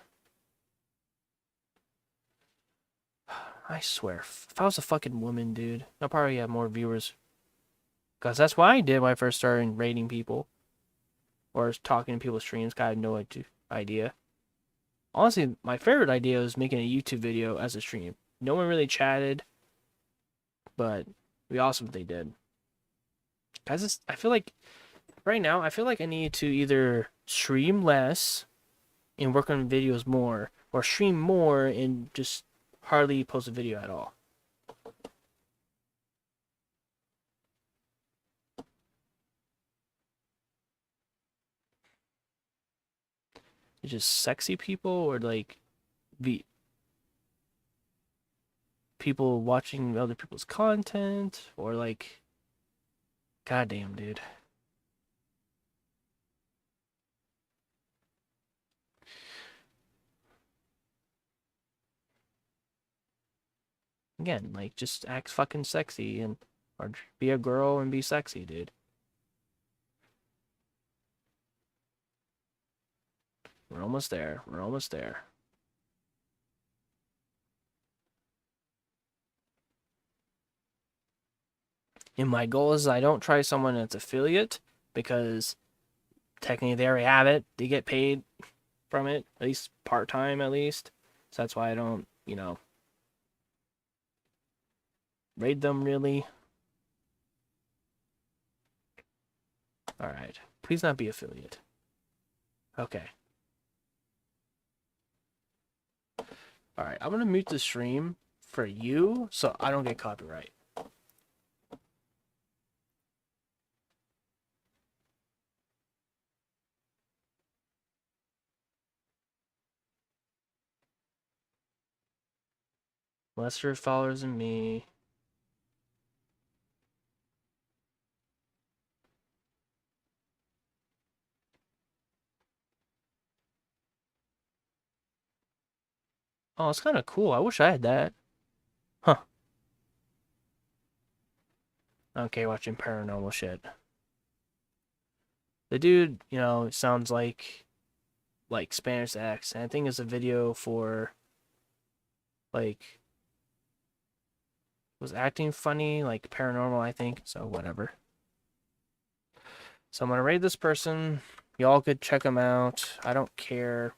I swear, if I was a fucking woman, dude, I'd probably have more viewers. Because that's what I did when I first started rating people. Or talking to people's streams, I had no idea. Honestly, my favorite idea was making a YouTube video as a stream. No one really chatted, but it'd be awesome if they did. Guys, I feel like, right now, I feel like I need to either stream less and work on videos more, or stream more and just hardly post a video at all. It's just sexy people, or like people watching other people's content, or like, goddamn, dude. Again, like, just act fucking sexy, and or be a girl and be sexy, dude. We're almost there. We're almost there. And my goal is I don't try someone that's affiliate because technically they already have it. They get paid from it, at least part-time at least. So that's why I don't, raid them really. Alright. Please not be affiliate. Okay. Alright, I'm gonna mute the stream for you so I don't get copyright. Lesser followers than me. Oh, it's kind of cool. I wish I had that. Huh. Okay, watching paranormal shit. The dude, sounds like Spanish accent. I think it's a video for like was acting funny, like paranormal, I think. So whatever. So I'm gonna raid this person. Y'all could check him out. I don't care.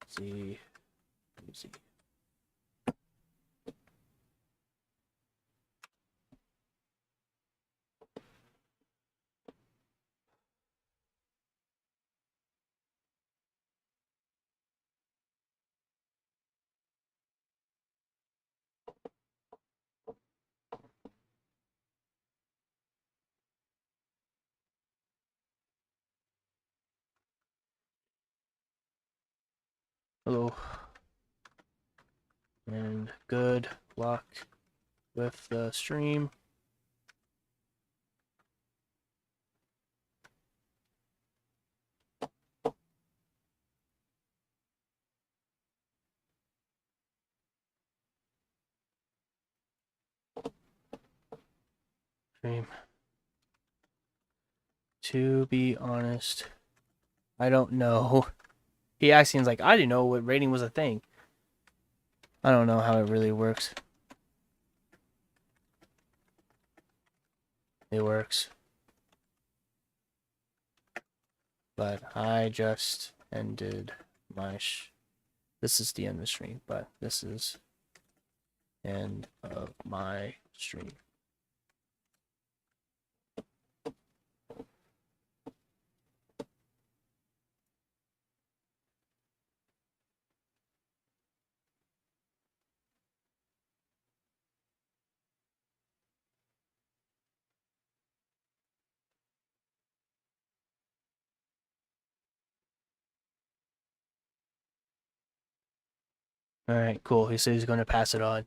Let's see. Let's see. Hello. And good luck with the stream. Stream. To be honest, I don't know. He actually seems like I didn't know what rating was a thing. I don't know how it really works. It works. But I just ended my this is the end of the stream, but this is end of my stream. All right, cool. He says he's going to pass it on.